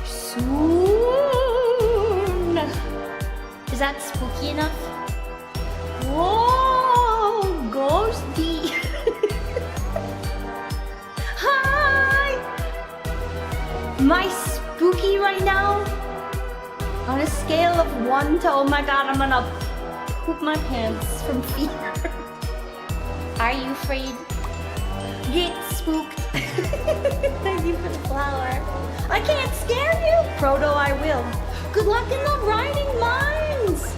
Soon. Is that spooky enough? Whoa, ghosty. Hi. Am I spooky right now? On a scale of 1 to oh my god, I'm gonna poop my pants from fear. Are you afraid? Get spooked. Thank you for the flower. I can't scare you. Proto, I will. Good luck in the writing mines.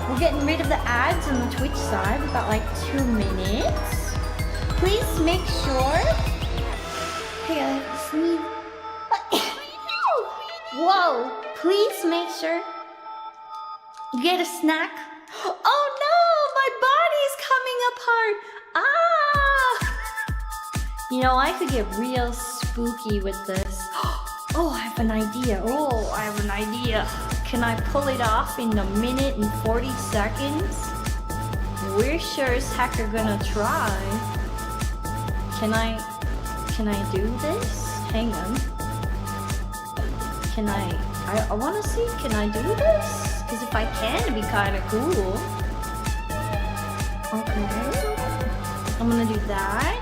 We're getting rid of the ads on the Twitch side. We've got like 2 minutes. Please make sure. Hey, I sneeze. Whoa. Please make sure you get a snack. Oh no, my body's coming apart. Ah! You know, I could get real spooky with this. Oh, I have an idea. Oh, I have an idea. Can I pull it off in 1 minute and 40 seconds? We're sure as heck are gonna try. Can I do this? Hang on. Can I wanna see, can I do this? Because if I can, it'd be kinda cool. Okay. I'm gonna do that.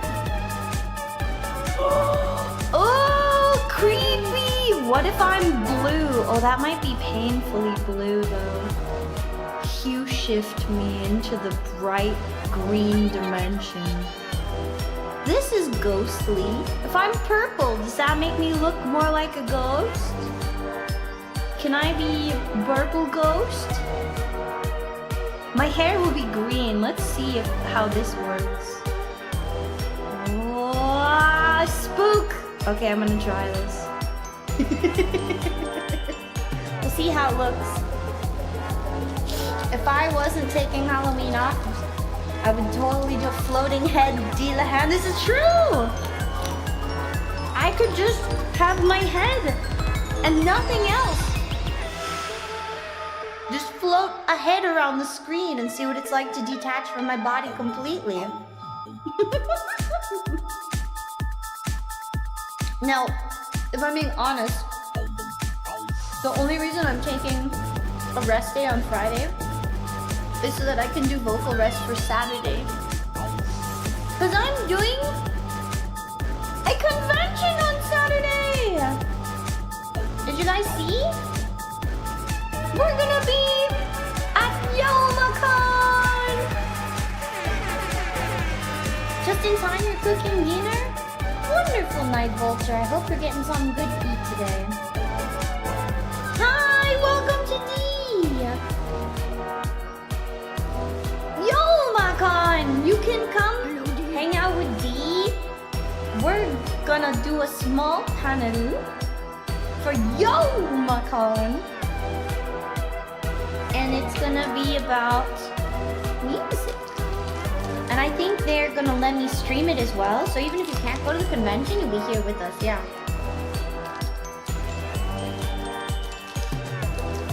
Oh, creepy! What if I'm blue? Oh, that might be painfully blue though. Hue shift me into the bright green dimension. This is ghostly. If I'm purple, does that make me look more like a ghost? Can I be purple ghost? My hair will be green. Let's see how this works. Oh, spook! Okay, I'm gonna try this. We'll see how it looks. If I wasn't taking Halloween off, I would totally do a floating head deal a hand. This is true! I could just have my head and nothing else. Just float a head around the screen and see what it's like to detach from my body completely. Now, if I'm being honest, the only reason I'm taking a rest day on Friday is so that I can do vocal rest for Saturday. Because I'm doing a convention on Saturday! Did you guys see? We're gonna be at YomaCon! Just in time you're cooking dinner? Wonderful, Night Vulture. I hope you're getting something good to eat today. Hi, welcome to D! YomaCon! You can come hang out with D. We're gonna do a small panel for YomaCon. And it's gonna be about music. And I think they're gonna let me stream it as well. So even if you can't go to the convention, you'll be here with us, yeah.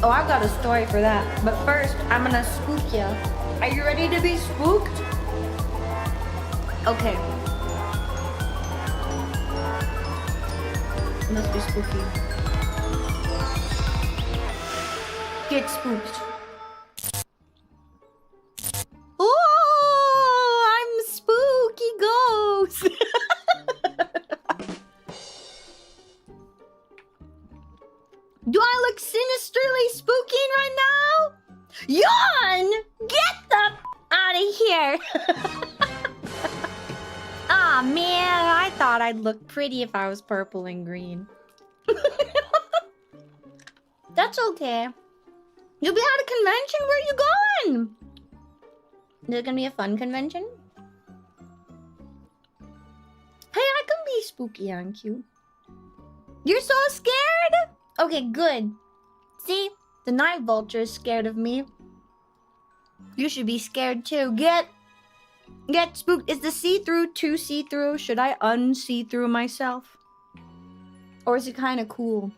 Oh, I've got a story for that. But first, I'm gonna spook you. Are you ready to be spooked? Okay. Let's be spooky. Get spooked. Oh, I'm spooky ghost. Do I look sinisterly spooky right now? Yawn! Get the out of here. Aw, man, I thought I'd look pretty if I was purple and green. That's okay. You'll be at a convention? Where are you going? Is it gonna be a fun convention? Hey, I can be spooky and cute. You're so scared? Okay, good. See? The night vulture is scared of me. You should be scared too. Get spooked. Is the see-through too see-through? Should I un-see-through myself? Or is it kind of cool?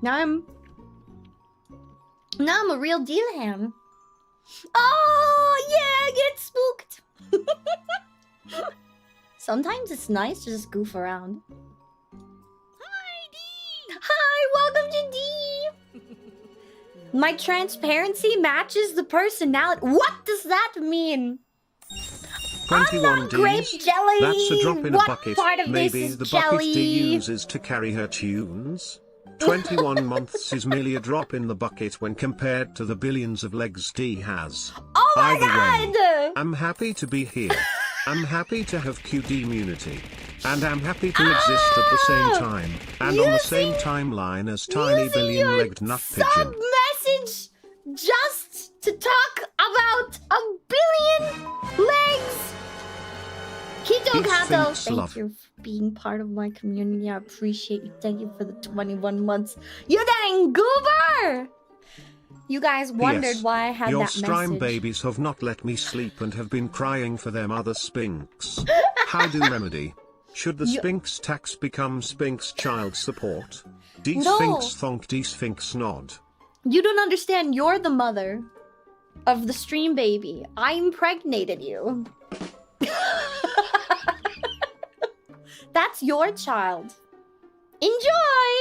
Now I'm a real deal ham. Oh, yeah, get spooked. Sometimes it's nice to just goof around. Hi, D! Hi, welcome to D! My transparency matches the personality. What does that mean? 21 I'm not Ds. grape jelly! That's a drop in What a bucket. part of Maybe this is the jelly? bucket D uses to carry her tunes. 21 months is merely a drop in the bucket when compared to the billions of legs D has. Oh my Either god! way, I'm happy to be here. I'm happy to have QD immunity. And I'm happy to exist at the same time. And on the same timeline as tiny billion-legged nut pigeon. Sub-message just to talk about a billion legs! Keto Kato, thank you for being part of my community. I appreciate you. Thank you for the 21 months. You dang goober! You guys wondered why I had your that strime message. babies have not let me sleep and have been crying for their mother Sphinx. How do remedy? Should the Sphinx tax become Sphinx child support? D-Sphinx thonk D-Sphinx nod. You don't understand. You're the mother of the stream baby. I impregnated you. That's your child. Enjoy!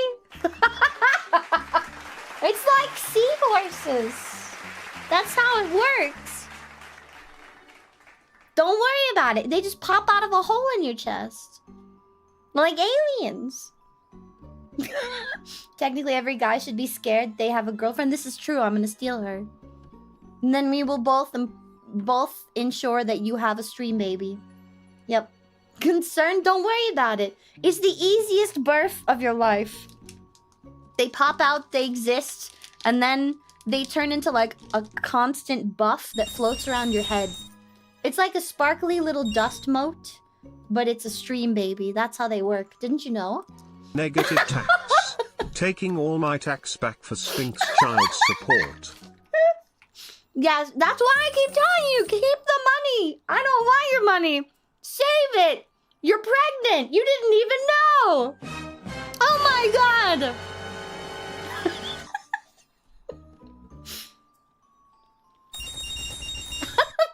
It's like seahorses. That's how it works. Don't worry about it. They just pop out of a hole in your chest. Like aliens. Technically, every guy should be scared they have a girlfriend. This is true. I'm gonna steal her. And then we will both ensure that you have a stream baby. Yep. Concerned? Don't worry about it. It's the easiest birth of your life. They pop out, they exist, and then they turn into like a constant buff that floats around your head. It's like a sparkly little dust mote, but it's a stream baby. That's how they work. Didn't you know? Negative tax. Taking all my tax back for Sphinx child support. Yes, that's why I keep telling you, keep the money. I don't want your money. Save it. You're pregnant. You didn't even know. Oh my god.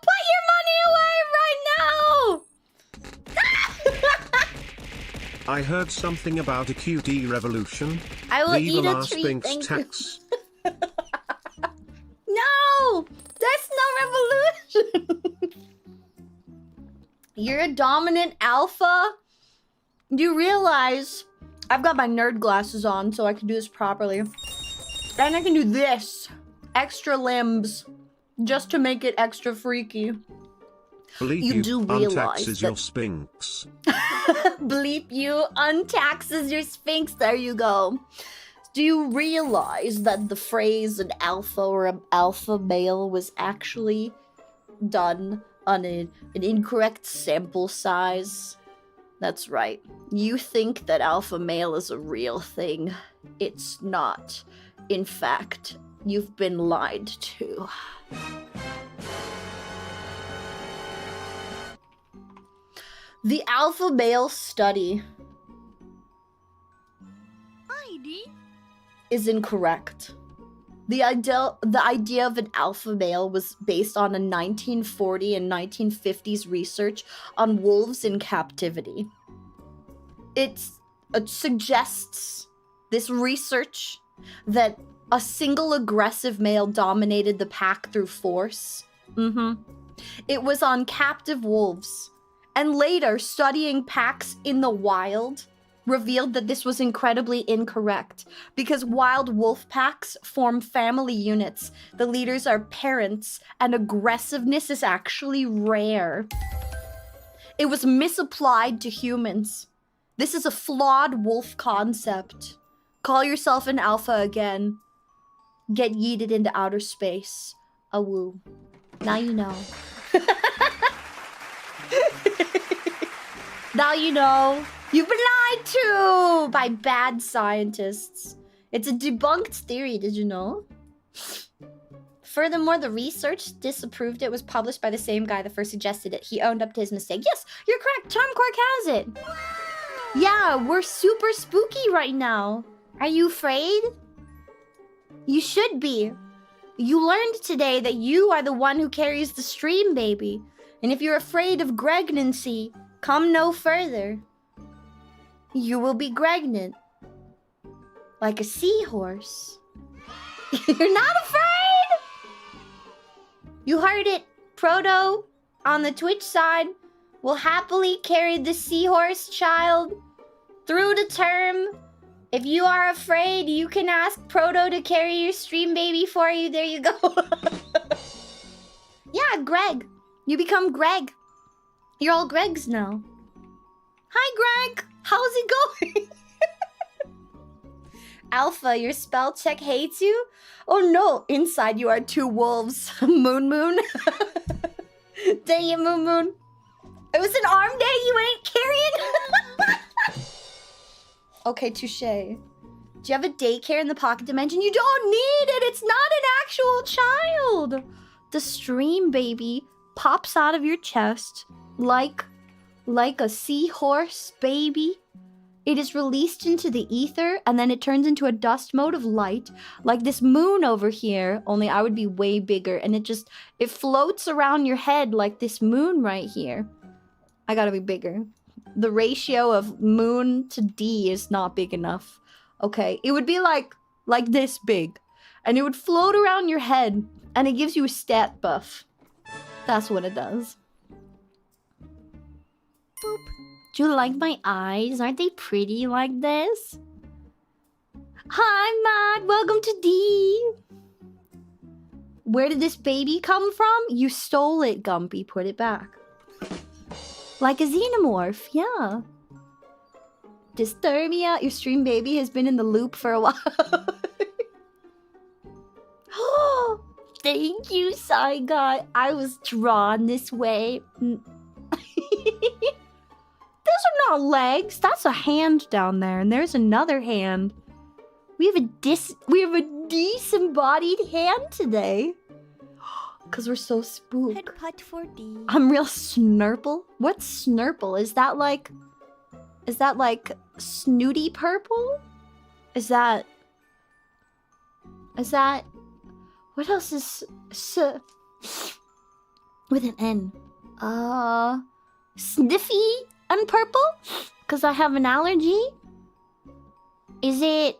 Put your money away right now. I heard something about a QD revolution. I will Leave eat a last treat. Sphinx Thank tax. you. No, that's no revolution. You're a dominant alpha. You realize I've got my nerd glasses on so I can do this properly. And I can do this. Extra limbs. Just to make it extra freaky. Believe You do realize untaxes that- your Sphinx. Bleep you, untaxes your Sphinx. There you go. Do you realize that the phrase an alpha or an alpha male was actually done on an incorrect sample size? That's right. You think that alpha male is a real thing. It's not. In fact, you've been lied to. The alpha male study is incorrect. The idea of an alpha male was based on a 1940 and 1950s research on wolves in captivity. It suggests, this research, that a single aggressive male dominated the pack through force. It was on captive wolves. And later, studying packs in the wild revealed that this was incredibly incorrect because wild wolf packs form family units. The leaders are parents, and aggressiveness is actually rare. It was misapplied to humans. This is a flawed wolf concept. Call yourself an alpha again. Get yeeted into outer space. A woo. Now you know. Now you know. You've been lied to by bad scientists. It's a debunked theory, did you know? Furthermore, the research disapproved it was published by the same guy that first suggested it. He owned up to his mistake. Yes, you're correct. Charm Quirk has it. Wow. Yeah, we're super spooky right now. Are you afraid? You should be. You learned today that you are the one who carries the stream, baby. And if you're afraid of pregnancy, come no further. You will be pregnant. Like a seahorse. You're not afraid? You heard it. Proto, on the Twitch side, will happily carry the seahorse child through the term. If you are afraid, you can ask Proto to carry your stream baby for you. There you go. Yeah, Greg. You become Greg. You're all Gregs now. Hi, Greg. How's it going? Alpha, your spell check hates you? Oh no, inside you are two wolves. Moon Moon. Dang it, Moon Moon. It was an arm day you ain't carrying? Okay, touche. Do you have a daycare in the pocket dimension? You don't need it. It's not an actual child. The stream baby pops out of your chest like a seahorse baby. It is released into the ether, and then it turns into a dust mode of light, like this moon over here, only I would be way bigger, and it floats around your head like this moon right here. I gotta be bigger. The ratio of moon to D is not big enough. Okay, it would be like this big, and it would float around your head, and it gives you a stat buff. That's what it does. Boop. Do you like my eyes? Aren't they pretty like this? Hi, Matt. Welcome to D. Where did this baby come from? You stole it, Gumpy. Put it back. Like a xenomorph, yeah. Disturbia, your stream baby has been in the loop for a while. Oh, thank you, Psy Guy. I was drawn this way. Those are not legs. That's a hand down there, and there's another hand. We have a disembodied hand today. Cause we're so spooked. Head putt for D. I'm real Snurple. What's Snurple? Is that like snooty purple? Is that what else is with an N? Sniffy and purple? Cause I have an allergy? Is it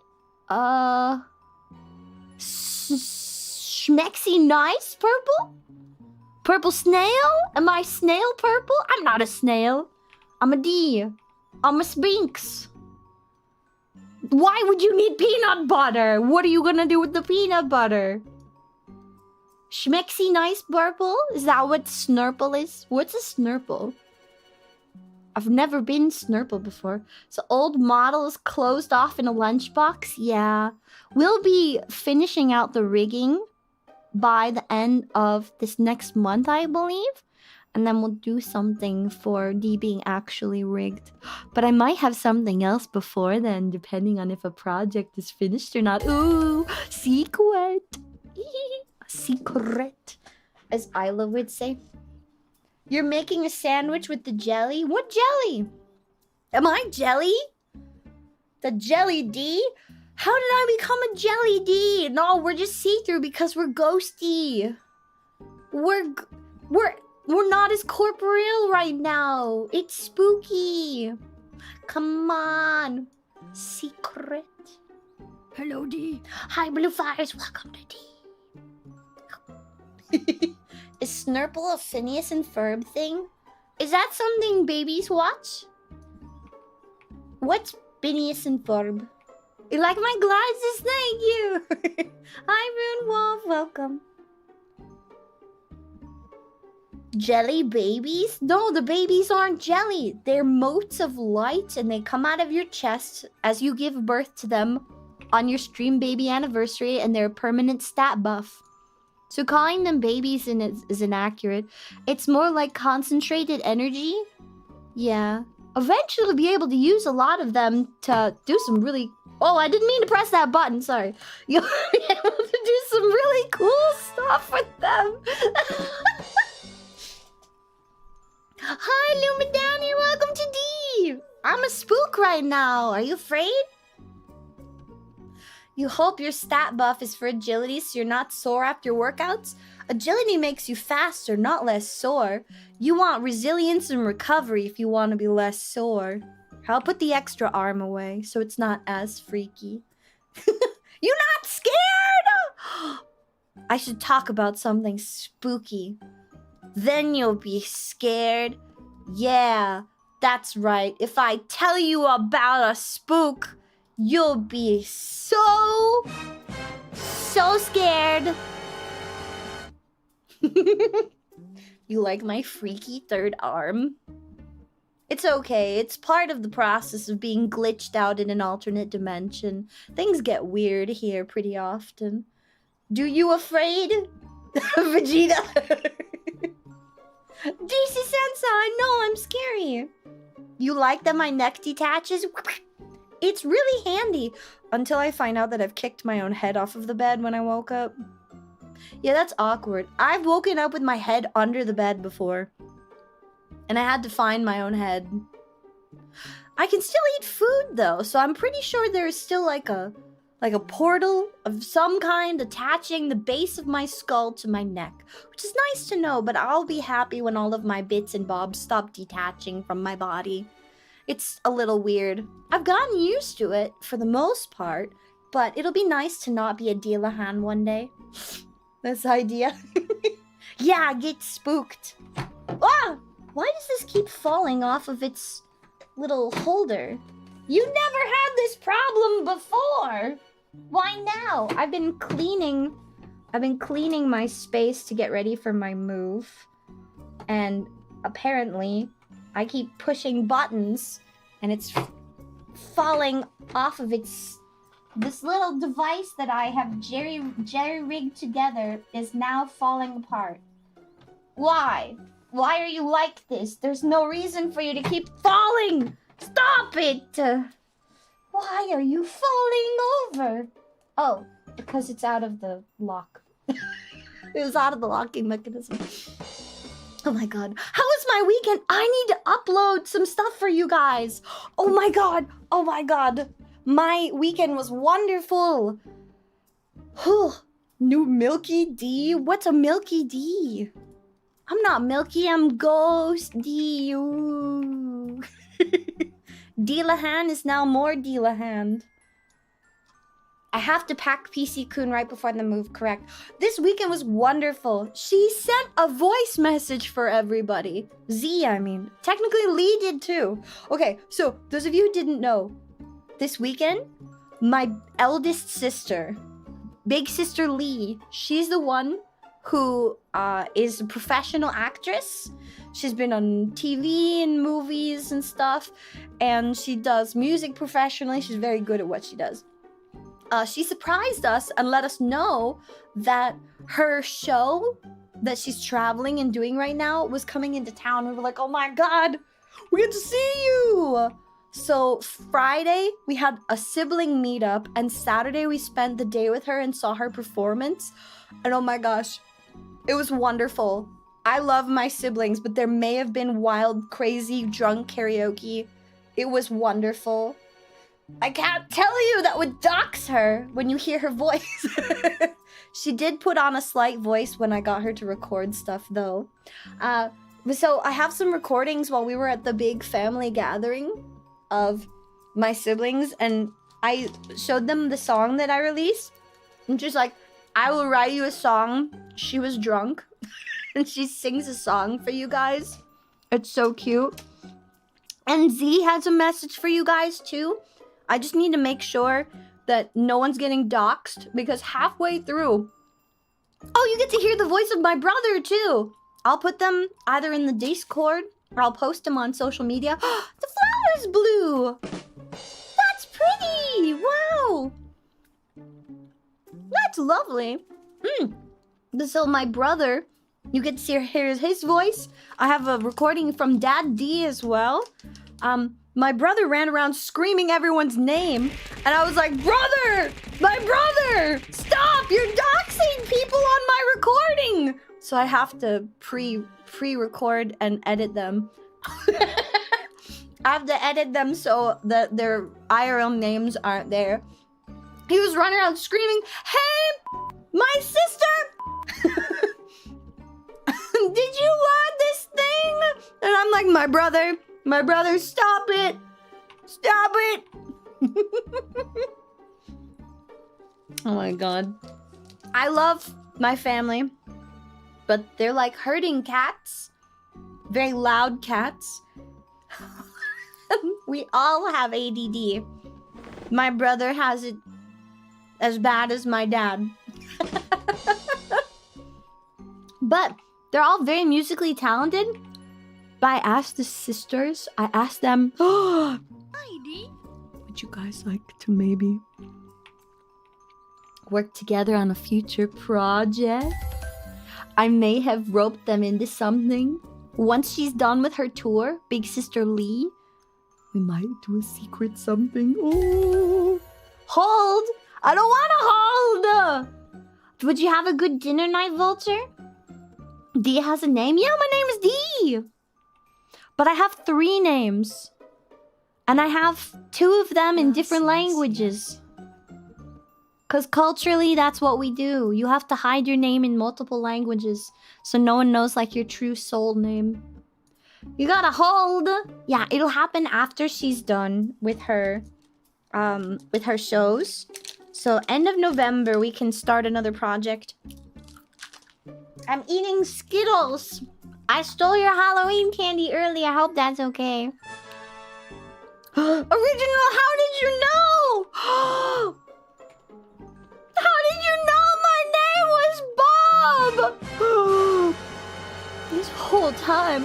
schmexy nice purple? Purple snail? Am I snail purple? I'm not a snail. I'm a D. I'm a Sphinx. Why would you need peanut butter? What are you gonna do with the peanut butter? Schmexy nice purple? Is that what Snurple is? What's a Snurple? I've never been Snurple before. So old model is closed off in a lunchbox? Yeah. We'll be finishing out the rigging by the end of this next month, I believe. And then we'll do something for D being actually rigged. But I might have something else before then, depending on if a project is finished or not. Ooh, secret. Secret, as Isla would say. You're making a sandwich with the jelly? What jelly? Am I jelly? The jelly D? How did I become a jelly D? No, we're just see-through because we're ghosty. We're not as corporeal right now. It's spooky. Come on. Secret. Hello, D. Hi, Blue Fires. Welcome to D. Is Snurple a Phineas and Ferb thing? Is that something babies watch? What's Phineas and Ferb? You like my glasses? Thank you. Hi, Rune Wolf. Welcome. Jelly babies? No, the babies aren't jelly. They're motes of light, and they come out of your chest as you give birth to them. on your stream baby anniversary, and they're a permanent stat buff. So calling them babies is inaccurate. It's more like concentrated energy. Yeah. Eventually we'll be able to use a lot of them to do some really... Oh, I didn't mean to press that button, sorry. You'll be able to do some really cool stuff with them. Hi, Lumidanny, welcome to D. I'm a spook right now. Are you afraid? You hope your stat buff is for agility so you're not sore after workouts? Agility makes you faster, not less sore. You want resilience and recovery if you want to be less sore. I'll put the extra arm away so it's not as freaky. You're not scared? I should talk about something spooky. Then you'll be scared. Yeah, that's right. If I tell you about a spook, you'll be so scared. You like my freaky third arm? It's okay. It's part of the process of being glitched out in an alternate dimension. Things get weird here pretty often. Do you afraid? Vegeta. DC Sensei, no, I'm scary. You like that my neck detaches? It's really handy. Until I find out that I've kicked my own head off of the bed when I woke up. Yeah, that's awkward. I've woken up with my head under the bed before. And I had to find my own head. I can still eat food though, so I'm pretty sure there is still like a portal of some kind attaching the base of my skull to my neck. Which is nice to know, but I'll be happy when all of my bits and bobs stop detaching from my body. It's a little weird. I've gotten used to it for the most part, but it'll be nice to not be a Dillahan one day. This idea. Yeah, get spooked. Ah! Why does this keep falling off of its little holder? You never had this problem before! Why now? I've been cleaning my space to get ready for my move. And apparently, I keep pushing buttons and it's falling off of this little device that I have jerry-rigged together is now falling apart. Why? Why are you like this? There's no reason for you to keep falling! Stop it! Why are you falling over? Oh, because it's out of the lock. It was out of the locking mechanism. Oh my god. How was my weekend? I need to upload some stuff for you guys. Oh my god. Oh my god. My weekend was wonderful. New Milky D? What's a Milky D? I'm not Milky, I'm Ghost D. Dillahan is now more Dillahan. I have to pack PC-kun right before the move, correct. This weekend was wonderful. She sent a voice message for everybody. Z, I mean. Technically, Lee did too. Okay, so those of you who didn't know, this weekend, my eldest sister, big sister Lee, she's the one who is a professional actress. She's been on TV and movies and stuff, and she does music professionally. She's very good at what she does. She surprised us and let us know that her show that she's traveling and doing right now was coming into town. We were like, oh my god, we get to see you! So Friday, we had a sibling meetup, and Saturday we spent the day with her and saw her performance. And oh my gosh, it was wonderful. I love my siblings, but there may have been wild, crazy, drunk karaoke. It was wonderful. I can't tell you, that would dox her when you hear her voice. She did put on a slight voice when I got her to record stuff, though. So I have some recordings while we were at the big family gathering of my siblings, and I showed them the song that I released. And she's like, I will write you a song. She was drunk. And she sings a song for you guys. It's so cute. And Z has a message for you guys, too. I just need to make sure that no one's getting doxxed, because halfway through... Oh, you get to hear the voice of my brother, too. I'll put them either in the Discord, or I'll post them on social media. The flower's blue! That's pretty! Wow! that's lovely. So my brother, you get to hear his voice. I have a recording from Dad D as well. My brother ran around screaming everyone's name, and I was like, brother, my brother, stop, you're doxing people on my recording. So I have to pre-record and edit them. I have to edit them so that their IRL names aren't there. He was running around screaming, hey, my sister, did you want this thing? And I'm like, my brother, stop it. Stop it. Oh my god. I love my family, but they're like herding cats. Very loud cats. We all have ADD. My brother has it as bad as my dad. But they're all very musically talented. But I asked the sisters, I asked them, would you guys like to maybe work together on a future project? I may have roped them into something. Once she's done with her tour, Big Sister Lee, we might do a secret something. Oh, hold! I don't want to hold! Would you have a good dinner night, Vulture? D has a name? Yeah, my name is D! But I have 3 names. And I have 2 of them in different languages. Because culturally, that's what we do. You have to hide your name in multiple languages. So no one knows like your true soul name. You gotta hold. Yeah, it'll happen after she's done with her shows. So end of November, we can start another project. I'm eating Skittles. I stole your Halloween candy early. I hope that's okay. Original, how did you know? How did you know my name was Bob? This whole time,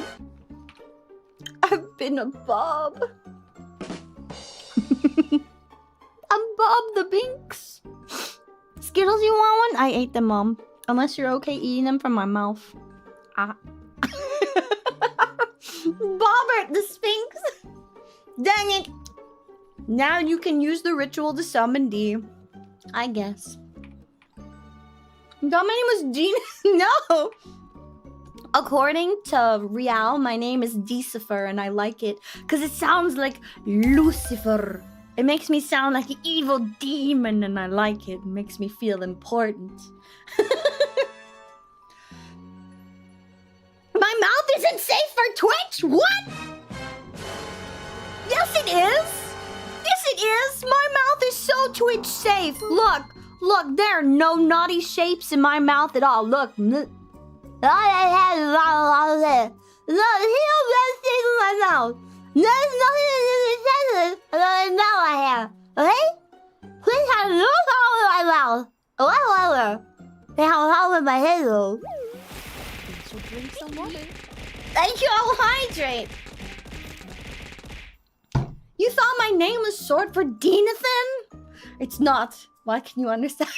I've been a Bob. I'm Bob the Binks. Skittles, you want one? I ate them, Mom. Unless you're okay eating them from my mouth. Ah. Bobbert the Sphinx. Dang it. Now you can use the ritual to summon D. I guess. I thought my name was Gina. No. According to Real, my name is Decifer, and I like it because it sounds like Lucifer. It makes me sound like an evil demon, and I like it. It makes me feel important. My mouth isn't safe for Twitch? What? Yes, it is. Yes, it is. My mouth is so Twitch safe. Look, there are no naughty shapes in my mouth at all. Look. No, there's nothing now I have. Okay? Please have no problem with my mouth. Whatever. They have a problem with my head though. So drink some water. Thank you, I'll hydrate. You thought my name was short for Denathan? It's not. Why can you understand?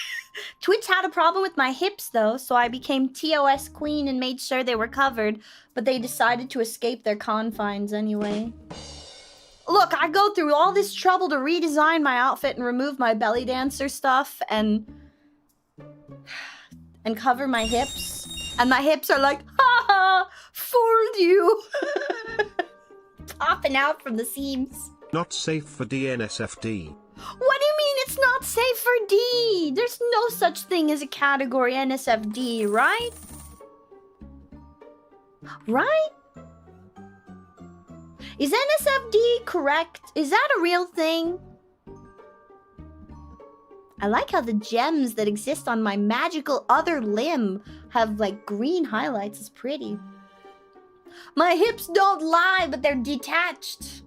Twitch had a problem with my hips though, so I became TOS Queen and made sure they were covered, but they decided to escape their confines anyway. Look, I go through all this trouble to redesign my outfit and remove my belly dancer stuff and cover my hips. And my hips are like, ha ha, fooled you. Popping out from the seams. Not safe for DNSFD. What do you mean it's not safe for D? There's no such thing as a category NSFD, right? Right? Is NSFD correct? Is that a real thing? I like how the gems that exist on my magical other limb have like green highlights. It's pretty. My hips don't lie, but they're detached.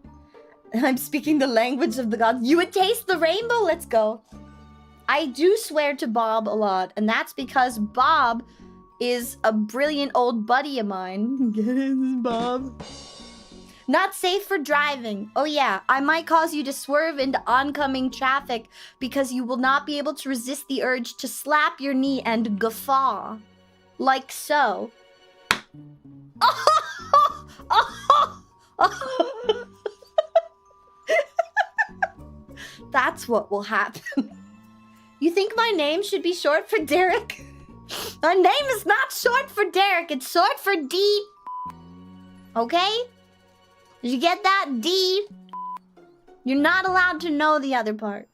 I'm speaking the language of the gods. You would taste the rainbow? Let's go. I do swear to Bob a lot, and that's because Bob is a brilliant old buddy of mine. Bob. Not safe for driving. Oh yeah, I might cause you to swerve into oncoming traffic because you will not be able to resist the urge to slap your knee and guffaw. Like so. That's what will happen. You think my name should be short for Derek? My name is not short for Derek, it's short for D. Okay? Did you get that? D. You're not allowed to know the other part.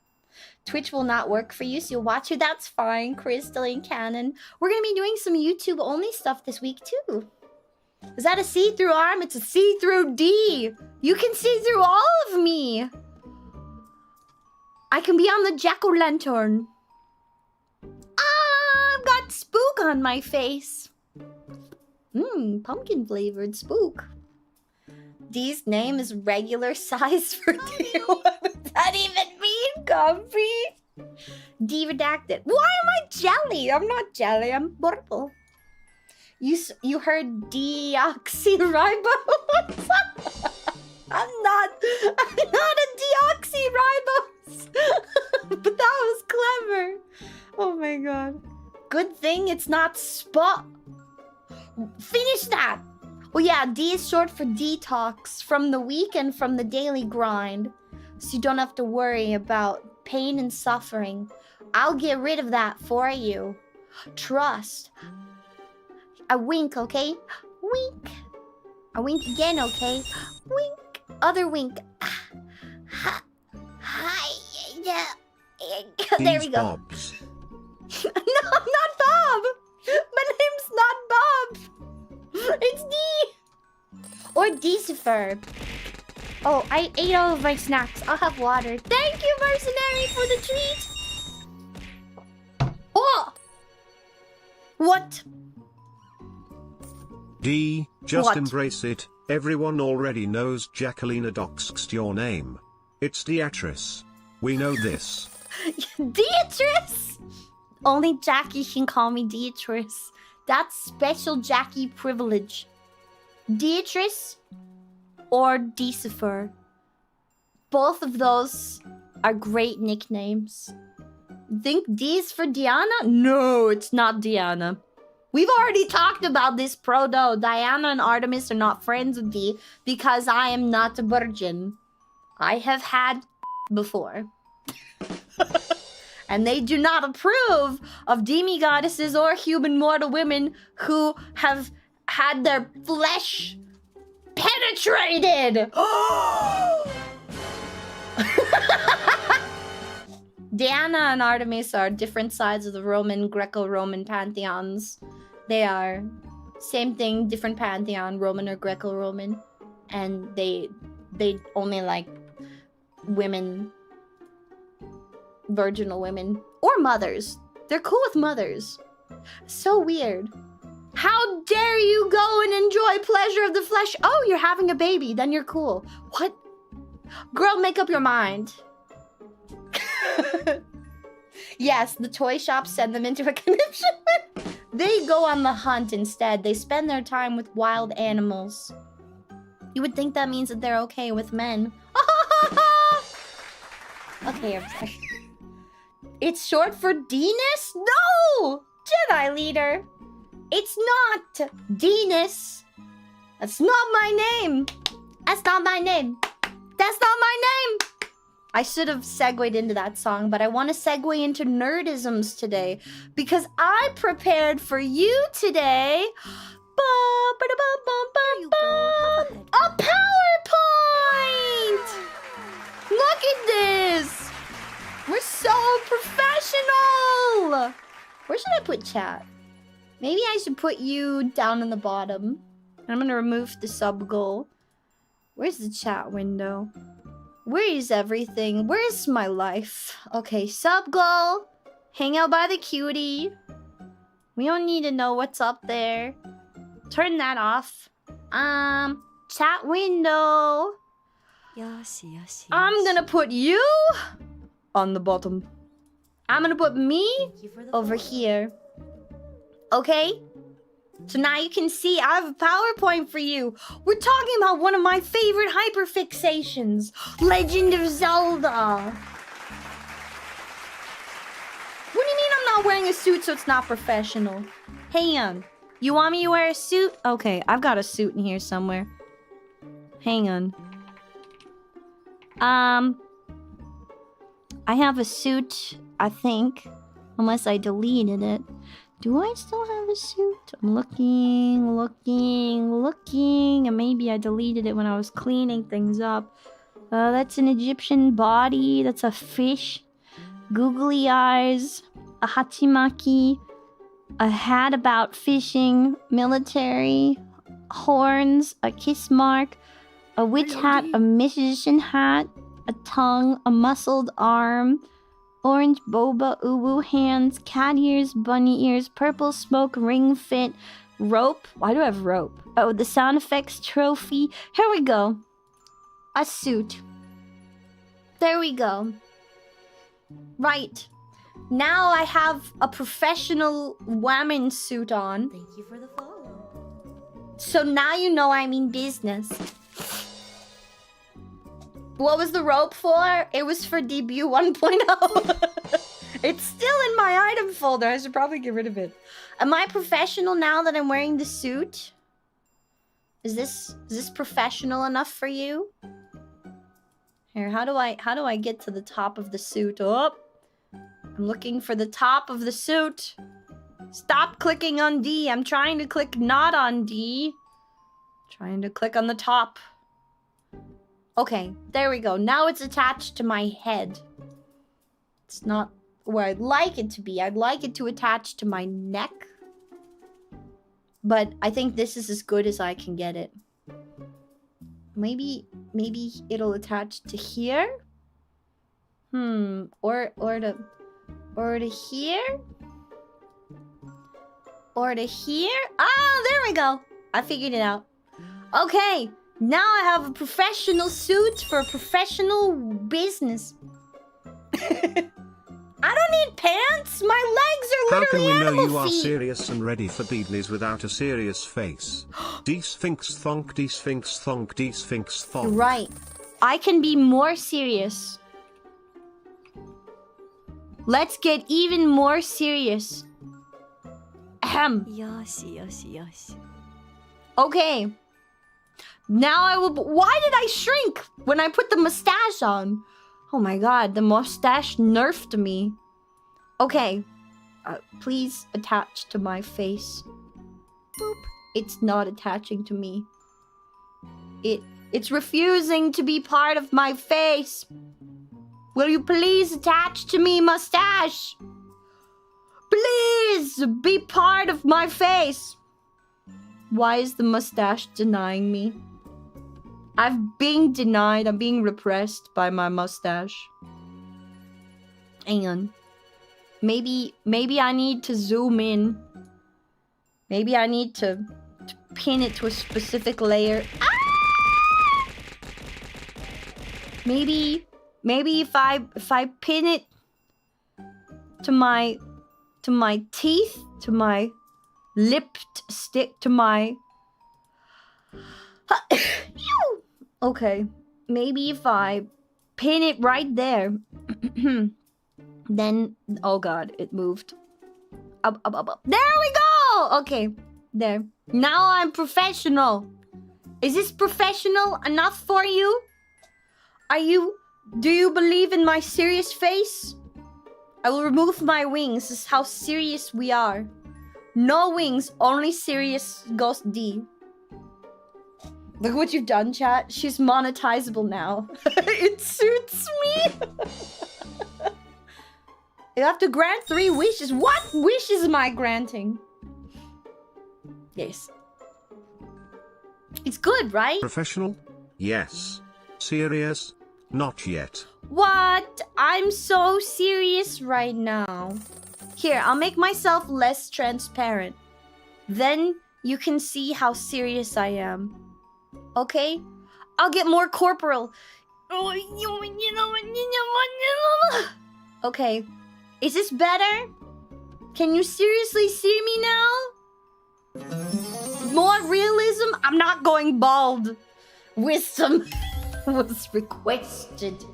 Twitch will not work for you, so you'll watch it. That's fine, Crystal and Cannon. We're gonna be doing some YouTube-only stuff this week, too. Is that a see-through arm? It's a see-through D. You can see through all of me. I can be on the jack-o'-lantern. Ah, I've got spook on my face. Pumpkin-flavored spook. D's name is regular size for D. What does that even mean, Comfy? D redacted. Why am I jelly? I'm not jelly, I'm purple. You heard deoxyribose? I'm not a deoxyribose. But that was clever. Oh my god. Good thing it's not spot. Finish that. Well, yeah, D is short for detox from the week and from the daily grind. So you don't have to worry about pain and suffering. I'll get rid of that for you. Trust. I wink, okay? Wink. I wink again, okay? Wink. Other wink. Hi. Yeah. There we go. Bobs. No, I'm not Bob. My name's not Bob. It's D. Or Decifer. Oh, I ate all of my snacks. I'll have water. Thank you, Mercenary, for the treat. Oh! What? D, just What? embrace it. Everyone already knows Jacqueline doxed your name. It's Beatrice. We know this. Beatrice! Only Jackie can call me Beatrice. That's special Jackie privilege. Beatrice or Decifer. Both of those are great nicknames. Think D is for Diana? No, it's not Diana. We've already talked about this, Proto. Diana and Artemis are not friends with D because I am not a virgin. I have had before. And they do not approve of demi-goddesses or human mortal women who have had their flesh penetrated. Diana and Artemis are different sides of the Roman, Greco-Roman pantheons. They are same thing, different pantheon, Roman or Greco-Roman. And they only like women, virginal women, or mothers. They're cool with mothers. So weird. How dare you go and enjoy pleasure of the flesh? Oh, you're having a baby, then you're cool. What? Girl, make up your mind. Yes, the toy shops send them into a conniption. They go on the hunt instead. They spend their time with wild animals. You would think that means that they're okay with men. Okay, I'm sorry. It's short for Dinas? No! Jedi leader. It's not Dinas. That's not my name. That's not my name. That's not my name. I should have segued into that song, but I want to segue into nerdisms today because I prepared for you today a PowerPoint! Look at this! We're so professional! Where should I put chat? Maybe I should put you down in the bottom. I'm gonna remove the sub goal. Where's the chat window? Where is everything? Where's my life? Okay, sub goal. Hang out by the cutie. We don't need to know what's up there. Turn that off. Chat window. Yes. I'm gonna put you on the bottom. I'm gonna put me over here. Okay? So now you can see I have a PowerPoint for you. We're talking about one of my favorite hyperfixations, Legend of Zelda. What do you mean I'm not wearing a suit so it's not professional? Hang on. You want me to wear a suit? Okay, I've got a suit in here somewhere. Hang on. I have a suit, I think. Unless I deleted it. Do I still have a suit? I'm looking. And maybe I deleted it when I was cleaning things up. That's an Egyptian body. That's a fish. Googly eyes. A hachimaki. A hat about fishing. Military. Horns. A kiss mark. A witch hat. A musician hat. A tongue. A muscled arm. Orange boba, uwu hands, cat ears, bunny ears, purple smoke, ring fit, rope. Why do I have rope? Oh, the sound effects trophy. Here we go. A suit. There we go. Right. Now I have a professional woman suit on. Thank you for the follow. So now you know I mean business. What was the rope for? It was for debut 1.0. It's still in my item folder. I should probably get rid of it. Am I professional now that I'm wearing the suit? Is this professional enough for you? Here, how do I get to the top of the suit? Oh, I'm looking for the top of the suit. Stop clicking on D. I'm trying to click not on D. Trying to click on the top. Okay, there we go. Now it's attached to my head. It's not where I'd like it to be. I'd like it to attach to my neck. But I think this is as good as I can get it. Maybe it'll attach to here? Or to here? Or to here? Ah, there we go. I figured it out. Okay. Now I have a professional suit for a professional business. I don't need pants. My legs are How can literally we know animal you are feet. serious and ready for business without a serious face? D Sphinx thonk, D Sphinx thonk, D Sphinx You're thonk. right. I can be more serious. Let's get even more serious. Ahem. Yes. Okay. Now I will... Why did I shrink when I put the mustache on? Oh my god, the mustache nerfed me. Okay. Please attach to my face. Boop. It's not attaching to me. It's refusing to be part of my face. Will you please attach to me, mustache? Please be part of my face. Why is the mustache denying me? I've been denied. I'm being repressed by my mustache. Hang on. Maybe I need to zoom in. Maybe I need to pin it to a specific layer. Ah! Maybe if I pin it to my teeth, to my lipstick, to my... Okay, maybe if I pin it right there, then... Oh god, it moved. Up. There we go! Okay, there. Now I'm professional. Is this professional enough for you? Do you believe in my serious face? I will remove my wings. This is how serious we are. No wings, only serious Ghost D. Look what you've done, chat. She's monetizable now. It suits me. You have to grant 3 wishes. What wishes am I granting? Yes. It's good, right? Professional? Yes. Serious? Not yet. What? I'm so serious right now. Here, I'll make myself less transparent. Then you can see how serious I am. Okay? I'll get more corporal. Okay. Is this better? Can you seriously see me now? More realism? I'm not going bald. Wisdom was requested.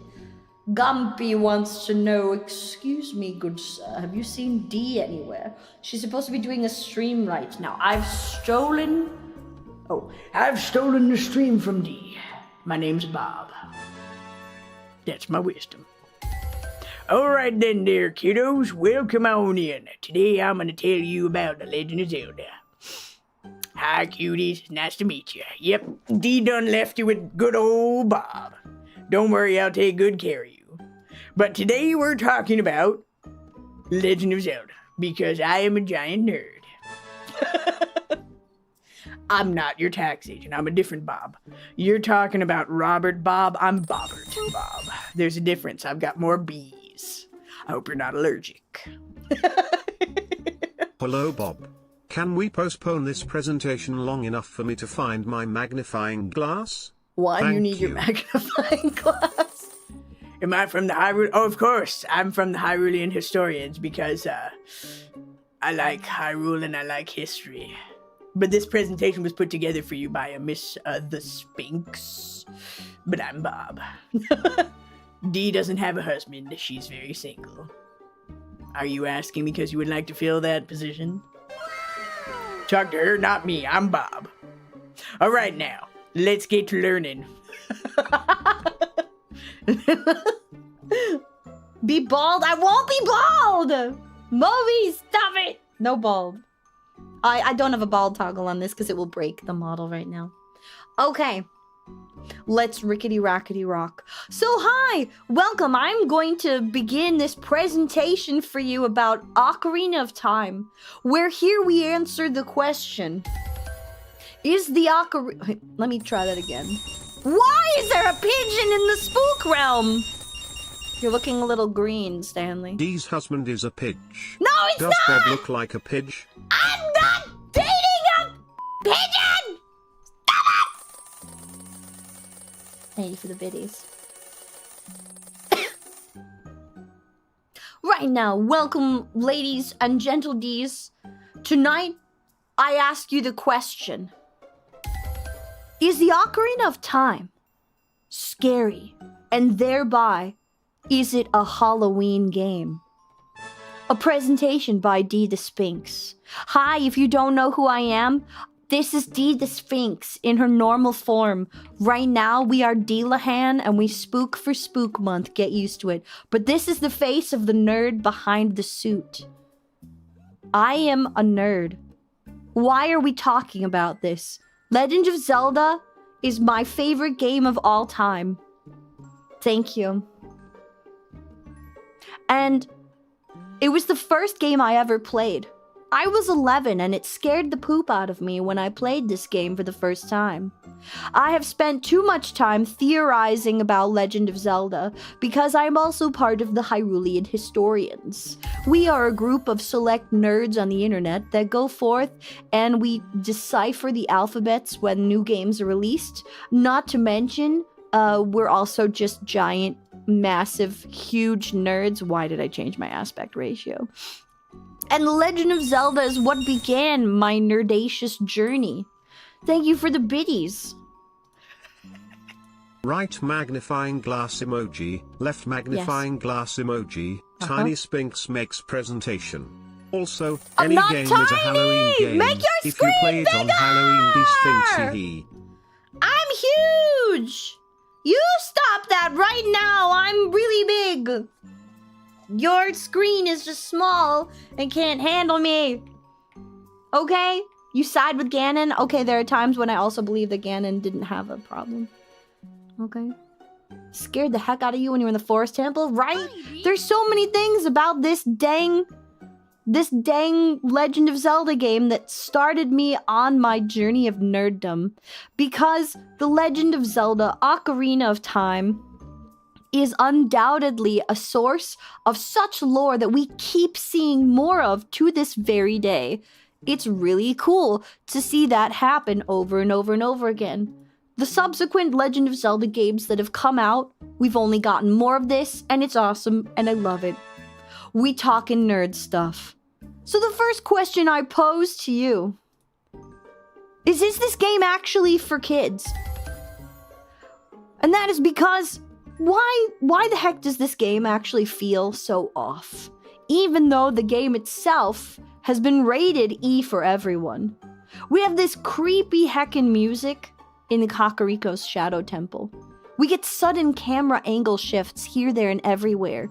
Gumpy wants to know, excuse me, good sir, have you seen Dee anywhere? She's supposed to be doing a stream right now. I've stolen the stream from Dee. My name's Bob. That's my wisdom. Alright then there, kiddos, welcome on in. Today I'm gonna tell you about The Legend of Zelda. Hi, cuties. Nice to meet you. Yep, Dee done left you with good old Bob. Don't worry, I'll take good care of you. But today we're talking about Legend of Zelda, because I am a giant nerd. I'm not your tax agent. I'm a different Bob. You're talking about Robert Bob. I'm Bobbert Bob. There's a difference. I've got more bees. I hope you're not allergic. Hello, Bob. Can we postpone this presentation long enough for me to find my magnifying glass? Why do you Thank need your you. magnifying glass? Am I from the Hyrule? Oh, of course. I'm from the Hyrulean historians because, I like Hyrule and I like history. But this presentation was put together for you by a Miss, the Sphinx. But I'm Bob. Dee doesn't have a husband. She's very single. Are you asking because you would like to fill that position? Talk to her, not me. I'm Bob. All right, now. Let's get to learning. Be bald? I won't be bald! Moby, stop it! No bald. I don't have a bald toggle on this because it will break the model right now. Okay. Let's rickety rackety rock. So hi! Welcome! I'm going to begin this presentation for you about Ocarina of Time. Where here we answer the question. Is the Ocarina... Let me try that again. Why is there a pigeon in the spook realm? You're looking a little green, Stanley. Dee's husband is a pidge. No, it's Does not! Bob look like a pidge? I'm not dating a pigeon! Stop it! Thank you for the biddies. Right now, welcome, ladies and gentle D's. Tonight, I ask you the question. Is the Ocarina of Time scary? And thereby, is it a Halloween game? A presentation by Dee the Sphinx. Hi, if you don't know who I am, this is Dee the Sphinx in her normal form. Right now, we are Deelahan and we spook for Spook Month. Get used to it. But this is the face of the nerd behind the suit. I am a nerd. Why are we talking about this? Legend of Zelda is my favorite game of all time. Thank you. And it was the first game I ever played. I was 11 and it scared the poop out of me when I played this game for the first time. I have spent too much time theorizing about Legend of Zelda because I'm also part of the Hyrulean historians. We are a group of select nerds on the internet that go forth and we decipher the alphabets when new games are released. Not to mention, we're also just giant, massive, huge nerds. Why did I change my aspect ratio? And Legend of Zelda is what began my nerdacious journey. Thank you for the biddies. Right magnifying glass emoji, left magnifying glass emoji, Tiny Sphinx makes presentation. Also, I'm any not game is a tiny! Halloween game. Make your if you screen play it on bigger! Halloween, the Sphinx hee. I'm huge! You stop that right now! I'm really big! Your screen is just small and can't handle me. Okay? You side with Ganon? Okay, there are times when I also believe that Ganon didn't have a problem. Okay. Scared the heck out of you when you were in the Forest Temple, right? There's so many things about this dang Legend of Zelda game that started me on my journey of nerddom. Because the Legend of Zelda Ocarina of Time is undoubtedly a source of such lore that we keep seeing more of to this very day. It's really cool to see that happen over and over and over again. The subsequent Legend of Zelda games that have come out, we've only gotten more of this, and it's awesome, and I love it. We talkin' nerd stuff. So the first question I pose to you, Is this game actually for kids? And that is because why the heck does this game actually feel so off? Even though the game itself has been rated E for everyone. We have this creepy heckin' music in Kakariko's Shadow Temple. We get sudden camera angle shifts here, there, and everywhere.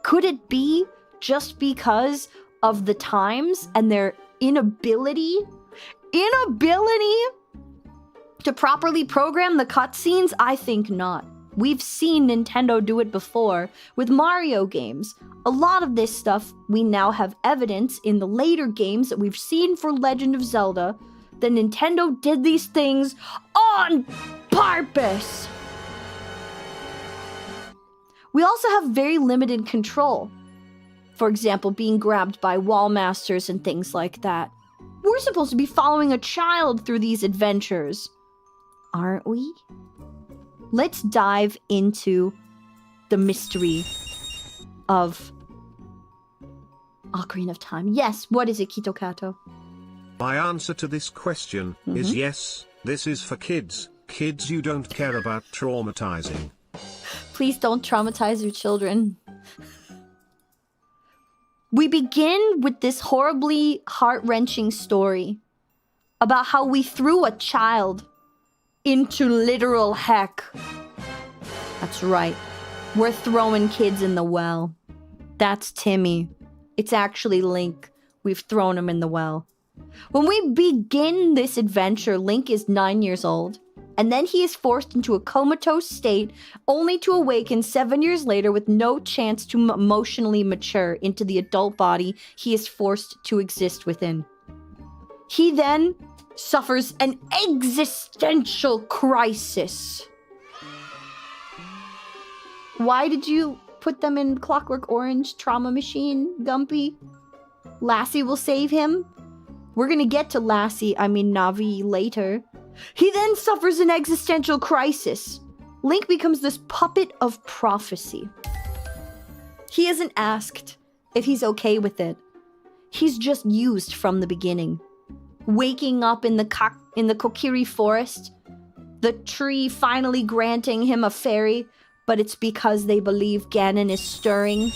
Could it be just because of the times and their inability to properly program the cutscenes? I think not. We've seen Nintendo do it before with Mario games. A lot of this stuff we now have evidence in the later games that we've seen for Legend of Zelda that Nintendo did these things on purpose. We also have very limited control. For example, being grabbed by wall masters and things like that. We're supposed to be following a child through these adventures, aren't we? Let's dive into the mystery of Ocarina of Time. Yes, what is it, Kitokato? My answer to this question is yes, this is for kids. Kids you don't care about traumatizing. Please don't traumatize your children. We begin with this horribly heart-wrenching story about how we threw a child into literal heck. That's right. We're throwing kids in the well. That's Timmy. It's actually Link. We've thrown him in the well. When we begin this adventure, Link is 9 years old, and then he is forced into a comatose state, only to awaken 7 years later with no chance to emotionally mature into the adult body he is forced to exist within. He then suffers an existential crisis. Why did you put them in Clockwork Orange trauma machine, Gumpy? Lassie will save him? We're gonna get to Navi later. He then suffers an existential crisis. Link becomes this puppet of prophecy. He isn't asked if he's okay with it. He's just used from the beginning. Waking up in the Kokiri forest, the tree finally granting him a fairy, but it's because they believe Ganon is stirring.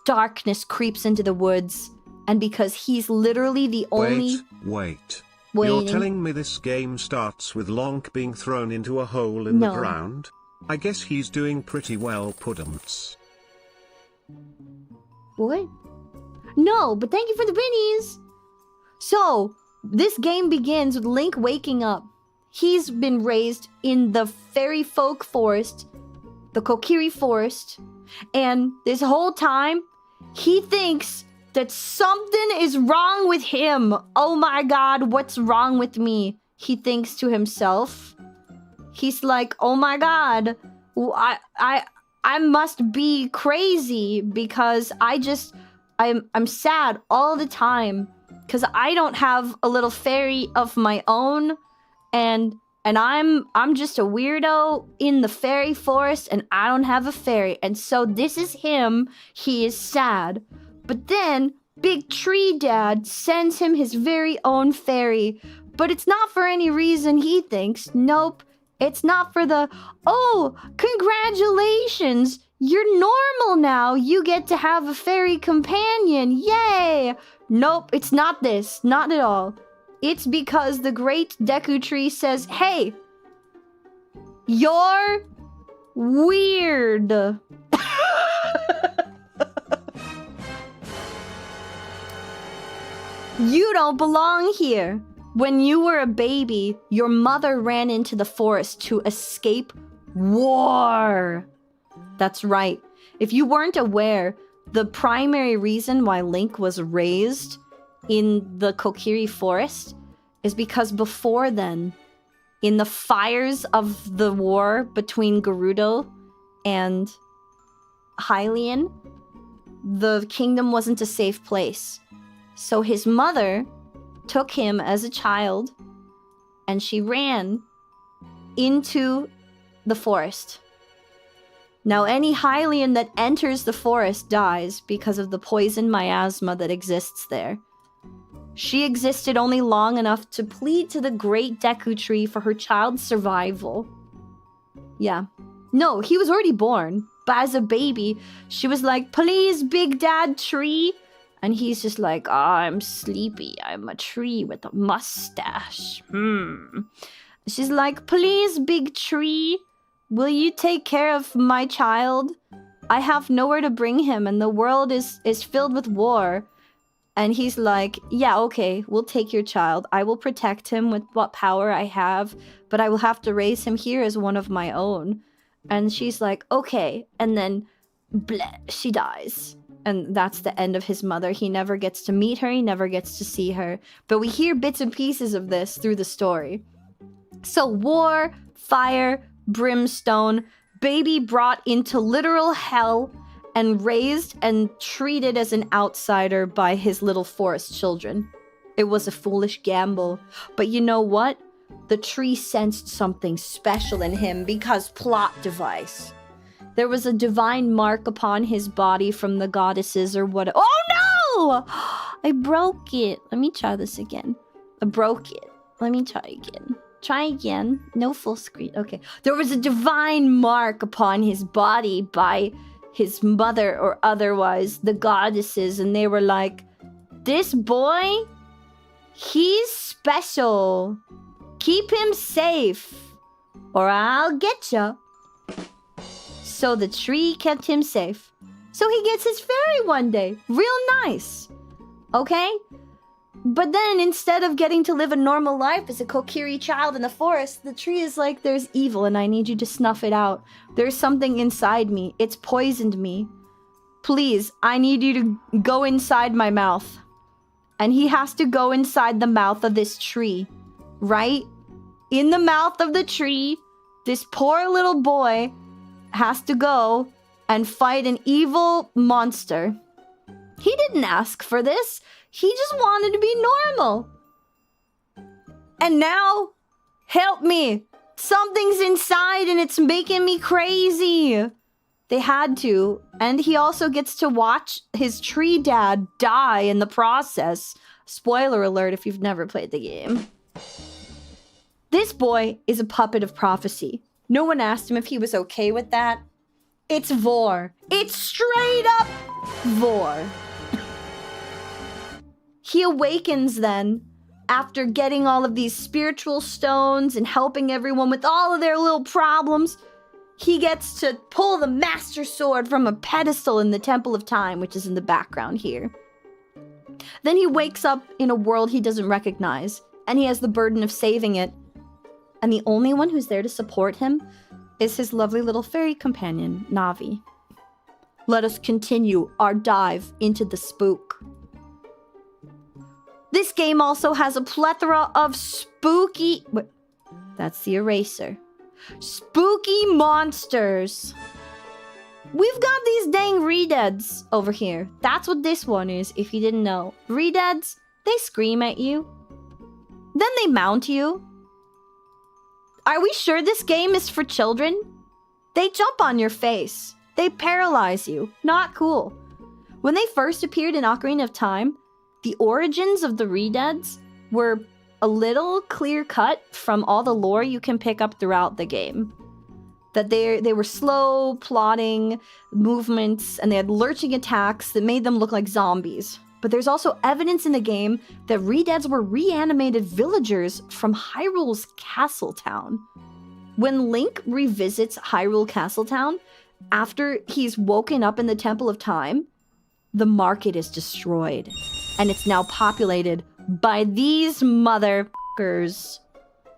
Darkness creeps into the woods, and because he's literally the only... Wait. Waiting. You're telling me this game starts with Lonk being thrown into a hole in the ground? I guess he's doing pretty well, Puddumts. What? No, but thank you for the bennies! So, this game begins with Link waking up. He's been raised in the fairy folk forest, the Kokiri forest, and this whole time, he thinks that something is wrong with him. Oh my god, what's wrong with me? He thinks to himself. He's like, oh my god, I must be crazy because I'm sad all the time because I don't have a little fairy of my own, and I'm just a weirdo in the fairy forest and I don't have a fairy. And so this is him. He is sad. But then Big Tree Dad sends him his very own fairy. But it's not for any reason he thinks. Nope. It's not for the, oh, congratulations. You're normal now. You get to have a fairy companion. Yay. Nope, it's not this. Not at all. It's because the great Deku Tree says, hey, you're weird. You don't belong here. When you were a baby, your mother ran into the forest to escape war. That's right. If you weren't aware, the primary reason why Link was raised in the Kokiri forest is because before then, in the fires of the war between Gerudo and Hylian, the kingdom wasn't a safe place. So his mother took him as a child and she ran into the forest. Now, any Hylian that enters the forest dies because of the poison miasma that exists there. She existed only long enough to plead to the great Deku Tree for her child's survival. Yeah. No, he was already born. But as a baby, she was like, please, Big Dad Tree. And he's just like, I'm sleepy. I'm a tree with a mustache. She's like, please, Big Tree, will you take care of my child? I have nowhere to bring him, and the world is filled with war. And he's like, yeah, okay, we'll take your child. I will protect him with what power I have, but I will have to raise him here as one of my own. And she's like, okay. And then, bleh, she dies. And that's the end of his mother. He never gets to meet her. He never gets to see her. But we hear bits and pieces of this through the story. So war, fire, brimstone, baby brought into literal hell and raised and treated as an outsider by his little forest children. It was a foolish gamble. But you know what? The tree sensed something special in him because plot device. There was a divine mark upon his body from the goddesses or what. Oh no! I broke it. Let me try this again. I broke it. Let me try again. Try again. No full screen. Okay. There was a divine mark upon his body by his mother or otherwise, the goddesses, and they were like, this boy, he's special. Keep him safe, or I'll get ya. So the tree kept him safe. So he gets his fairy one day. Real nice. Okay? But then instead of getting to live a normal life as a Kokiri child in the forest, the tree is like, there's evil and I need you to snuff it out. There's something inside me. It's poisoned me. Please, I need you to go inside my mouth. And he has to go inside the mouth of this tree. Right? In the mouth of the tree, this poor little boy has to go and fight an evil monster. He didn't ask for this. He just wanted to be normal. And now, help me. Something's inside and it's making me crazy. They had to. And he also gets to watch his tree dad die in the process. Spoiler alert if you've never played the game. This boy is a puppet of prophecy. No one asked him if he was okay with that. It's Vor. It's straight up Vor. He awakens then, after getting all of these spiritual stones and helping everyone with all of their little problems. He gets to pull the Master Sword from a pedestal in the Temple of Time, which is in the background here. Then he wakes up in a world he doesn't recognize, and he has the burden of saving it. And the only one who's there to support him is his lovely little fairy companion, Navi. Let us continue our dive into the spook. This game also has a plethora of spooky... Wait, that's the eraser. Spooky monsters. We've got these dang Redeads over here. That's what this one is, if you didn't know. Redeads, they scream at you. Then they mount you. Are we sure this game is for children? They jump on your face. They paralyze you. Not cool. When they first appeared in Ocarina of Time, the origins of the Redeads were a little clear-cut from all the lore you can pick up throughout the game. That they were slow, plodding movements, and they had lurching attacks that made them look like zombies. But there's also evidence in the game that Redeads were reanimated villagers from Hyrule's Castletown. When Link revisits Hyrule Castletown, after he's woken up in the Temple of Time, the market is destroyed. And it's now populated by these motherfuckers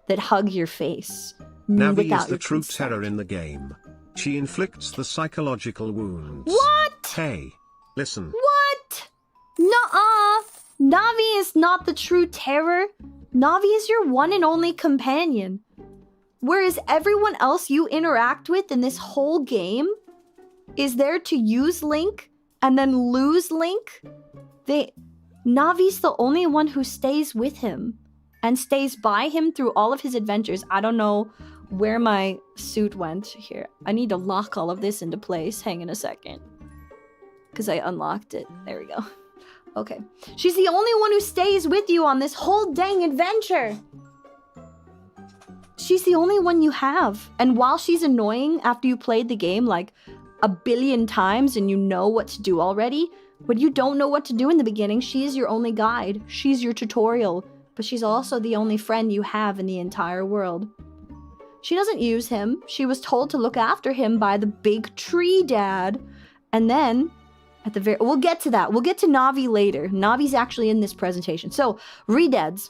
that hug your face. Navi is the true terror in the game. She inflicts the psychological wounds. What? Hey, listen. What? Nuh-uh. Navi is not the true terror. Navi is your one and only companion. Whereas everyone else you interact with in this whole game is there to use Link and then lose Link. Navi's the only one who stays with him and stays by him through all of his adventures. I don't know where my suit went here. I need to lock all of this into place. Hang on a second. Because I unlocked it. There we go. Okay. She's the only one who stays with you on this whole dang adventure. She's the only one you have. And while she's annoying after you played the game like a billion times and you know what to do already, when you don't know what to do in the beginning, she is your only guide. She's your tutorial. But she's also the only friend you have in the entire world. She doesn't use him. She was told to look after him by the big tree dad. And then, at the we'll get to that. We'll get to Navi later. Navi's actually in this presentation. So, Redeads.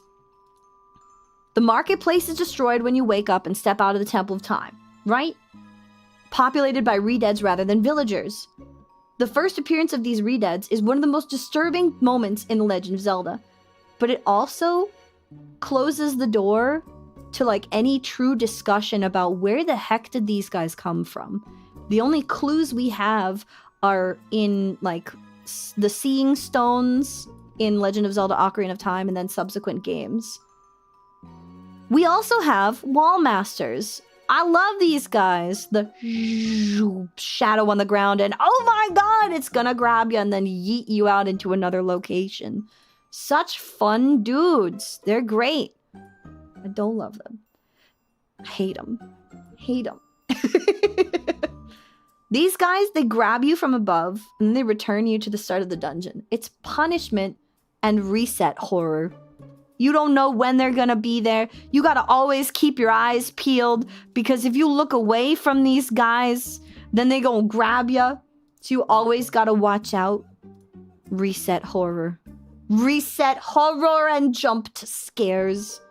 The marketplace is destroyed when you wake up and step out of the Temple of Time, right? Populated by Redeads rather than villagers. The first appearance of these Redeads is one of the most disturbing moments in The Legend of Zelda. But it also closes the door to like any true discussion about where the heck did these guys come from. The only clues we have are in like the Seeing Stones in Legend of Zelda Ocarina of Time and then subsequent games. We also have Wall Masters. I love these guys. The shadow on the ground and oh my god, it's gonna grab you and then yeet you out into another location. Such fun dudes. They're great. I don't love them. I hate them. Hate them. These guys, they grab you from above and they return you to the start of the dungeon. It's punishment and reset horror. You don't know when they're gonna be there. You gotta always keep your eyes peeled because if you look away from these guys, then they gonna grab you. So you always gotta watch out. Reset horror. Reset horror and jumped scares.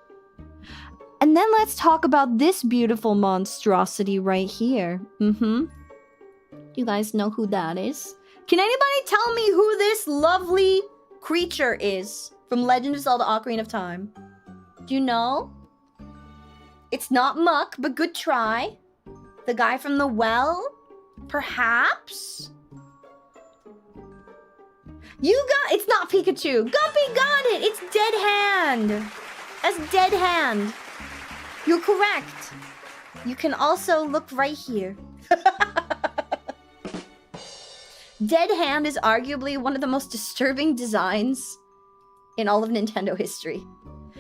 And then let's talk about this beautiful monstrosity right here. You guys know who that is? Can anybody tell me who this lovely creature is from Legend of Zelda Ocarina of Time? Do you know? It's not Muck, but good try. The guy from the well? Perhaps? It's not Pikachu. Guppy got it. It's Dead Hand. That's Dead Hand. You're correct. You can also look right here. Dead Hand is arguably one of the most disturbing designs in all of Nintendo history.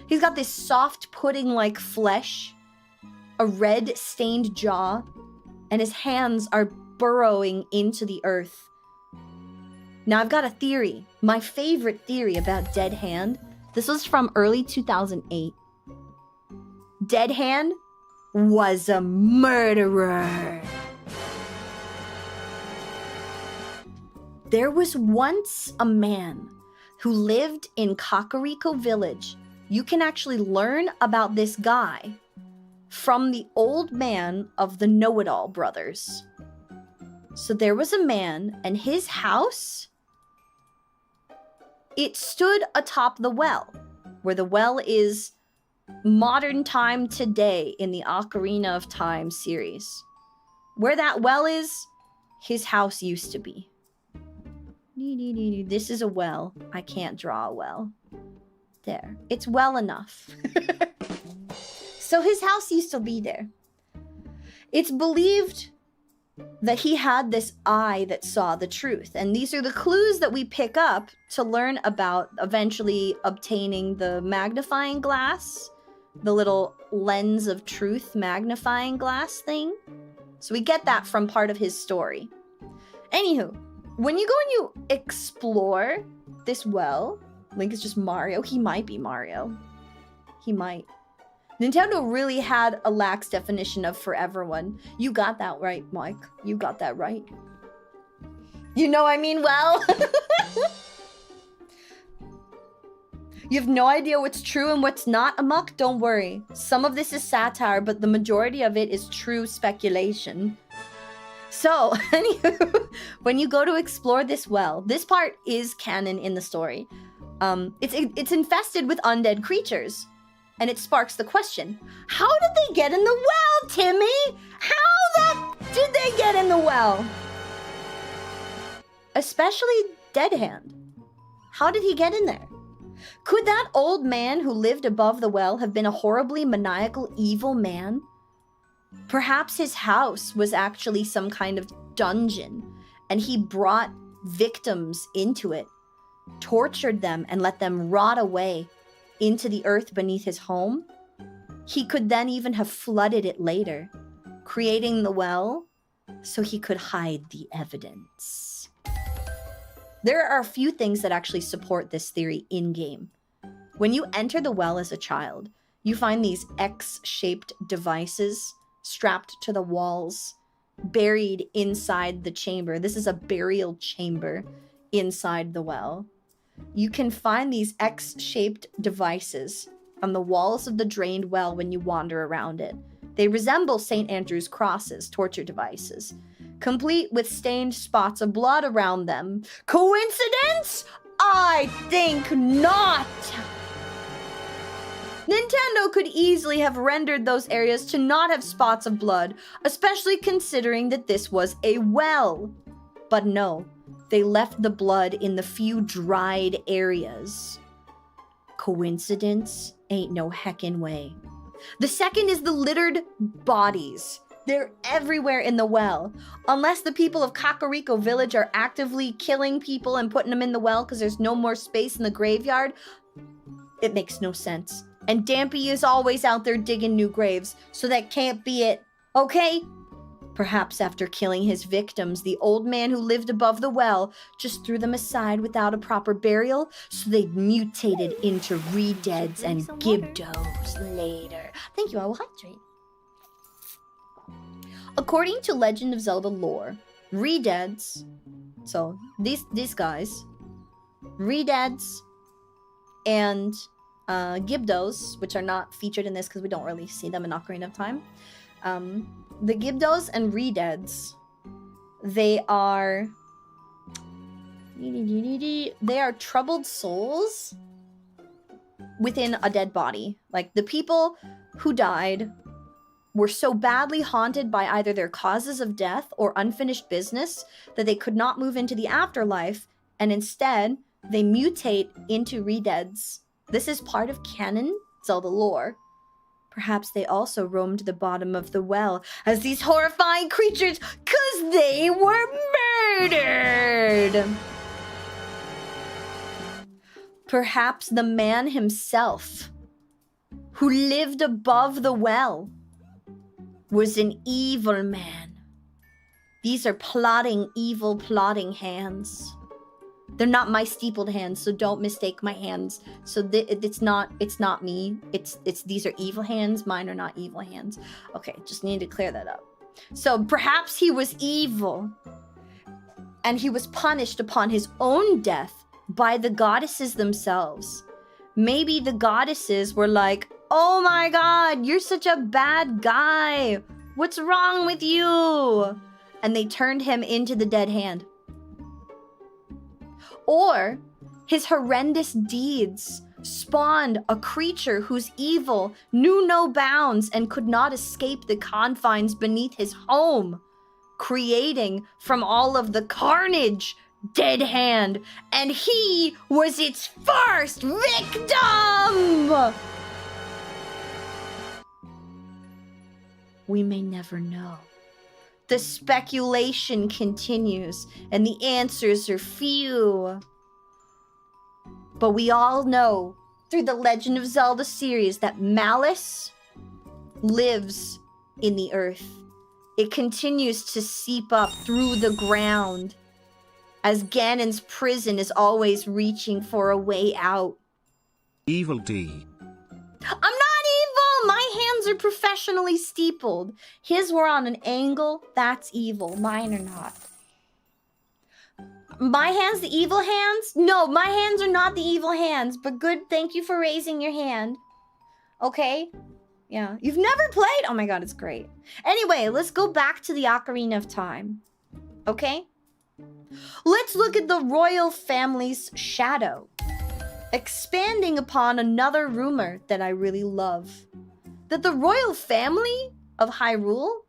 He's got this soft pudding-like flesh, a red stained jaw, and his hands are burrowing into the earth. Now I've got a theory. My favorite theory about Dead Hand. This was from early 2008. Dead Hand was a murderer. There was once a man who lived in Kakariko Village. You can actually learn about this guy from the old man of the Know-It-All brothers. So there was a man, and his house, it stood atop the well, where the well is modern time today in the Ocarina of Time series. Where that well is, his house used to be. This is a well. I can't draw a well. There. It's well enough. So his house used to be there. It's believed that he had this eye that saw the truth. And these are the clues that we pick up to learn about eventually obtaining the magnifying glass, the little lens of truth magnifying glass thing. So we get that from part of his story. Anywho, when you go and you explore this well, Link is just Mario. He might be Mario. He might. Nintendo really had a lax definition of forever one. You got that right, Mike. You got that right. You know I mean well. You have no idea what's true and what's not, Amok? Don't worry. Some of this is satire, but the majority of it is true speculation. So, anywho, when you go to explore this well, this part is canon in the story. It's infested with undead creatures. And it sparks the question, how did they get in the well, Timmy? How did they get in the well? Especially Dead Hand. How did he get in there? Could that old man who lived above the well have been a horribly maniacal, evil man? Perhaps his house was actually some kind of dungeon, and he brought victims into it tortured them and let them rot away into the earth beneath his home, he could then even have flooded it later, creating the well so he could hide the evidence. There are a few things that actually support this theory in-game. When you enter the well as a child, you find these X-shaped devices strapped to the walls, buried inside the chamber. This is a burial chamber inside the well. You can find these X-shaped devices on the walls of the drained well when you wander around it. They resemble St. Andrew's crosses, torture devices, complete with stained spots of blood around them. Coincidence? I think not! Nintendo could easily have rendered those areas to not have spots of blood, especially considering that this was a well. But no, they left the blood in the few dried areas. Coincidence? Ain't no heckin' way. The second is the littered bodies. They're everywhere in the well. Unless the people of Kakariko Village are actively killing people and putting them in the well because there's no more space in the graveyard, it makes no sense. And Dampy is always out there digging new graves, so that can't be it, okay? Perhaps after killing his victims, the old man who lived above the well just threw them aside without a proper burial, so they mutated into re-deads and Gibdos later. Thank you, I will hydrate. According to Legend of Zelda lore, re-deads, so these guys, re-deads and Gibdos, which are not featured in this because we don't really see them in Ocarina of Time. The Gibdos and re-deads, they are troubled souls within a dead body. Like, the people who died were so badly haunted by either their causes of death or unfinished business that they could not move into the afterlife, and instead they mutate into re-deads. This is part of canon Zelda lore. Perhaps they also roamed the bottom of the well as these horrifying creatures because they were murdered. Perhaps the man himself, who lived above the well, was an evil man. These are evil plotting hands. They're not my steepled hands, so don't mistake my hands. So it's not me. It's these are evil hands. Mine are not evil hands. Okay, just need to clear that up. So perhaps he was evil, and he was punished upon his own death by the goddesses themselves. Maybe the goddesses were like, "Oh my God, you're such a bad guy. What's wrong with you?" And they turned him into the dead hand. Or his horrendous deeds spawned a creature whose evil knew no bounds and could not escape the confines beneath his home, creating from all of the carnage dead hand, and he was its first victim! We may never know. The speculation continues, and the answers are few. But we all know, through the Legend of Zelda series, that malice lives in the earth. It continues to seep up through the ground, as Ganon's prison is always reaching for a way out. Evil D. I'm not evil! My hands are professionally steepled. His were on an angle. That's evil. Mine are not. My hands, the evil hands? No, my hands are not the evil hands. But good, thank you for raising your hand. Okay? Yeah. You've never played? Oh my god, it's great. Anyway, let's go back to the Ocarina of Time. Okay? Let's look at the royal family's shadow. Expanding upon another rumor that I really love. That the royal family of Hyrule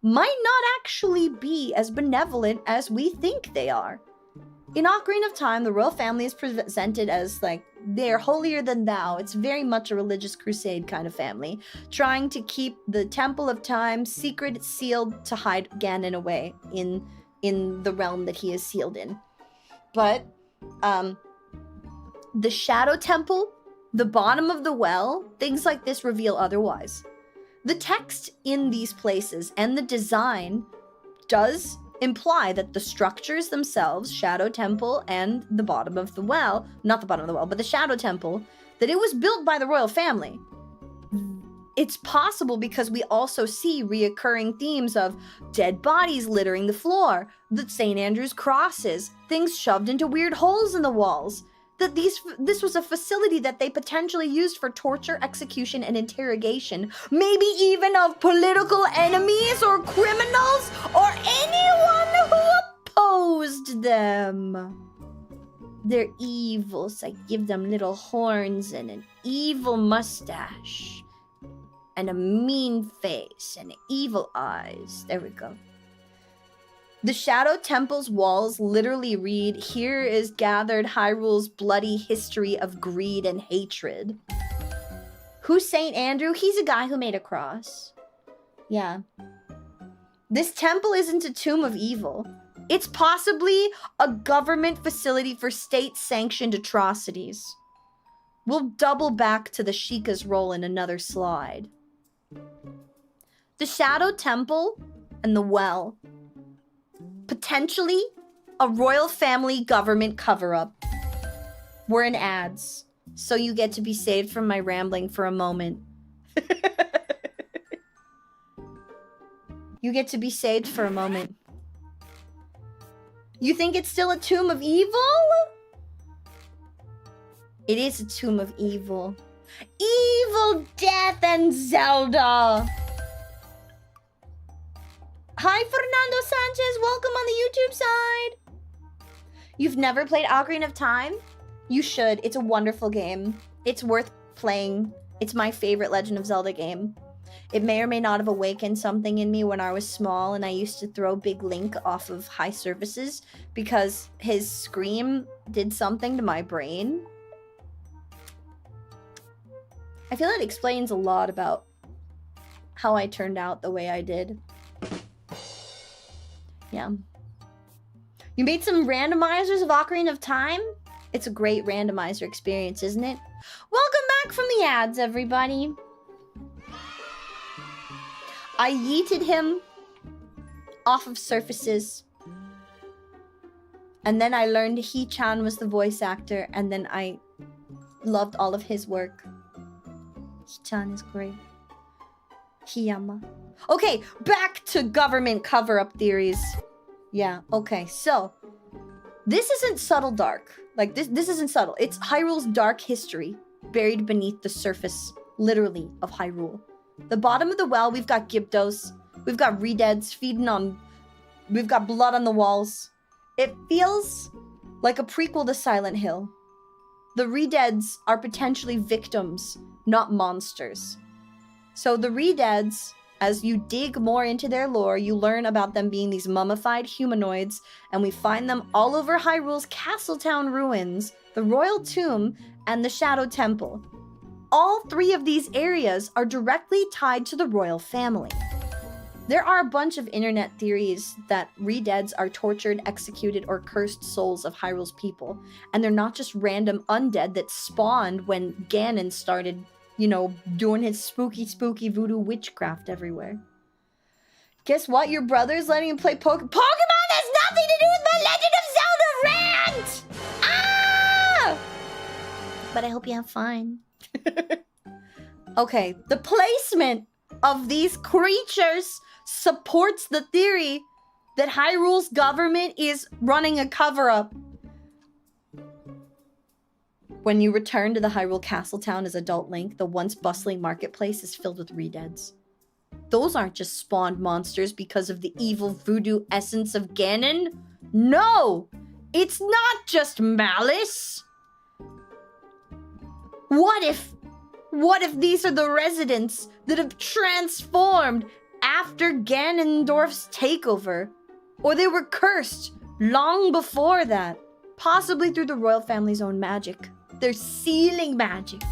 might not actually be as benevolent as we think they are. In Ocarina of Time, the royal family is presented as, like, they're holier than thou. It's very much a religious crusade kind of family, trying to keep the Temple of Time secret, sealed, to hide Ganon away in the realm that he is sealed in. But, the Shadow Temple, the bottom of the well, things like this reveal otherwise. The text in these places and the design does imply that the structures themselves, Shadow Temple and the bottom of the well, not the bottom of the well, but the Shadow Temple, that it was built by the royal family. It's possible because we also see reoccurring themes of dead bodies littering the floor, the St. Andrew's crosses, things shoved into weird holes in the walls, that this was a facility that they potentially used for torture, execution, and interrogation, maybe even of political enemies or criminals or anyone who opposed them. They're evil, so I give them little horns and an evil mustache and a mean face and evil eyes. There we go. The Shadow Temple's walls literally read, "Here is gathered Hyrule's bloody history of greed and hatred." Who's St. Andrew? He's a guy who made a cross. Yeah. This temple isn't a tomb of evil. It's possibly a government facility for state-sanctioned atrocities. We'll double back to the Sheikah's role in another slide. The Shadow Temple and the well. Potentially a royal family government cover-up. We're in ads, so you get to be saved from my rambling for a moment. You get to be saved for a moment. You think it's still a tomb of evil? It is a tomb of evil. Evil, death, and Zelda! Hi, Fernando Sanchez. Welcome on the YouTube side. You've never played Ocarina of Time? You should. It's a wonderful game. It's worth playing. It's my favorite Legend of Zelda game. It may or may not have awakened something in me when I was small and I used to throw Big Link off of high surfaces because his scream did something to my brain. I feel it explains a lot about how I turned out the way I did. Yeah. You made some randomizers of Ocarina of Time? It's a great randomizer experience, isn't it? Welcome back from the ads, everybody. I yeeted him off of surfaces. And then I learned He-chan was the voice actor, and then I loved all of his work. He-chan is great. Hiyama. Okay, back to government cover-up theories. Yeah, okay, so this isn't subtle dark. Like, this isn't subtle. It's Hyrule's dark history buried beneath the surface, literally, of Hyrule. The bottom of the well, we've got Gyptos. We've got Redeads feeding on... We've got blood on the walls. It feels like a prequel to Silent Hill. The Redeads are potentially victims, not monsters. So the Redeads, as you dig more into their lore, you learn about them being these mummified humanoids, and we find them all over Hyrule's Castletown ruins, the Royal Tomb, and the Shadow Temple. All three of these areas are directly tied to the royal family. There are a bunch of internet theories that Redeads are tortured, executed, or cursed souls of Hyrule's people, and they're not just random undead that spawned when Ganon started, you know, doing his spooky voodoo witchcraft everywhere. Guess what? Your brother's letting you play Pokemon has nothing to do with my Legend of Zelda rant! Ah! But I hope you have fun. Okay, the placement of these creatures supports the theory that Hyrule's government is running a cover-up. When you return to the Hyrule Castletown as adult Link, the once bustling marketplace is filled with Redeads. Those aren't just spawned monsters because of the evil voodoo essence of Ganon. No! It's not just malice! What if these are the residents that have transformed after Ganondorf's takeover? Or they were cursed long before that, possibly through the royal family's own magic. Their sealing magic.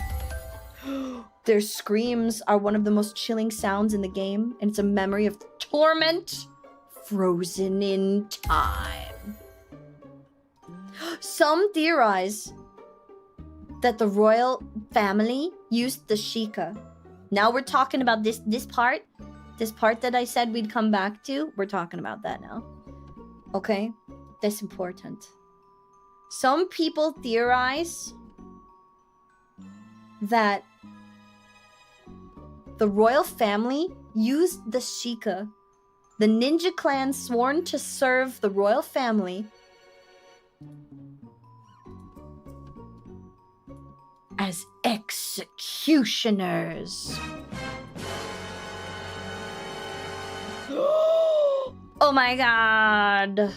Their screams are one of the most chilling sounds in the game, and it's a memory of torment frozen in time. Some theorize that the royal family used the Sheikah. Now we're talking about this part. This part that I said we'd come back to. We're talking about that now. Okay? That's important. Some people theorize that the royal family used the Sheikah, the ninja clan sworn to serve the royal family, as executioners. Oh my god.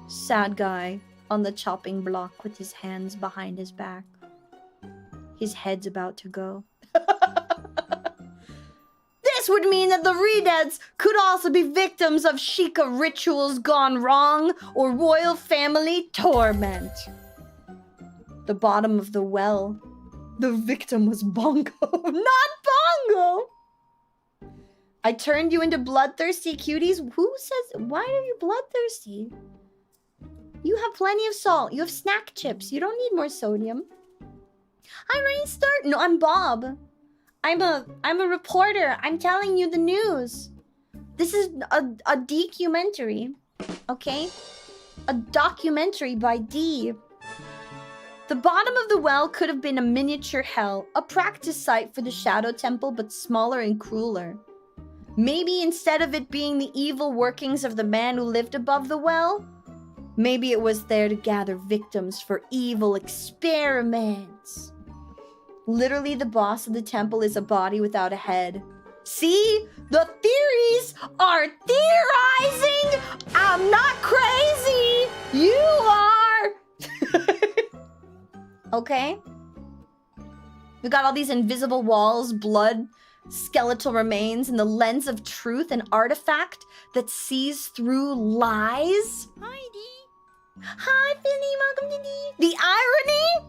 Sad guy on the chopping block with his hands behind his back. His head's about to go. This would mean that the Redeads could also be victims of Sheikah rituals gone wrong or royal family torment. The bottom of the well. The victim was Bongo, not Bongo! I turned you into bloodthirsty cuties? Who says, why are you bloodthirsty? You have plenty of salt. You have snack chips. You don't need more sodium. I'm Restart. No, I'm Bob. I'm a reporter. I'm telling you the news. This is a documentary. Okay? A documentary by D. The bottom of the well could have been a miniature hell, a practice site for the Shadow Temple, but smaller and crueler. Maybe instead of it being the evil workings of the man who lived above the well, maybe it was there to gather victims for evil experiments. Literally, the boss of the temple is a body without a head. See? The theories are theorizing! I'm not crazy! You are! Okay? We got all these invisible walls, blood, skeletal remains, and the lens of truth, an artifact that sees through lies. Hi, D. Hi, Finny. Welcome to D. The irony?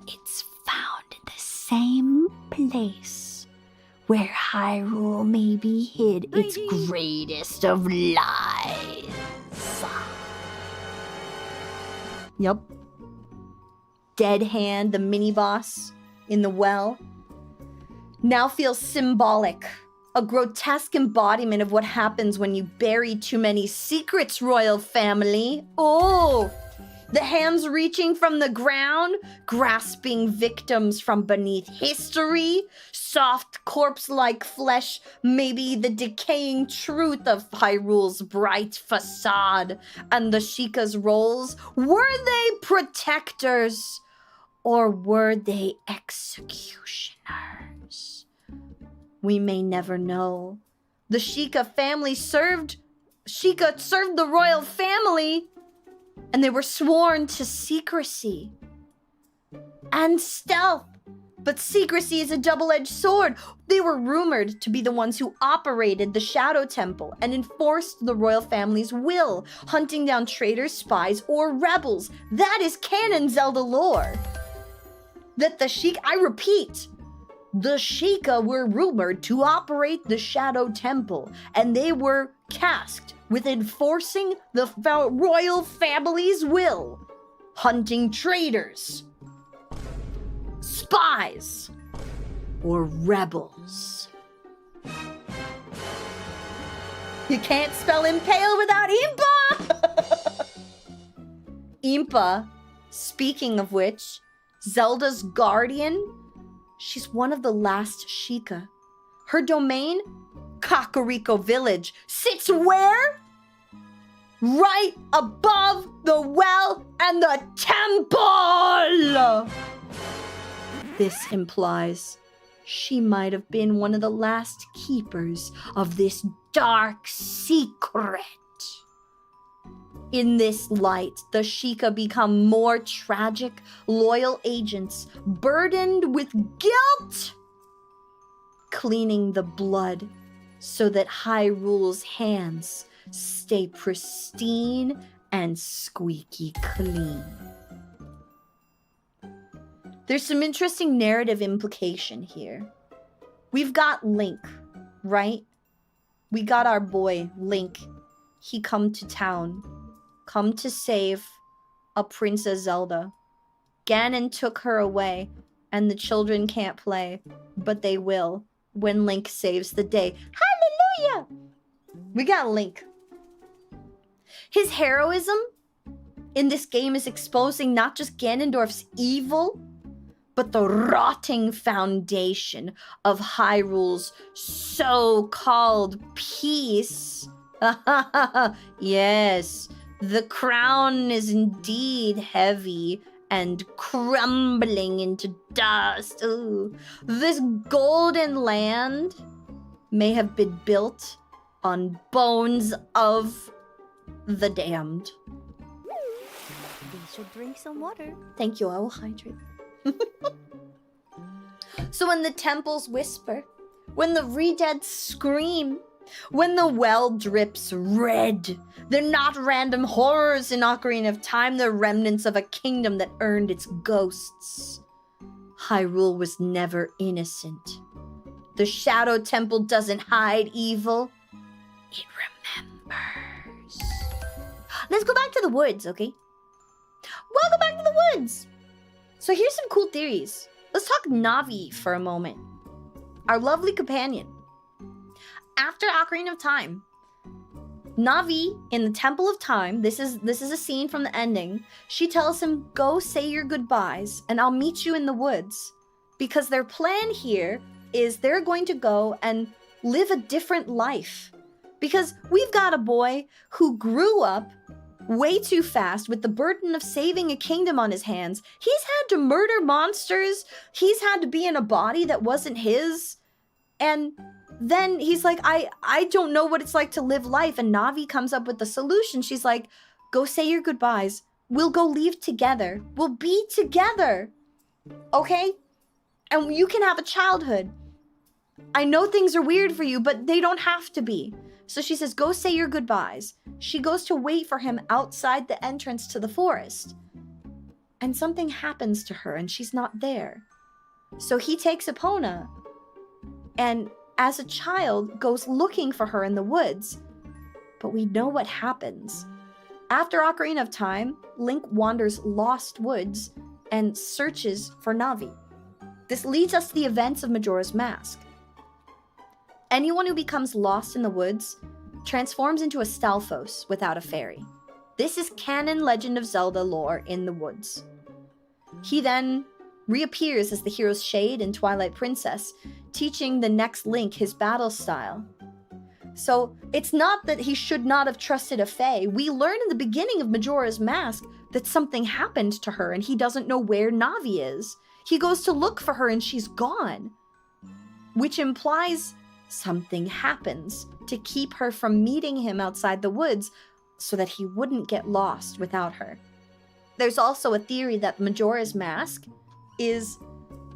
It's found in the same place where Hyrule maybe hid its greatest of lies. Yup. Dead Hand, the mini-boss in the well, now feels symbolic. A grotesque embodiment of what happens when you bury too many secrets, royal family. Oh! The hands reaching from the ground, grasping victims from beneath history, soft corpse-like flesh, maybe the decaying truth of Hyrule's bright facade, and the Sheikah's roles. Were they protectors, or were they executioners? We may never know. The Sheikah served the royal family, and they were sworn to secrecy and stealth. But secrecy is a double-edged sword. They were rumored to be the ones who operated the Shadow Temple and enforced the royal family's will, hunting down traitors, spies, or rebels. That is canon Zelda lore. That the Sheikah, I repeat, the Sheikah were rumored to operate the Shadow Temple, and they were tasked with enforcing the royal family's will, hunting traitors, spies, or rebels. You can't spell impale without Impa! Impa, speaking of which, Zelda's guardian, she's one of the last Sheikah. Her domain, Kakariko Village, sits where? Right above the well and the temple! This implies she might have been one of the last keepers of this dark secret. In this light, the Sheikah become more tragic, loyal agents, burdened with guilt, cleaning the blood so that Hyrule's hands stay pristine and squeaky clean. There's some interesting narrative implication here. We've got Link, right? We got our boy, Link. He come to town, come to save a Princess Zelda. Ganon took her away, and the children can't play, but they will when Link saves the day. Hallelujah! We got Link. His heroism in this game is exposing not just Ganondorf's evil, but the rotting foundation of Hyrule's so-called peace. Yes, the crown is indeed heavy and crumbling into dust. Ooh. This golden land may have been built on bones of the damned. We should drink some water. Thank you, I will hydrate. So when the temples whisper, when the re-dead scream, when the well drips red, they're not random horrors in Ocarina of Time, they're remnants of a kingdom that earned its ghosts. Hyrule was never innocent. The Shadow Temple doesn't hide evil. It remembers. Let's go back to the woods, okay? Welcome back to the woods! So here's some cool theories. Let's talk Navi for a moment. Our lovely companion. After Ocarina of Time, Navi in the Temple of Time, this is a scene from the ending, she tells him, go say your goodbyes and I'll meet you in the woods. Because their plan here is they're going to go and live a different life. Because we've got a boy who grew up way too fast with the burden of saving a kingdom on his hands. He's had to murder monsters. He's had to be in a body that wasn't his. And then he's like, I don't know what it's like to live life. And Navi comes up with the solution. She's like, go say your goodbyes. We'll go leave together. We'll be together. Okay? And you can have a childhood. I know things are weird for you, but they don't have to be. So she says, go say your goodbyes. She goes to wait for him outside the entrance to the forest. And something happens to her and she's not there. So he takes Epona and as a child goes looking for her in the woods. But we know what happens. After Ocarina of Time, Link wanders lost woods and searches for Navi. This leads us to the events of Majora's Mask. Anyone who becomes lost in the woods transforms into a Stalfos without a fairy. This is canon Legend of Zelda lore in the woods. He then reappears as the hero's Shade in Twilight Princess, teaching the next Link his battle style. So it's not that he should not have trusted a fae. We learn in the beginning of Majora's Mask that something happened to her and he doesn't know where Navi is. He goes to look for her and she's gone, which implies something happens to keep her from meeting him outside the woods so that he wouldn't get lost without her. There's also a theory that Majora's Mask is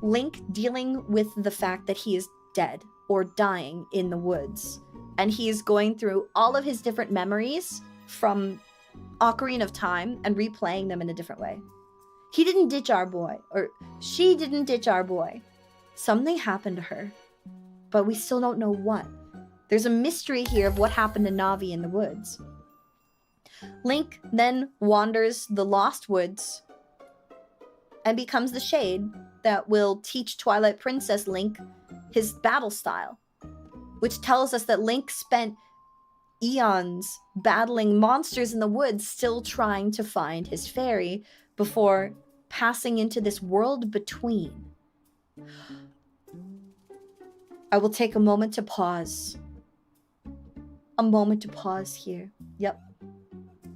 Link dealing with the fact that he is dead or dying in the woods. And he's going through all of his different memories from Ocarina of Time and replaying them in a different way. He didn't ditch our boy, or she didn't ditch our boy. Something happened to her, but we still don't know what. There's a mystery here of what happened to Navi in the woods. Link then wanders the Lost Woods and becomes the Shade that will teach Twilight Princess Link his battle style, which tells us that Link spent eons battling monsters in the woods, still trying to find his fairy before passing into this world between. I will take a moment to pause. A moment to pause here. Yep.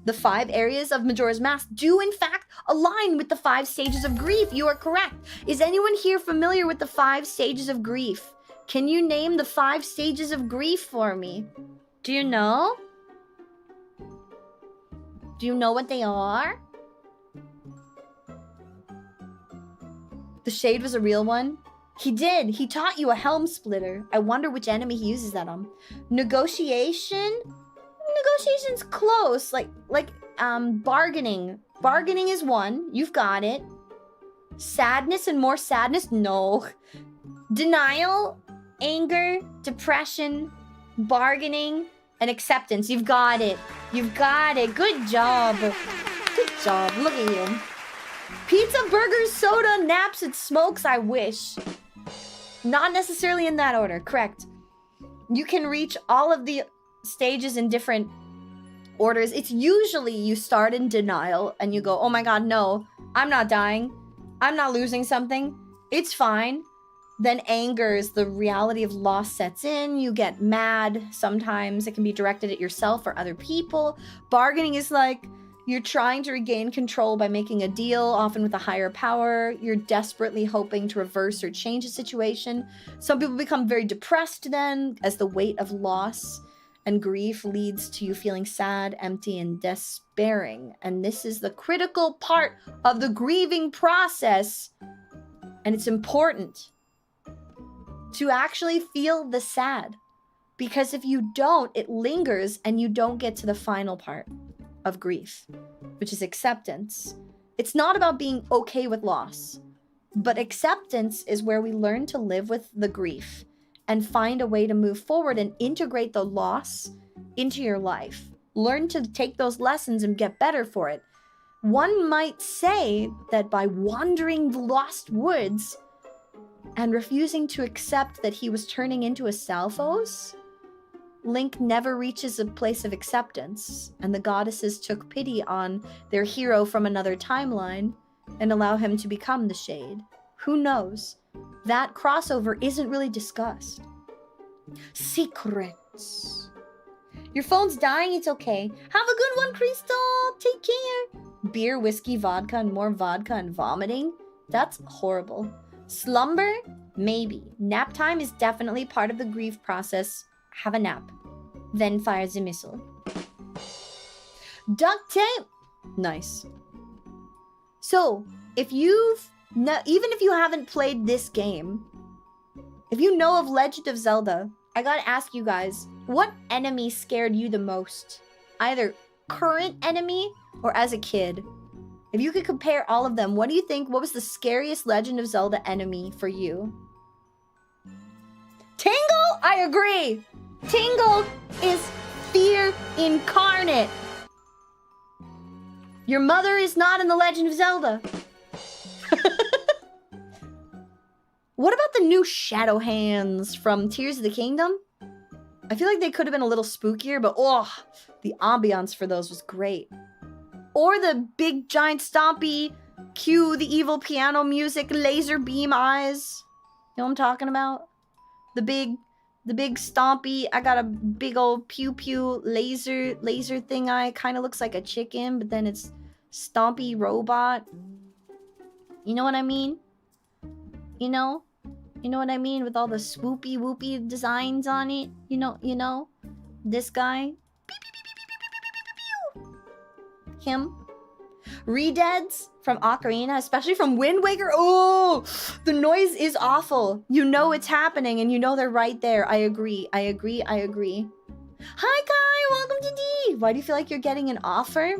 The 5 areas of Majora's Mask do in fact align with the 5 stages of grief. You are correct. Is anyone here familiar with the 5 stages of grief? Can you name the 5 stages of grief for me? Do you know? Do you know what they are? The Shade was a real one? He did. He taught you a helm splitter. I wonder which enemy he uses that on. Negotiation? Negotiation's close. Like bargaining. Bargaining is 1. You've got it. Sadness and more sadness? No. Denial, anger, depression, bargaining, and acceptance. You've got it. You've got it. Good job. Good job. Look at you. Pizza, burgers, soda, naps, and smokes. I wish. Not necessarily in that order. Correct. You can reach all of the stages in different orders. It's usually you start in denial and you go, oh my god, no, I'm not dying. I'm not losing something. It's fine. Then anger is the reality of loss sets in. You get mad. Sometimes it can be directed at yourself or other people. Bargaining is like you're trying to regain control by making a deal, often with a higher power. You're desperately hoping to reverse or change a situation. Some people become very depressed then, as the weight of loss and grief leads to you feeling sad, empty, and despairing. And this is the critical part of the grieving process. And it's important to actually feel the sad. Because if you don't, it lingers and you don't get to the final part of grief, which is acceptance. It's not about being okay with loss, but acceptance is where we learn to live with the grief and find a way to move forward and integrate the loss into your life. Learn to take those lessons and get better for it. One might say that by wandering the lost woods and refusing to accept that he was turning into a Salphos, Link never reaches a place of acceptance, and the goddesses took pity on their hero from another timeline and allow him to become the Shade. Who knows? That crossover isn't really discussed. Secrets. Your phone's dying, it's okay. Have a good one, Crystal! Take care! Beer, whiskey, vodka, and more vodka and vomiting? That's horrible. Slumber? Maybe. Nap time is definitely part of the grief process. Have a nap. Then fire the missile. Duct tape! Nice. So, if you've... even if you haven't played this game, if you know of Legend of Zelda, I gotta ask you guys, what enemy scared you the most? Either current enemy or as a kid? If you could compare all of them, what do you think? What was the scariest Legend of Zelda enemy for you? Tingle? I agree! Tingle is fear incarnate. Your mother is not in The Legend of Zelda. What about the new Shadow Hands from Tears of the Kingdom? I feel like they could have been a little spookier, but oh, the ambiance for those was great. Or the big giant stompy, cue the evil piano music, laser beam eyes. You know what I'm talking about? The big stompy, I got a big old pew pew laser thing eye. Kind of looks like a chicken, but then it's stompy robot. You know what I mean? You know what I mean? With all the swoopy whoopy designs on it. You know? This guy. Him. Redeads from Ocarina, especially from Wind Waker. Oh, the noise is awful. You know it's happening and you know they're right there. I agree. Hi, Kai. Welcome to D. Why do you feel like you're getting an offer?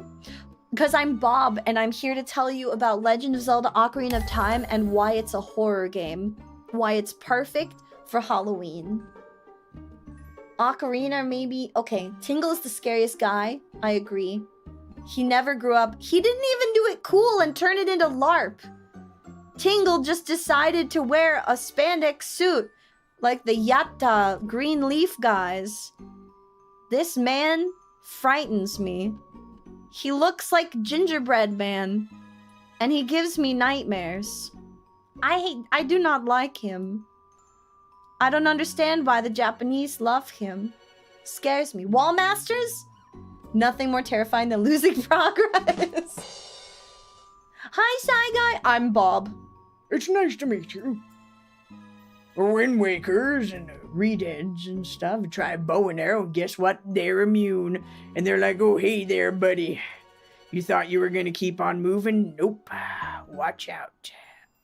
Because I'm Bob and I'm here to tell you about Legend of Zelda Ocarina of Time and why it's a horror game. Why it's perfect for Halloween. Ocarina maybe... Okay, Tingle is the scariest guy. I agree. He never grew up. He didn't even do it cool and turn it into LARP. Tingle just decided to wear a spandex suit like the Yatta green leaf guys. This man frightens me. He looks like Gingerbread Man, and he gives me nightmares. I do not like him. I don't understand why the Japanese love him. Scares me. Wall Masters? Nothing more terrifying than losing progress. Hi, Shy Guy. I'm Bob. It's nice to meet you. Wind Wakers and Redeads and stuff try bow and arrow. Guess what? They're immune. And they're like, oh, hey there, buddy. You thought you were going to keep on moving? Nope. Watch out.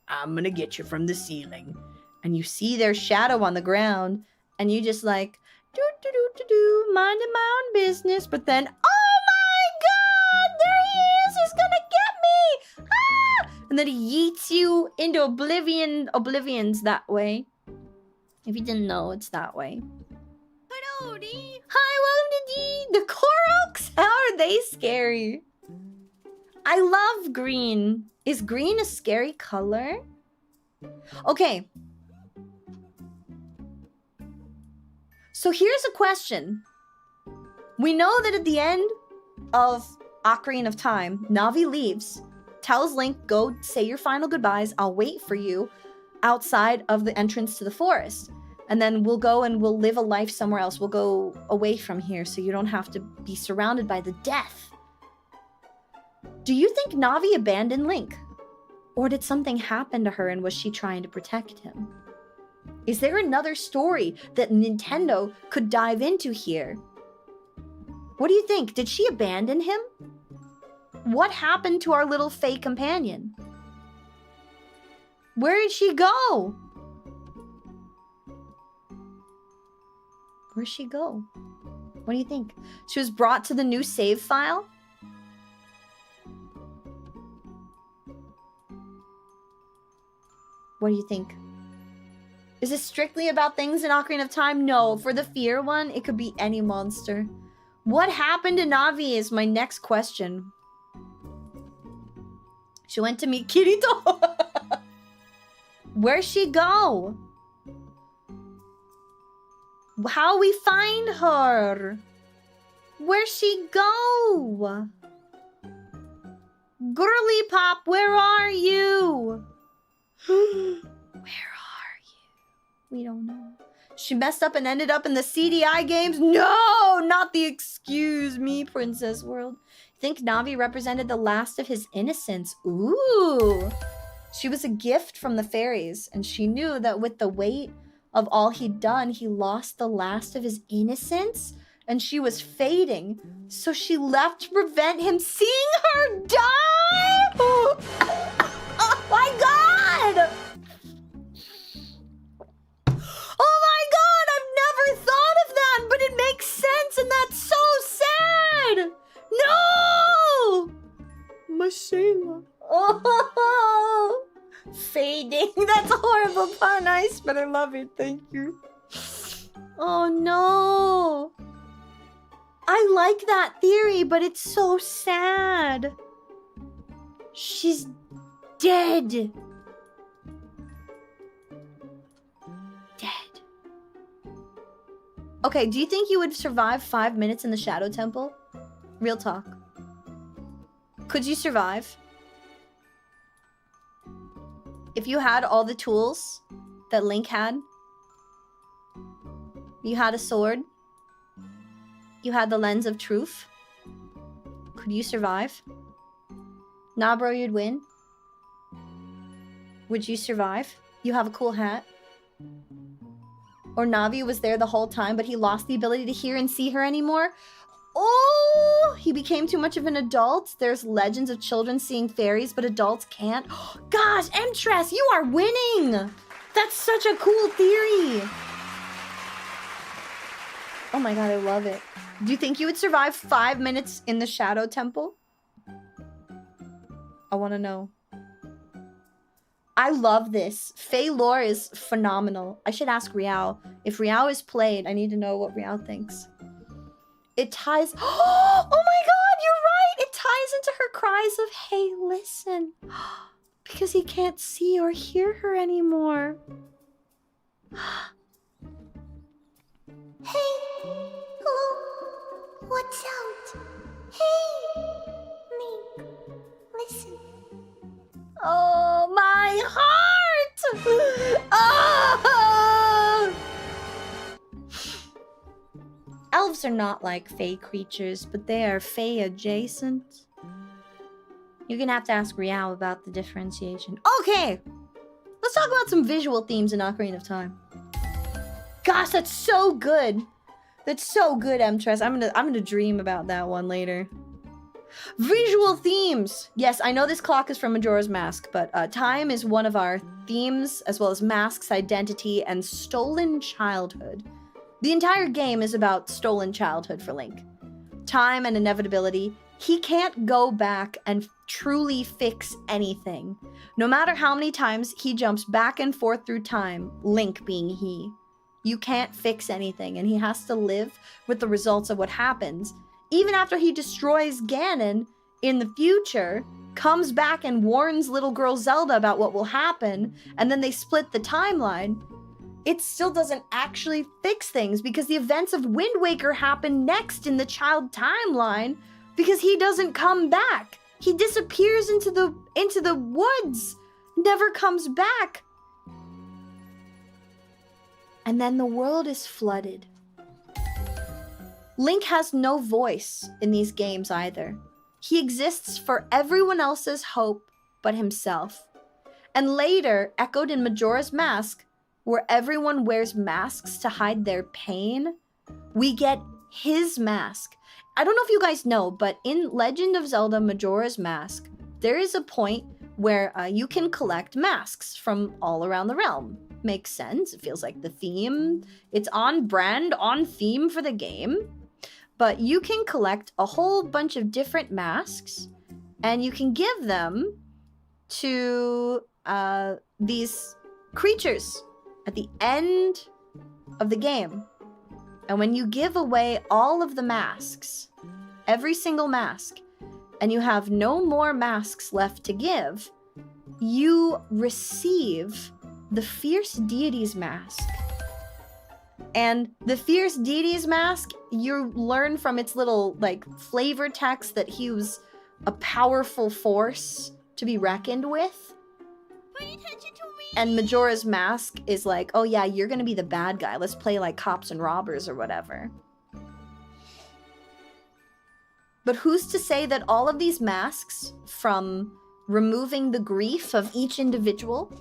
I'm going to get you from the ceiling. And you see their shadow on the ground. And you just like, do, minding my own business. But then, oh my god, there he is. He's going to get me. Ah! And then he yeets you into oblivion. Oblivion's that way. If you didn't know, it's that way. Hello, D. Hi, welcome to D. The Koroks? How are they scary? I love green. Is green a scary color? Okay. So here's a question. We know that at the end of Ocarina of Time, Navi leaves, tells Link, go say your final goodbyes. I'll wait for you outside of the entrance to the forest. And then we'll go and we'll live a life somewhere else. We'll go away from here so you don't have to be surrounded by the death. Do you think Navi abandoned Link? Or did something happen to her and was she trying to protect him? Is there another story that Nintendo could dive into here? What do you think? Did she abandon him? What happened to our little Fae companion? Where did she go? Where'd she go? What do you think? She was brought to the new save file? What do you think? Is this strictly about things in Ocarina of Time? No. For the fear one, it could be any monster. What happened to Navi is my next question. She went to meet Kirito. Where'd she go? How we find her? Where'd she go? Girly Pop, where are you? Where are you? We don't know. She messed up and ended up in the CDI games? No, not the excuse me, Princess World. Think Navi represented the last of his innocence. Ooh. She was a gift from the fairies, and she knew that with the weight of all he'd done, he lost the last of his innocence, and she was fading. So she left to prevent him seeing her die? Oh my god! Oh my god, I've never thought of that, but it makes sense, and that's so sad! No! Mashayla. Oh, fading. That's a horrible pun, Ice, but I love it. Thank you. Oh no. I like that theory, but it's so sad. She's dead. Dead. Okay, do you think you would survive 5 minutes in the Shadow Temple? Real talk. Could you survive? If you had all the tools that Link had, you had a sword, you had the lens of truth, could you survive? Nah, bro, you'd win. Would you survive? You have a cool hat. Or Navi was there the whole time, but he lost the ability to hear and see her anymore. Oh, he became too much of an adult. There's legends of children seeing fairies, but adults can't. Gosh, Emtress, you are winning. That's such a cool theory. Oh my god, I love it. Do you think you would survive 5 minutes in the Shadow Temple? I want to know. I love this. Fae lore is phenomenal. I should ask Riao. If Riao is played, I need to know what Riao thinks. It ties... Oh my god, you're right! It ties into her cries of, hey, listen. Because he can't see or hear her anymore. Hey! Hello? What's out? Hey! Link, listen. Oh, my heart! Oh! Elves are not like Fae creatures, but they are Fae adjacent. You're gonna have to ask Riao about the differentiation. Okay! Let's talk about some visual themes in Ocarina of Time. Gosh, that's so good! That's so good, Emtress. I'm gonna dream about that one later. Visual themes! Yes, I know this clock is from Majora's Mask, but time is one of our themes, as well as masks, identity, and stolen childhood. The entire game is about stolen childhood for Link. Time and inevitability. He can't go back and truly fix anything. No matter how many times he jumps back and forth through time, Link being he. You can't fix anything, and he has to live with the results of what happens. Even after he destroys Ganon in the future, comes back and warns little girl Zelda about what will happen, and then they split the timeline, it still doesn't actually fix things because the events of Wind Waker happen next in the child timeline because he doesn't come back. He disappears into the woods, never comes back. And then the world is flooded. Link has no voice in these games either. He exists for everyone else's hope but himself. And later, echoed in Majora's Mask, where everyone wears masks to hide their pain, we get his mask. I don't know if you guys know, but in Legend of Zelda Majora's Mask, there is a point where you can collect masks from all around the realm. Makes sense. It feels like the theme. It's on brand, on theme for the game. But you can collect a whole bunch of different masks, and you can give them to these creatures at the end of the game. And when you give away all of the masks, every single mask, and you have no more masks left to give, you receive the Fierce Deity's mask. And the Fierce Deity's mask, you learn from its little, like, flavor text that he was a powerful force to be reckoned with. Pay attention to me! And Majora's Mask is like, oh yeah, you're gonna be the bad guy. Let's play like cops and robbers or whatever. But who's to say that all of these masks, from removing the grief of each individual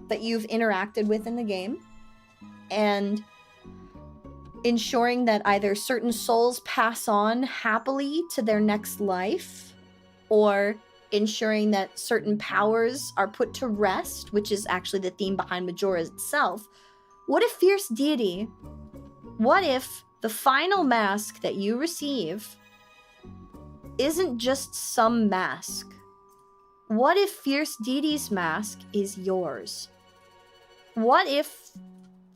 that you've interacted with in the game, and ensuring that either certain souls pass on happily to their next life, or ensuring that certain powers are put to rest, which is actually the theme behind Majora itself. What if Fierce Deity, what if the final mask that you receive isn't just some mask? What if Fierce Deity's mask is yours? What if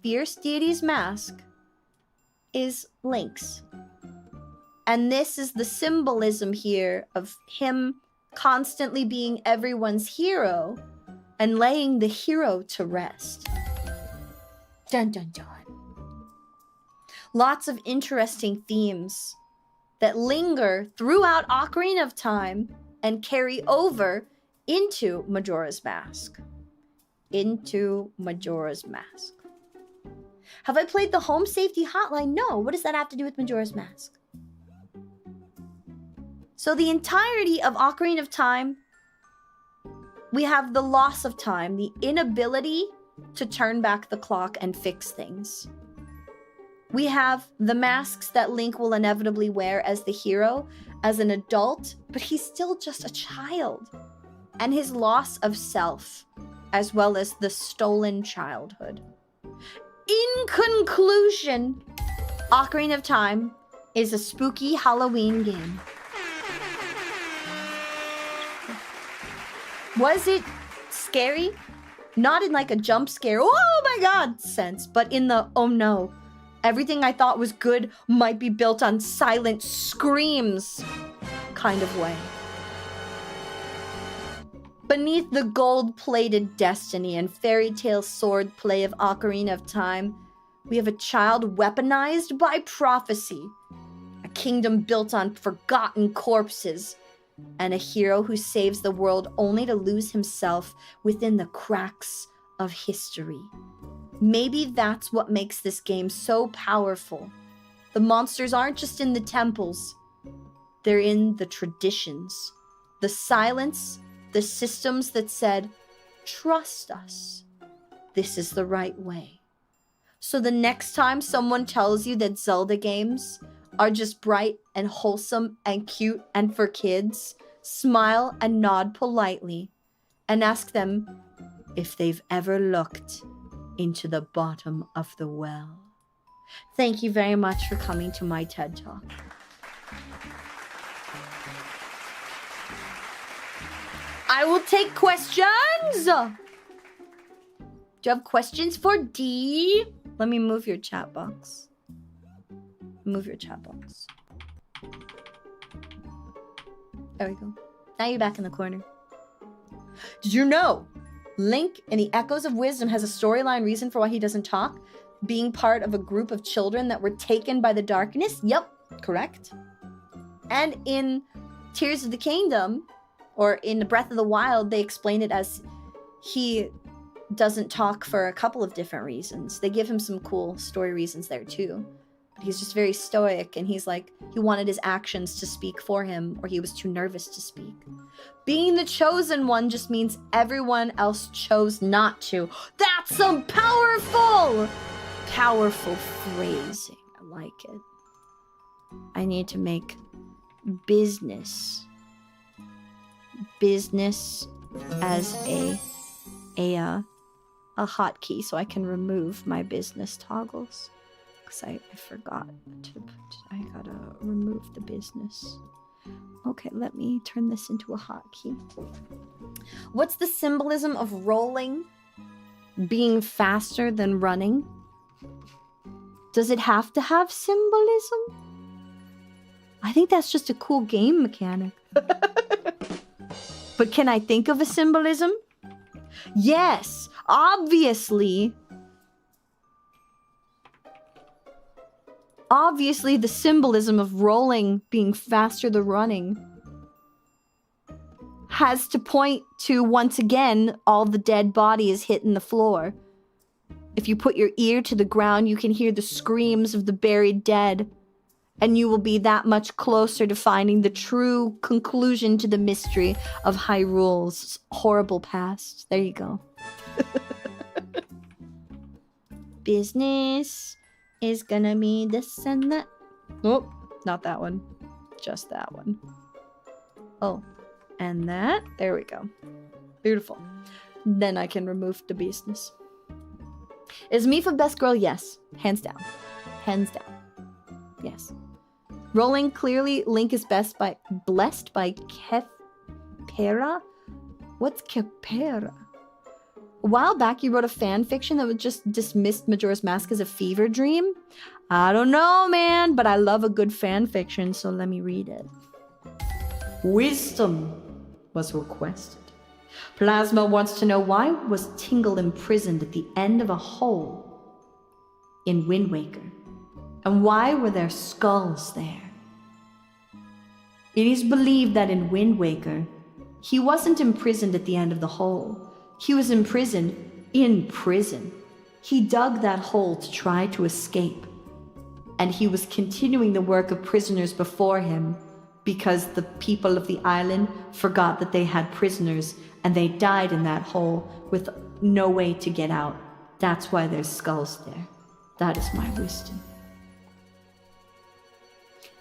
Fierce Deity's mask is Link's? And this is the symbolism here of him constantly being everyone's hero and laying the hero to rest. Dun dun dun. Lots of interesting themes that linger throughout Ocarina of Time and carry over into Majora's Mask. Into Majora's Mask. Have I played the home safety hotline? No. What does that have to do with Majora's Mask? So the entirety of Ocarina of Time, we have the loss of time, the inability to turn back the clock and fix things. We have the masks that Link will inevitably wear as the hero, as an adult, but he's still just a child. And his loss of self, as well as the stolen childhood. In conclusion, Ocarina of Time is a spooky Halloween game. Was it scary? Not in like a jump scare, oh my god sense, but in the, oh no, everything I thought was good might be built on silent screams kind of way. Beneath the gold-plated destiny and fairy tale swordplay of Ocarina of Time, we have a child weaponized by prophecy, a kingdom built on forgotten corpses, and a hero who saves the world only to lose himself within the cracks of history. Maybe that's what makes this game so powerful. The monsters aren't just in the temples, they're in the traditions, the silence, the systems that said, trust us, this is the right way. So the next time someone tells you that Zelda games are just bright and wholesome and cute and for kids, smile and nod politely and ask them if they've ever looked into the bottom of the well. Thank you very much for coming to my TED Talk. I will take questions! Do you have questions for D? Let me move your chat box. Move your chat box. There we go. Now you're back in the corner. Did you know Link in the Echoes of Wisdom has a storyline reason for why he doesn't talk? Being part of a group of children that were taken by the darkness? Yep, correct. And in Tears of the Kingdom, or in the Breath of the Wild, they explain it as he doesn't talk for a couple of different reasons. They give him some cool story reasons there too. But he's just very stoic, and he's like, he wanted his actions to speak for him, or he was too nervous to speak. Being the chosen one just means everyone else chose not to. That's some powerful phrasing. I like it. I need to make business as a hotkey so I can remove my business toggles, because I forgot to I gotta remove the business. Okay, let me turn this into a hotkey. What's the symbolism of rolling being faster than running? Does it have to have symbolism? I think that's just a cool game mechanic. But can I think of a symbolism? Yes, obviously. Obviously, the symbolism of rolling being faster than running has to point to, once again, all the dead bodies hitting the floor. If you put your ear to the ground, you can hear the screams of the buried dead, and you will be that much closer to finding the true conclusion to the mystery of Hyrule's horrible past. There you go. Business is gonna be this and that. Oh, not that one. Just that one. Oh, and that. There we go. Beautiful. Then I can remove the business. Is Mifa best girl? Yes. Hands down. Hands down. Yes. Rolling, clearly Link is blessed by Kepera? What's Kepera? A while back you wrote a fan fiction that was just dismissed Majora's Mask as a fever dream. I don't know, man, but I love a good fan fiction, so let me read it. Wisdom was requested. Plasma wants to know, why was Tingle imprisoned at the end of a hole in Wind Waker? And why were there skulls there? It is believed that in Wind Waker, he wasn't imprisoned at the end of the hole. He was imprisoned in prison. He dug that hole to try to escape. And he was continuing the work of prisoners before him because the people of the island forgot that they had prisoners and they died in that hole with no way to get out. That's why there's skulls there. That is my wisdom.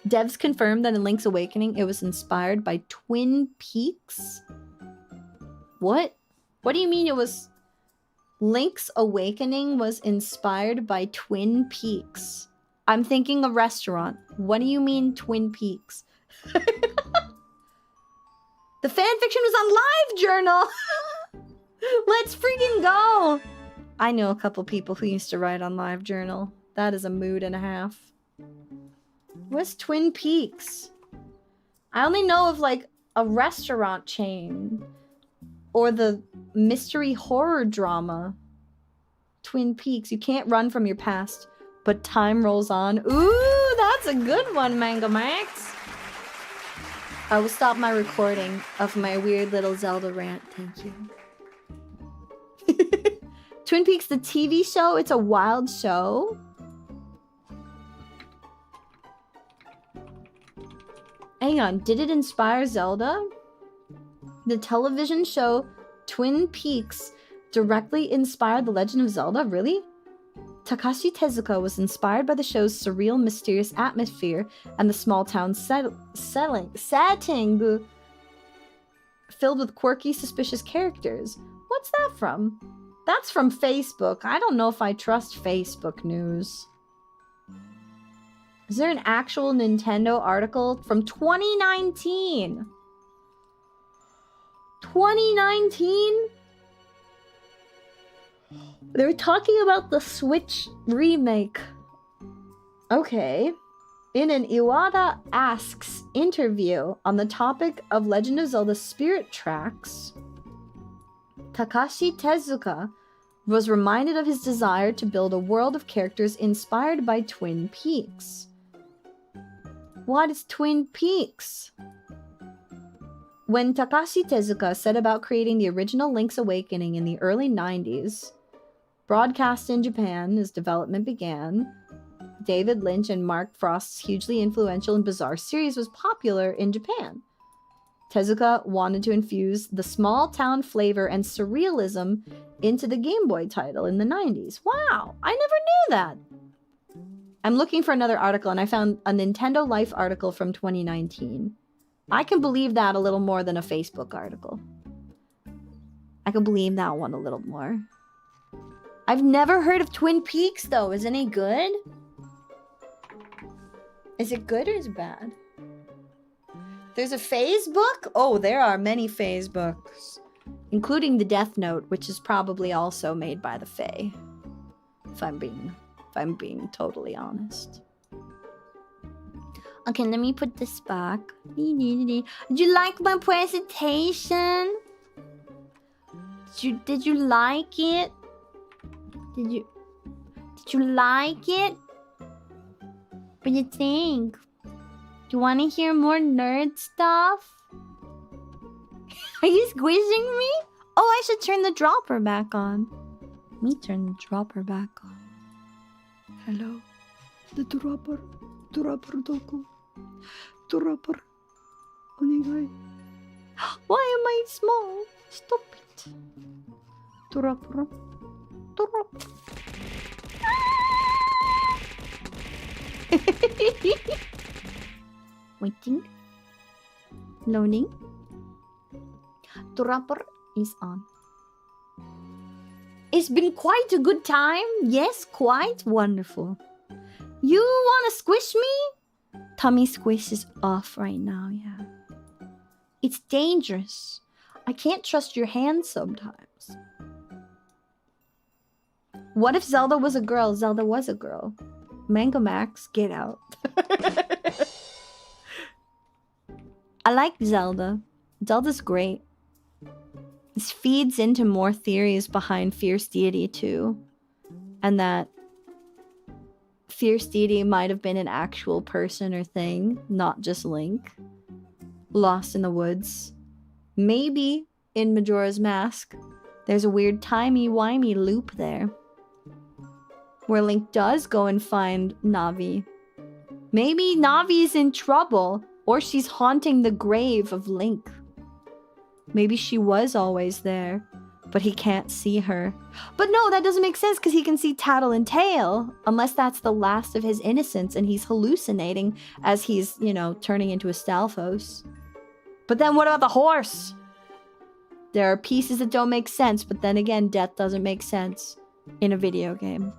Devs confirmed that in Link's Awakening, it was inspired by Twin Peaks. What? What do you mean it was... Link's Awakening was inspired by Twin Peaks? I'm thinking a restaurant. What do you mean Twin Peaks? The fanfiction was on LiveJournal! Let's freaking go! I know a couple people who used to write on LiveJournal. That is a mood and a half. What's Twin Peaks? I only know of like a restaurant chain. Or the mystery horror drama. Twin Peaks. You can't run from your past, but time rolls on. Ooh, that's a good one, Manga Max. I will stop my recording of my weird little Zelda rant. Thank you. Twin Peaks, the TV show, it's a wild show. Hang on, did it inspire Zelda? The television show Twin Peaks directly inspired The Legend of Zelda? Really? Takashi Tezuka was inspired by the show's surreal, mysterious atmosphere and the small town setting filled with quirky, suspicious characters. What's that from? That's from Facebook. I don't know if I trust Facebook news. Is there an actual Nintendo article from 2019? 2019? They were talking about the Switch remake. Okay. In an Iwata Asks interview on the topic of Legend of Zelda Spirit Tracks, Takashi Tezuka was reminded of his desire to build a world of characters inspired by Twin Peaks. What is Twin Peaks? When Takashi Tezuka set about creating the original Link's Awakening in the early 90s, broadcast in Japan as development began, David Lynch and Mark Frost's hugely influential and bizarre series was popular in Japan. Tezuka wanted to infuse the small-town flavor and surrealism into the Game Boy title in the 90s. Wow, I never knew that! I'm looking for another article, and I found a Nintendo Life article from 2019. I can believe that a little more than a Facebook article. I can believe that one a little more. I've never heard of Twin Peaks, though. Is it any good? Is it good or is it bad? There's a Facebook? Oh, there are many Facebooks. Including the Death Note, which is probably also made by the Fae. If I'm being totally honest. Okay, let me put this back. Did you like my presentation? Did you like it? Did you like it? What do you think? Do you want to hear more nerd stuff? Are you squishing me? Oh, I should turn the dropper back on. Let me turn the dropper back on. Hello? The dropper. Dropper doku. Dropper. Onegai. Why am I small? Stop it. Dropper. Dropper. Waiting. Loading. Dropper is on. It's been quite a good time. Yes, quite wonderful. You wanna squish me? Tummy squish is off right now, yeah. It's dangerous. I can't trust your hands sometimes. What if Zelda was a girl? Zelda was a girl. Mango Max, get out. I like Zelda. Zelda's great. This feeds into more theories behind Fierce Deity too. And that Fierce Deity might have been an actual person or thing, not just Link. Lost in the woods. Maybe in Majora's Mask, there's a weird timey-wimey loop there. Where Link does go and find Navi. Maybe Navi's in trouble, or she's haunting the grave of Link. Maybe she was always there, but he can't see her. But no, that doesn't make sense because he can see Tattle and Tail, unless that's the last of his innocence and he's hallucinating as he's, you know, turning into a Stalfos. But then what about the horse? There are pieces that don't make sense, but then again, death doesn't make sense in a video game.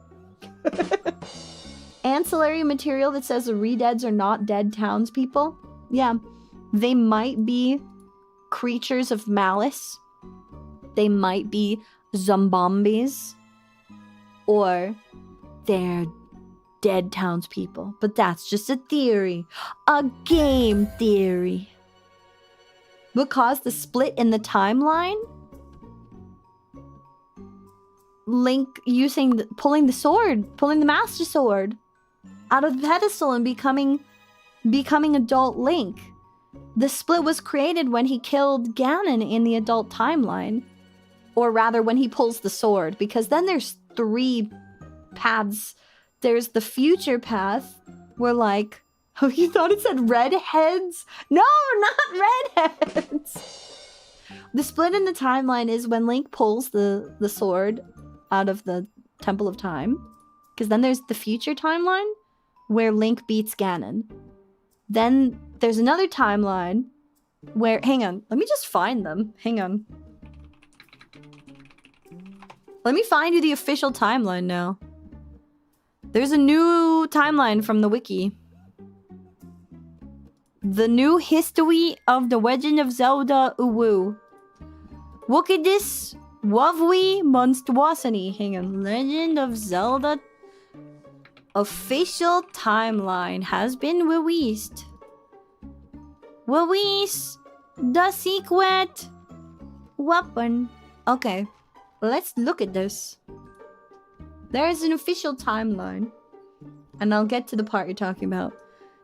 Ancillary material that says the Redeads are not dead townspeople. Yeah, they might be creatures of malice. They might be zombies. Or they're dead townspeople. But that's just a theory. A game theory. Because the split in the timeline, Link pulling the Master Sword out of the pedestal and becoming adult Link. The split was created when he killed Ganon in the adult timeline. Or rather, when he pulls the sword. Because then there's 3 paths. There's the future path, where like... Oh, you thought it said redheads? No, not redheads! The split in the timeline is when Link pulls the sword out of the Temple of Time. Because then there's the future timeline, where Link beats Ganon. Then there's another timeline where... Hang on, let me just find them. Hang on. Let me find you the official timeline now. There's a new timeline from the wiki. The new history of the Legend of Zelda Uwu. Look at this lovely monstrosity. Hang on. Legend of Zelda official timeline has been released. Release the secret weapon Okay, let's look at this. There is an official timeline. And I'll get to the part you're talking about.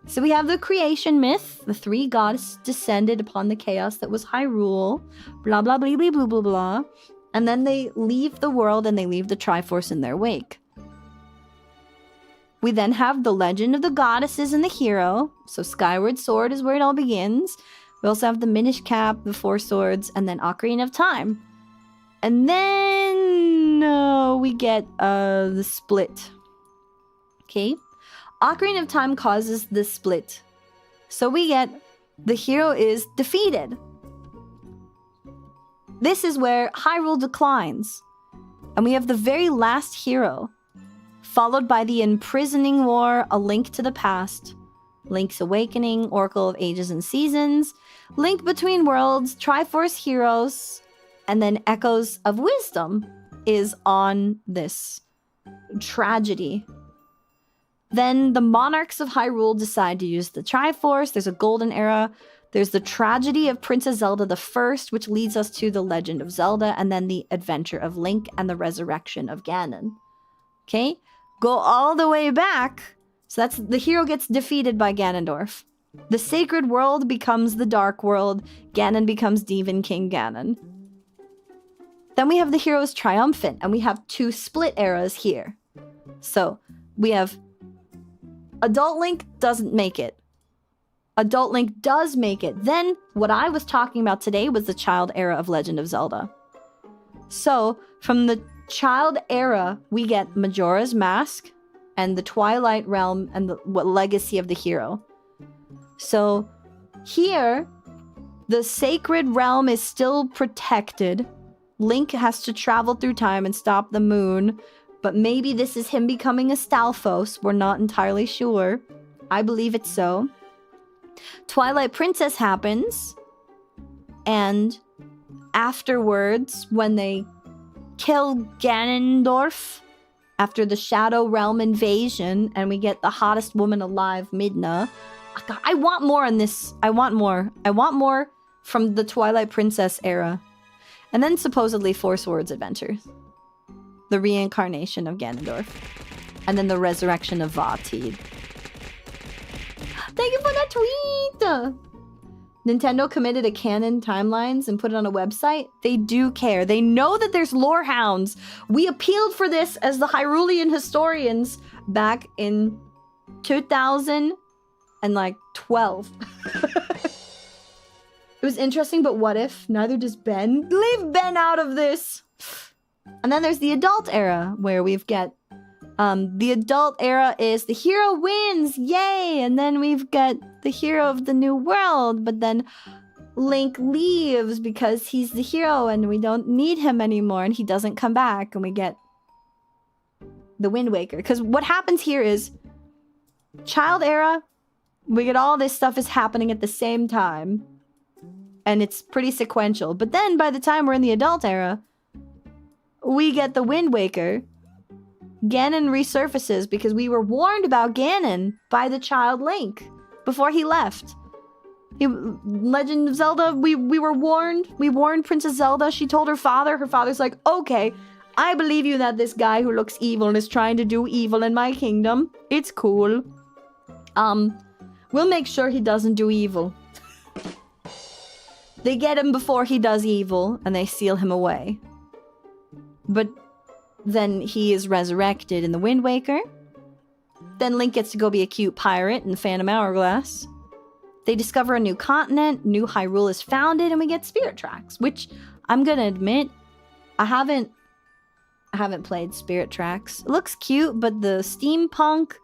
So we have the creation myth. The 3 gods descended upon the chaos that was Hyrule. Blah, blah, blah, blah, blah, blah, blah. And then they leave the world and they leave the Triforce in their wake. We then have the legend of the goddesses and the hero. So Skyward Sword is where it all begins. We also have the Minish Cap, the 4 swords, and then Ocarina of Time. And then we get the split. Okay? Ocarina of Time causes the split. So we get the hero is defeated. This is where Hyrule declines. And we have the very last hero, followed by the imprisoning war, A Link to the Past, Link's Awakening, Oracle of Ages and Seasons, Link Between Worlds, Triforce Heroes, and then Echoes of Wisdom is on this tragedy. Then the monarchs of Hyrule decide to use the Triforce. There's a golden era. There's the tragedy of Princess Zelda the First, which leads us to the Legend of Zelda, and then the adventure of Link and the resurrection of Ganon. Okay? Go all the way back. So that's the hero gets defeated by Ganondorf. The sacred world becomes the dark world. Ganon becomes Demon King Ganon. Then we have the heroes triumphant, and we have 2 split eras here. So we have Adult Link doesn't make it. Adult Link does make it. Then what I was talking about today was the child era of Legend of Zelda. So from the child era, we get Majora's Mask and the Twilight Realm and the legacy of the hero. So here, the sacred realm is still protected. Link has to travel through time and stop the moon. But maybe this is him becoming a Stalfos. We're not entirely sure. I believe it's so. Twilight Princess happens. And afterwards, when they kill Ganondorf, after the Shadow Realm invasion, and we get the hottest woman alive, Midna. I want more on this. I want more. I want more from the Twilight Princess era. And then supposedly 4 Swords Adventures. The reincarnation of Ganondorf. And then the resurrection of Vods. Thank you for that tweet! Nintendo committed a canon timelines and put it on a website. They do care. They know that there's lore hounds. We appealed for this as the Hyrulean historians back in 2012. It was interesting, but what if? Neither does Ben. Leave Ben out of this! And then there's the adult era, where we've got... the adult era is the hero wins! Yay! And then we've got the hero of the new world, but then Link leaves because he's the hero and we don't need him anymore and he doesn't come back, and we get the Wind Waker. Because what happens here is... Child era, we get all this stuff is happening at the same time. And it's pretty sequential. But then by the time we're in the adult era, we get the Wind Waker. Ganon resurfaces because we were warned about Ganon by the child Link before he left. Legend of Zelda, we were warned. We warned Princess Zelda. She told her father. Her father's like, okay, I believe you that this guy who looks evil is trying to do evil in my kingdom. It's cool. We'll make sure he doesn't do evil. They get him before he does evil, and they seal him away. But then he is resurrected in the Wind Waker. Then Link gets to go be a cute pirate in the Phantom Hourglass. They discover a new continent, New Hyrule is founded, and we get Spirit Tracks, which I'm gonna admit, I haven't played Spirit Tracks. It looks cute, but the steampunk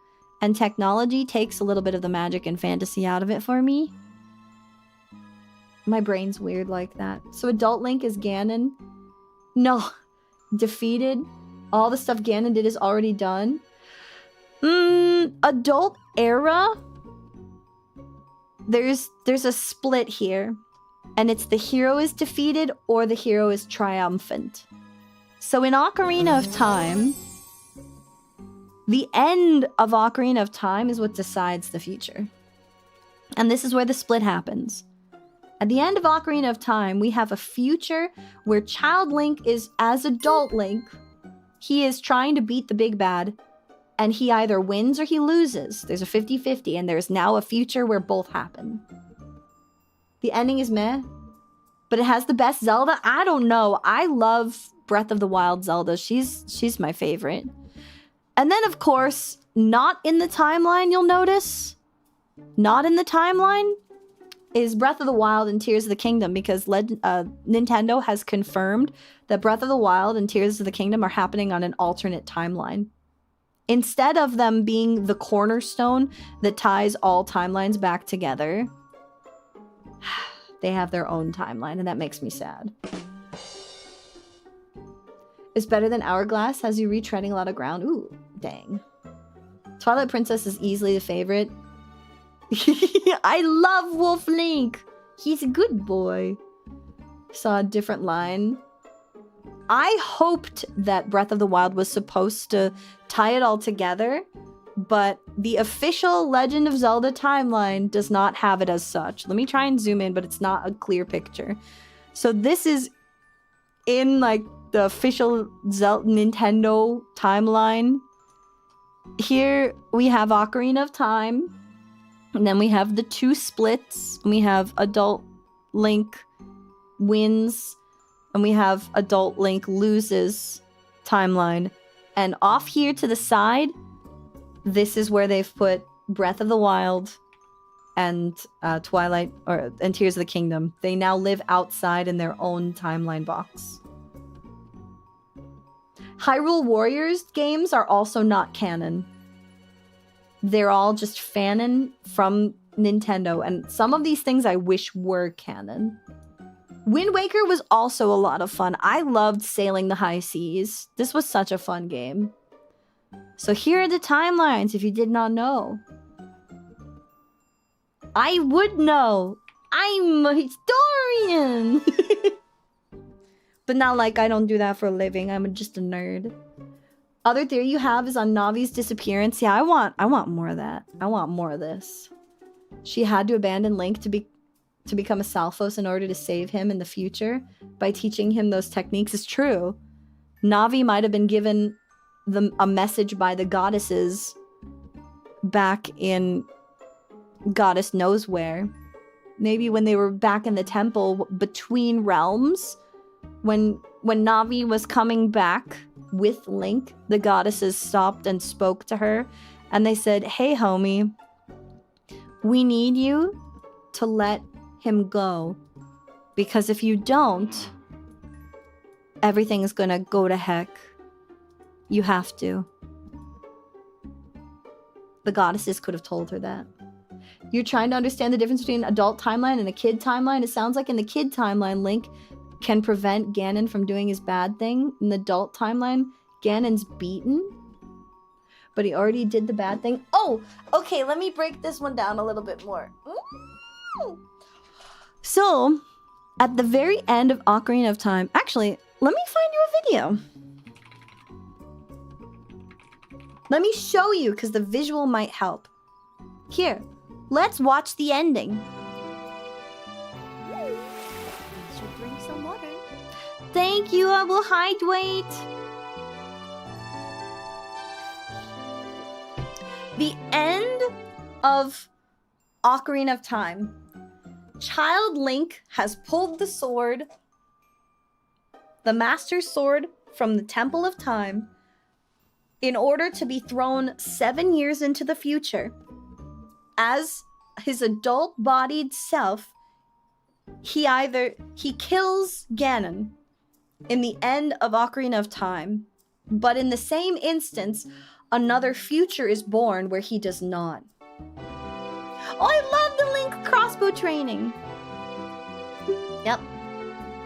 and technology takes a little bit of the magic and fantasy out of it for me. My brain's weird like that. So Adult Link is Ganon. No. Defeated. All the stuff Ganon did is already done. Adult era? There's a split here. And it's the hero is defeated or the hero is triumphant. So in Ocarina of Time, the end of Ocarina of Time is what decides the future. And this is where the split happens. At the end of Ocarina of Time, we have a future where Child Link is as adult Link. He is trying to beat the big bad, and he either wins or he loses. There's a 50-50, and there's now a future where both happen. The ending is meh, but it has the best Zelda? I don't know. I love Breath of the Wild Zelda. She's my favorite. And then, of course, not in the timeline, you'll notice. Not in the timeline is Breath of the Wild and Tears of the Kingdom, because Nintendo has confirmed that Breath of the Wild and Tears of the Kingdom are happening on an alternate timeline. Instead of them being the cornerstone that ties all timelines back together, they have their own timeline, and that makes me sad. It's better than Hourglass, has you retreading a lot of ground. Ooh, dang. Twilight Princess is easily the favorite. I love Wolf Link. He's a good boy. Saw a different line. I hoped that Breath of the Wild was supposed to tie it all together, but the official Legend of Zelda timeline does not have it as such. Let me try and zoom in, but it's not a clear picture. So this is in like the official Nintendo timeline. Here we have Ocarina of Time. And then we have the two splits. And we have Adult Link wins. And we have Adult Link loses timeline. And off here to the side, this is where they've put Breath of the Wild and Twilight and Tears of the Kingdom. They now live outside in their own timeline box. Hyrule Warriors games are also not canon. They're all just fanon from Nintendo, and some of these things I wish were canon. Wind Waker was also a lot of fun. I loved sailing the high seas. This was such a fun game. So here are the timelines if you did not know. I would know. I'm a historian. But not like I don't do that for a living. I'm just a nerd. Other theory you have is on Navi's disappearance. Yeah, I want more of that. I want more of this. She had to abandon Link to become a Salphos in order to save him in the future by teaching him those techniques. Is true. Navi might have been given a message by the goddesses back in Goddess knows where. Maybe when they were back in the temple between realms, when Navi was coming back with Link, the goddesses stopped and spoke to her, and they said, "Hey, homie, we need you to let him go, because if you don't, everything is gonna go to heck. You have to." The goddesses could have told her that. You're trying to understand the difference between an adult timeline and a kid timeline? It sounds like in the kid timeline, Link can prevent Ganon from doing his bad thing. In the adult timeline, Ganon's beaten, but he already did the bad thing. Oh, okay, let me break this one down a little bit more. So, at the very end of Ocarina of Time, actually, let me find you a video. Let me show you, because the visual might help. Here, let's watch the ending. Should drink some water. Thank you, I will hydrate. The end of Ocarina of Time. Child Link has pulled the sword, the Master Sword, from the Temple of Time in order to be thrown 7 years into the future. As his adult-bodied self, he kills Ganon in the end of Ocarina of Time, but in the same instance, another future is born where he does not. Oh, I love the Link crossbow training. Yep.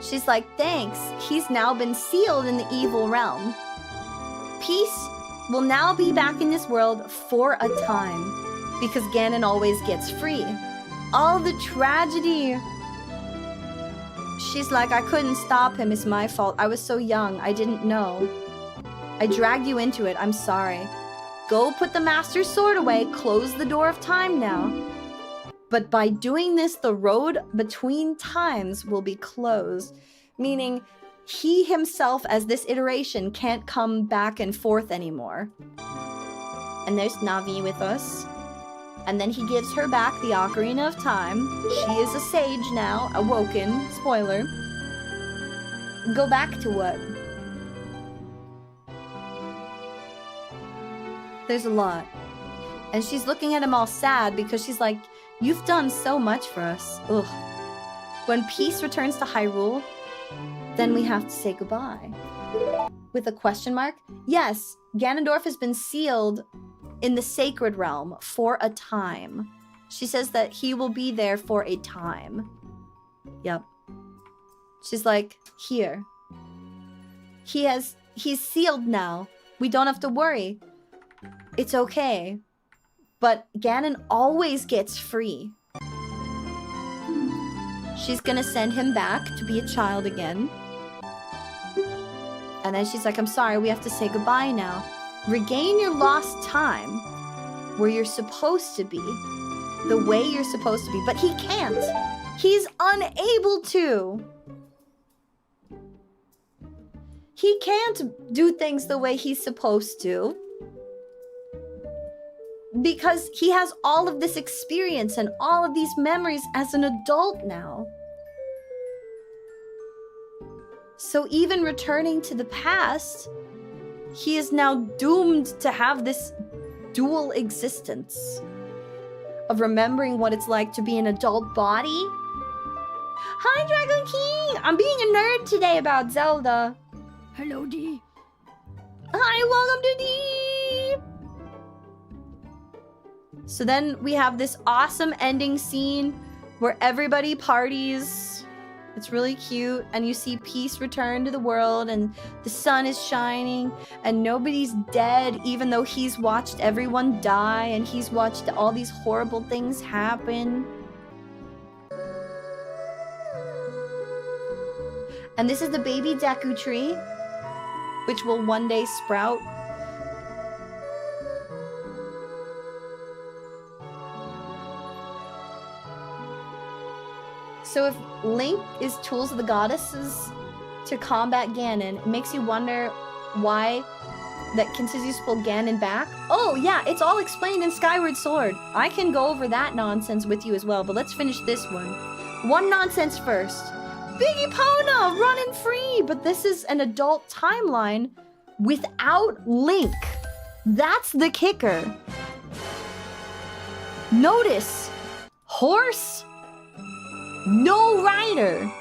She's like, thanks. He's now been sealed in the evil realm. Peace will now be back in this world for a time, because Ganon always gets free. All the tragedy. She's like, I couldn't stop him. It's my fault. I was so young. I didn't know. I dragged you into it. I'm sorry. Go put the Master Sword away. Close the door of time now. But by doing this, the road between times will be closed, meaning he himself as this iteration can't come back and forth anymore. And there's Navi with us. And then he gives her back the Ocarina of Time. She is a sage now, awoken. Spoiler. Go back to what? There's a lot. And she's looking at him all sad because she's like, you've done so much for us. Ugh. When peace returns to Hyrule, then we have to say goodbye. With a question mark? Yes, Ganondorf has been sealed in the Sacred Realm for a time. She says that he will be there for a time. Yep. She's like, here. He's sealed now. We don't have to worry. It's okay. But Ganon always gets free. She's gonna send him back to be a child again. And then she's like, I'm sorry, we have to say goodbye now. Regain your lost time where you're supposed to be. The way you're supposed to be. But he can't. He's unable to. He can't do things the way he's supposed to. Because he has all of this experience and all of these memories as an adult now. So even returning to the past, he is now doomed to have this dual existence of remembering what it's like to be an adult body. Hi, Dragon King! I'm being a nerd today about Zelda. Hello, D. Hi, welcome to D! So then we have this awesome ending scene where everybody parties. It's really cute. And you see peace return to the world and the sun is shining and nobody's dead, even though he's watched everyone die and he's watched all these horrible things happen. And this is the baby Deku tree, which will one day sprout. So if Link is tools of the goddesses to combat Ganon, it makes you wonder why that continues to pull Ganon back. Oh yeah, it's all explained in Skyward Sword. I can go over that nonsense with you as well, but let's finish this one. One nonsense first. Big Epona running free, but this is an adult timeline without Link. That's the kicker. Notice, horse, no rider.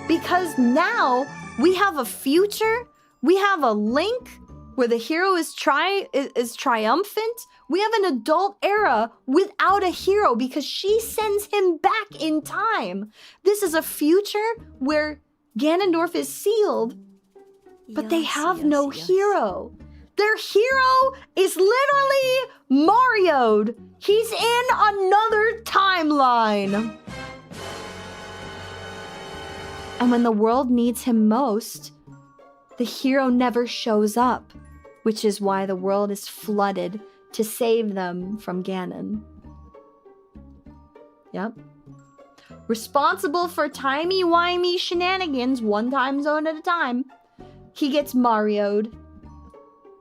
Because now we have a future, we have a Link where the hero is triumphant. We have an adult era without a hero because she sends him back in time. This is a future where Ganondorf is sealed, but they have no hero. Their hero is literally Mario'd. He's in another timeline. And when the world needs him most, the hero never shows up, which is why the world is flooded to save them from Ganon. Yep. Responsible for timey-wimey shenanigans, one time zone at a time. He gets Mario'd.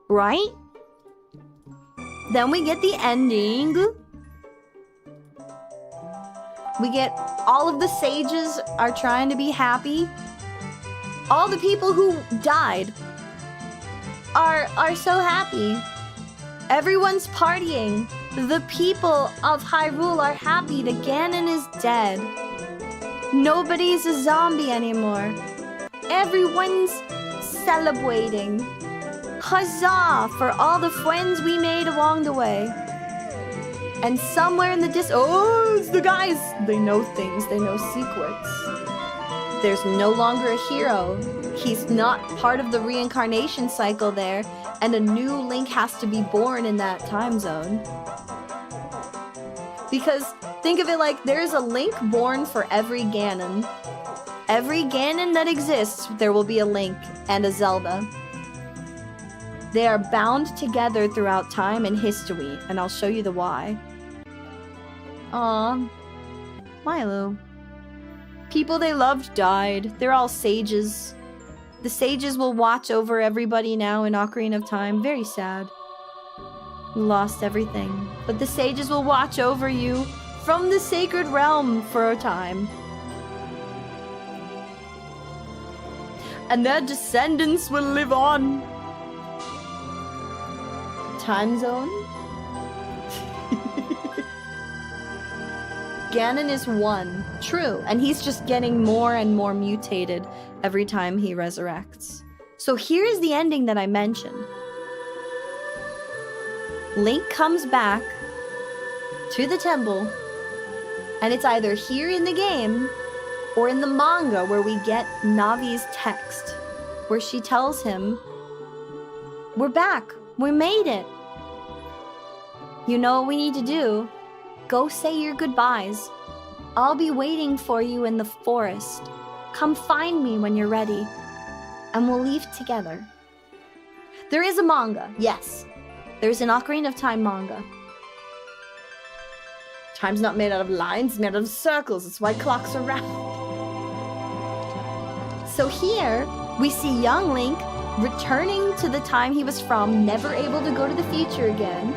Right? Then we get the ending. We get all of the sages are trying to be happy. All the people who died are so happy. Everyone's partying. The people of Hyrule are happy that Ganon is dead. Nobody's a zombie anymore. Everyone's celebrating. Huzzah for all the friends we made along the way. And somewhere in the oh, it's the guys. They know things. They know secrets. There's no longer a hero. He's not part of the reincarnation cycle there. And a new Link has to be born in that time zone. Because think of it like there's a Link born for every Ganon. Every Ganon that exists, there will be a Link and a Zelda. They are bound together throughout time and history, and I'll show you the why. Aww. Milo. People they loved died. They're all sages. The sages will watch over everybody now in Ocarina of Time. Very sad. You lost everything. But the sages will watch over you from the sacred realm for a time. And their descendants will live on. Time zone? Ganon is one. True. And he's just getting more and more mutated every time he resurrects. So here's the ending that I mentioned. Link comes back to the temple, and it's either here in the game or in the manga where we get Navi's text, where she tells him, "We're back. We made it. You know what we need to do? Go say your goodbyes. I'll be waiting for you in the forest. Come find me when you're ready, and we'll leave together." There is a manga, yes. There's an Ocarina of Time manga. Time's not made out of lines, it's made out of circles. That's why clocks are round. So here, we see young Link returning to the time he was from, never able to go to the future again.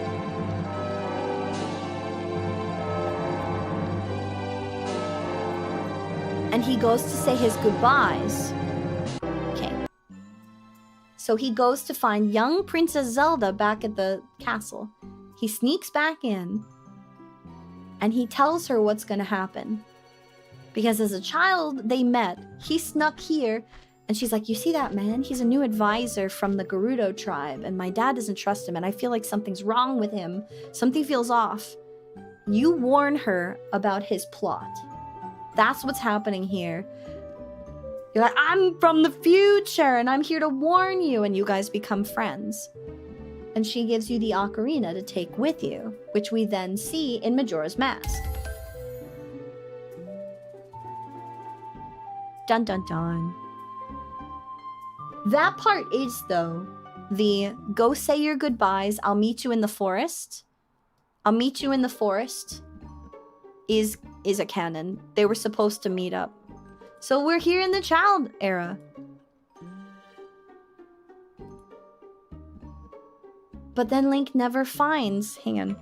And he goes to say his goodbyes. Okay. So he goes to find young Princess Zelda back at the castle. He sneaks back in, and he tells her what's going to happen. Because as a child, they met. He snuck here, and she's like, "You see that man? He's a new advisor from the Gerudo tribe, and my dad doesn't trust him, and I feel like something's wrong with him. Something feels off." You warn her about his plot. That's what's happening here. You're like, "I'm from the future, and I'm here to warn you," and you guys become friends. And she gives you the ocarina to take with you, which we then see in Majora's Mask. Dun dun dun. That part is, though, the "go say your goodbyes, I'll meet you in the forest." "I'll meet you in the forest" is a canon. They were supposed to meet up. So we're here in the child era. But then Link never finds... Hang on.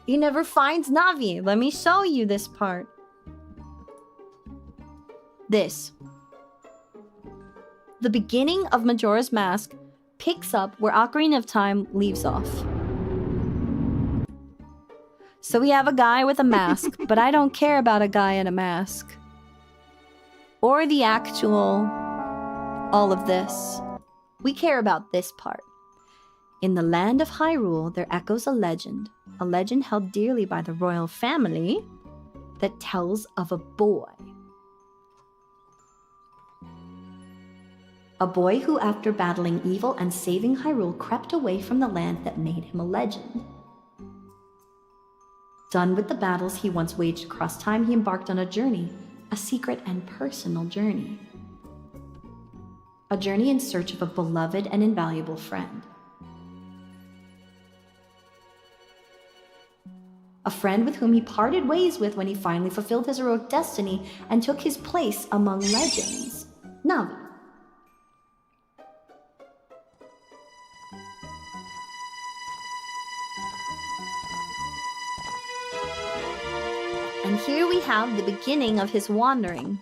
He never finds Navi. Let me show you this part. This. The beginning of Majora's Mask picks up where Ocarina of Time leaves off. So we have a guy with a mask, but I don't care about a guy in a mask. Or the actual... all of this. We care about this part. In the land of Hyrule, there echoes a legend held dearly by the royal family, that tells of a boy. A boy who, after battling evil and saving Hyrule, crept away from the land that made him a legend. Done with the battles he once waged across time, he embarked on a journey, a secret and personal journey. A journey in search of a beloved and invaluable friend. A friend with whom he parted ways with when he finally fulfilled his heroic destiny and took his place among legends. Navi. And here we have the beginning of his wandering.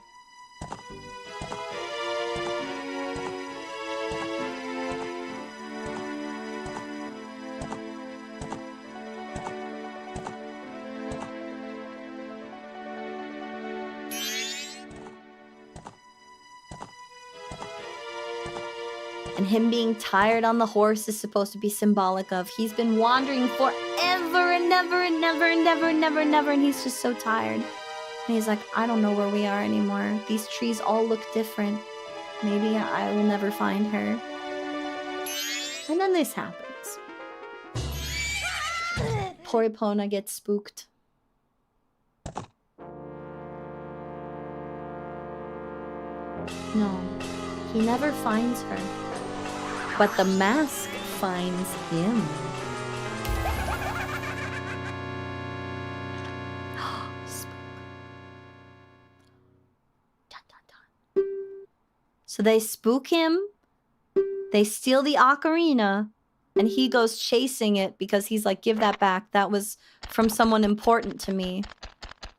And him being tired on the horse is supposed to be symbolic of he's been wandering forever and never and never and never and never and never, and he's just so tired. And he's like, "I don't know where we are anymore. These trees all look different. Maybe I will never find her." And then this happens. Poor Epona gets spooked. No, he never finds her. But the mask finds him. So they spook him. They steal the ocarina. And he goes chasing it because he's like, give that back. That was from someone important to me.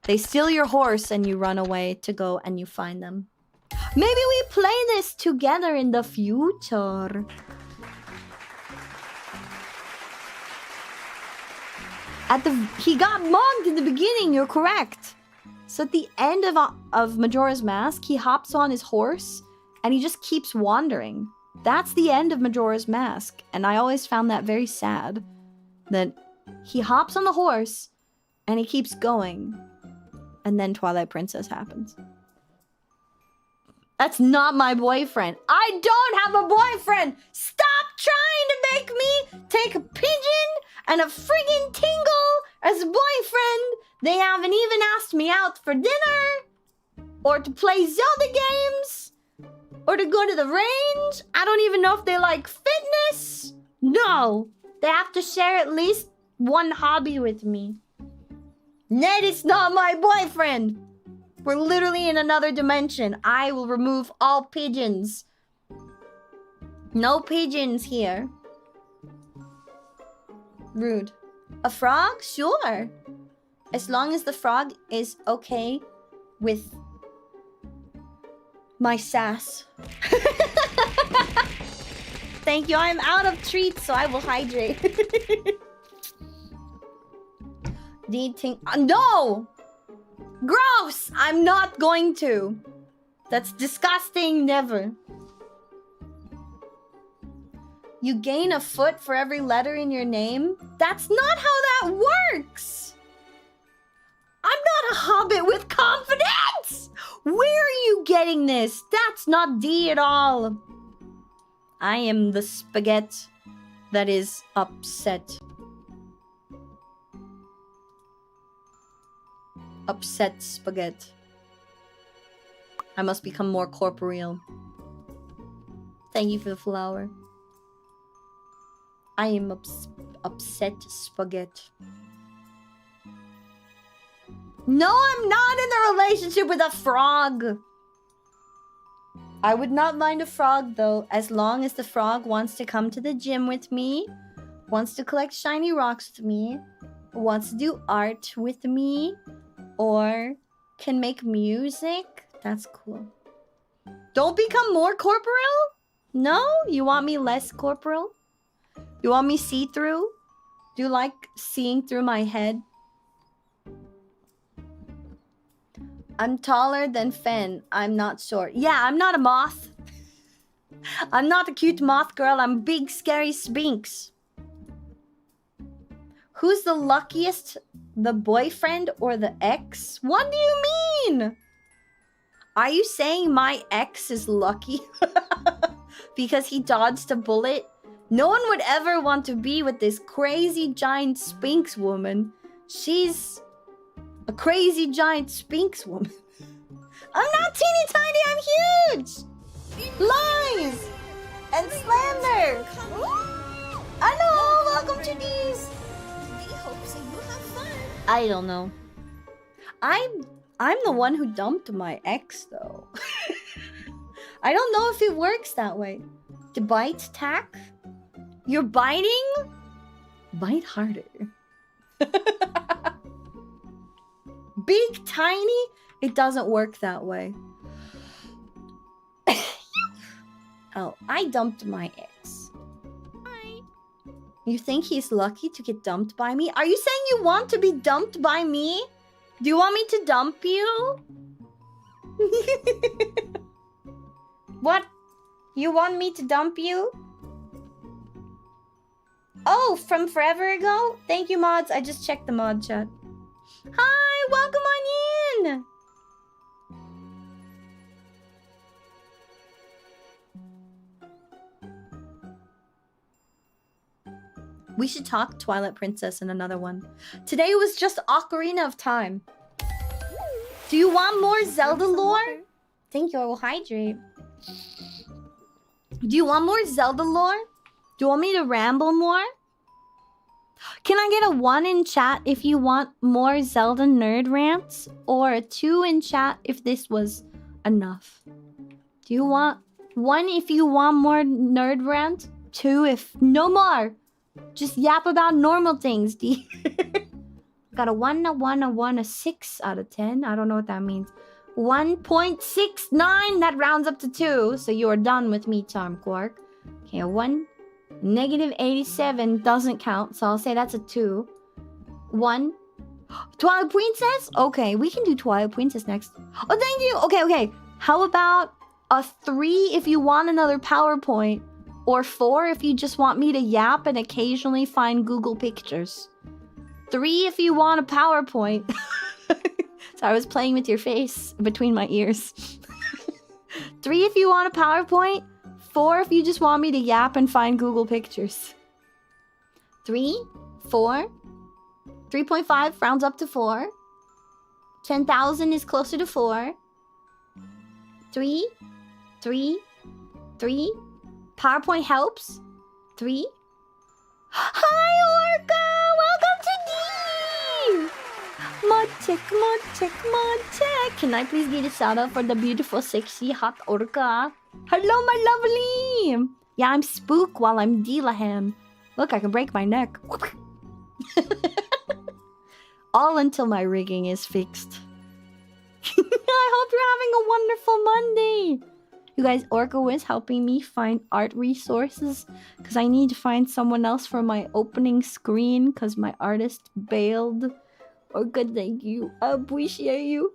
They steal your horse and you run away to go and you find them. Maybe we play this together in the future. He got mugged in the beginning, you're correct. So at the end of Majora's Mask, he hops on his horse and he just keeps wandering. That's the end of Majora's Mask. And I always found that very sad. That he hops on the horse and he keeps going. And then Twilight Princess happens. That's not my boyfriend. I don't have a boyfriend! Stop trying to make me take a pigeon and a friggin' tingle as a boyfriend! They haven't even asked me out for dinner! Or to play Zelda games! Or to go to the range? I don't even know if they like fitness! No! They have to share at least one hobby with me. Ned is not my boyfriend! We're literally in another dimension. I will remove all pigeons. No pigeons here. Rude. A frog? Sure. As long as the frog is okay with my sass. Thank you. I'm out of treats, so I will hydrate. No! Gross! I'm not going to. That's disgusting. Never. You gain a foot for every letter in your name? That's not how that works! I'm not a hobbit with confidence! Where are you getting this? That's not D at all. I am the spaghetti that is upset. Upset spaghetti. I must become more corporeal. Thank you for the flower. I am upset spaghetti. No, I'm not in a relationship with a frog. I would not mind a frog though, as long as the frog wants to come to the gym with me, wants to collect shiny rocks with me, wants to do art with me, or can make music. That's cool. Don't become more corporeal? No? You want me less corporeal? You want me see-through? Do you like seeing through my head? I'm taller than Fen. I'm not short. Yeah, I'm not a moth. I'm not a cute moth girl. I'm a big, scary Sphinx. Who's the luckiest? The boyfriend or the ex? What do you mean? Are you saying my ex is lucky? Because he dodged a bullet? No one would ever want to be with this crazy giant Sphinx woman. She's a crazy giant Sphinx woman. I'm not teeny tiny, I'm huge! Lies! And slander! Hello, welcome to these! I don't know. I'm the one who dumped my ex though. I don't know if it works that way. To bite tack? You're biting? Bite harder. Big tiny? It doesn't work that way. Oh, I dumped my ex. Hi. You think he's lucky to get dumped by me? Are you saying you want to be dumped by me? Do you want me to dump you? What? You want me to dump you? Oh, from forever ago? Thank you, mods. I just checked the mod chat. Hi, welcome on in! We should talk Twilight Princess in another one. Today was just Ocarina of Time. Do you want more Zelda lore? Thank you, I will hydrate. Do you want more Zelda lore? Do you want me to ramble more? Can I get a 1 in chat if you want more Zelda nerd rants? Or a 2 in chat if this was enough? Do you want 1 if you want more nerd rant. 2 if no more. Just yap about normal things, D. Got a 1, a 1, a 1, a 6 out of 10. I don't know what that means. 1.69. That rounds up to 2. So you are done with me, Charm Quark. Okay, a 1. Negative 87 doesn't count. So I'll say that's a 2. 1. Twilight Princess? Okay, we can do Twilight Princess next. Oh, thank you. Okay. How about a 3 if you want another PowerPoint? Or 4 if you just want me to yap and occasionally find Google pictures. 3 if you want a PowerPoint. So I was playing with your face between my ears. 3 if you want a PowerPoint. 4 if you just want me to yap and find Google pictures. 3, 4, 3.5 rounds up to 4. 10,000 is closer to 4. 3, 3, 3. PowerPoint helps. 3. Hi, Orca! Welcome to D! Mod-tech. Can I please get a shout out for the beautiful, sexy, hot Orca? Hello, my lovely! Yeah, I'm Spook while I'm Delaham. Look, I can break my neck. All until my rigging is fixed. I hope you're having a wonderful Monday! You guys, Orca was helping me find art resources because I need to find someone else for my opening screen because my artist bailed. Orca, thank you. I appreciate you.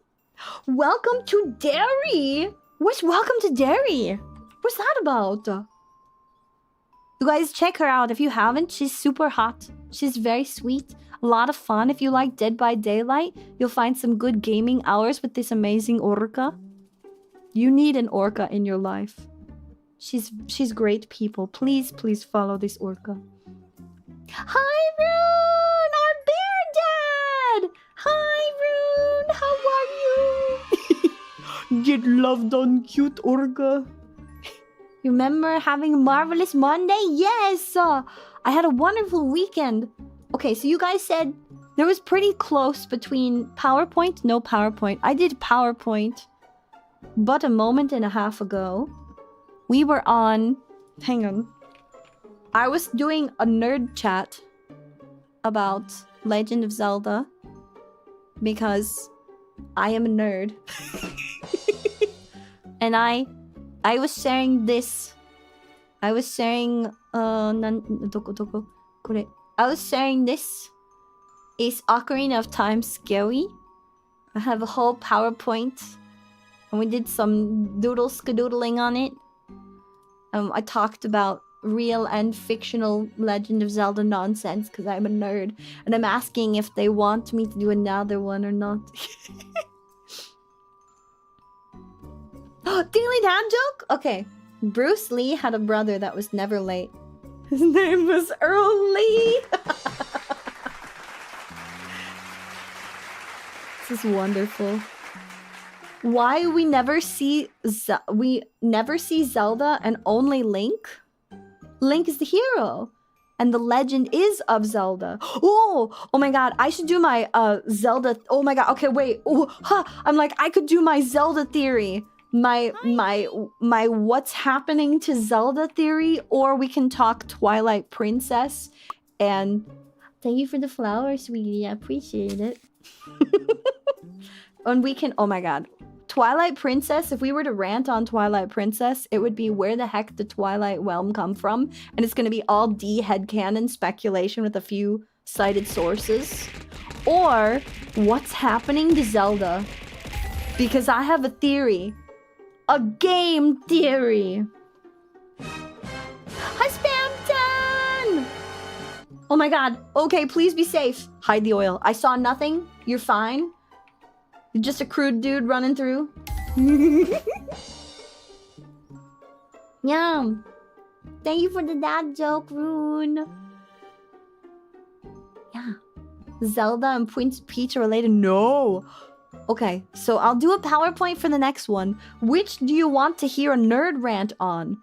Welcome to Derry! What's welcome to Derry? What's that about? You guys, check her out if you haven't. She's super hot. She's very sweet. A lot of fun. If you like Dead by Daylight, you'll find some good gaming hours with this amazing Orca. You need an Orca in your life. She's great people. Please follow this Orca. Hi, Rune! Our bear dad! Hi, Rune! How are you? Get loved on, cute Orca. You remember having a marvelous Monday? Yes! I had a wonderful weekend. Okay, so you guys said there was pretty close between PowerPoint, no PowerPoint. I did PowerPoint. But a moment and a half ago, we were on... Hang on. I was doing a nerd chat about Legend of Zelda because I am a nerd. And I was sharing this. I was sharing... I was sharing this. Is Ocarina of Time scary? I have a whole PowerPoint. And we did some skadoodling on it. I talked about real and fictional Legend of Zelda nonsense because I'm a nerd. And I'm asking if they want me to do another one or not. Daily dad joke? Okay. Bruce Lee had a brother that was never late. His name was Earl Lee. This is wonderful. Why we never see Zelda and only Link? Link is the hero. And the legend is of Zelda. Oh my god, I should do my Zelda. Oh my god, okay, wait. I'm like, I could do my Zelda theory. My what's happening to Zelda theory, or we can talk Twilight Princess. And thank you for the flowers, sweetie. I appreciate it. And we can, oh my god. Twilight Princess, if we were to rant on Twilight Princess, it would be where the heck did Twilight Realm come from? And it's going to be all D headcanon speculation with a few cited sources. Or, what's happening to Zelda? Because I have a theory. A game theory. Hi, Spamton! Oh my god. Okay, please be safe. Hide the oil. I saw nothing. You're fine. You're just a crude dude running through. Yum. Thank you for the dad joke, Rune. Yeah. Zelda and Prince Peach are related? No. Okay, so I'll do a PowerPoint for the next one. Which do you want to hear a nerd rant on?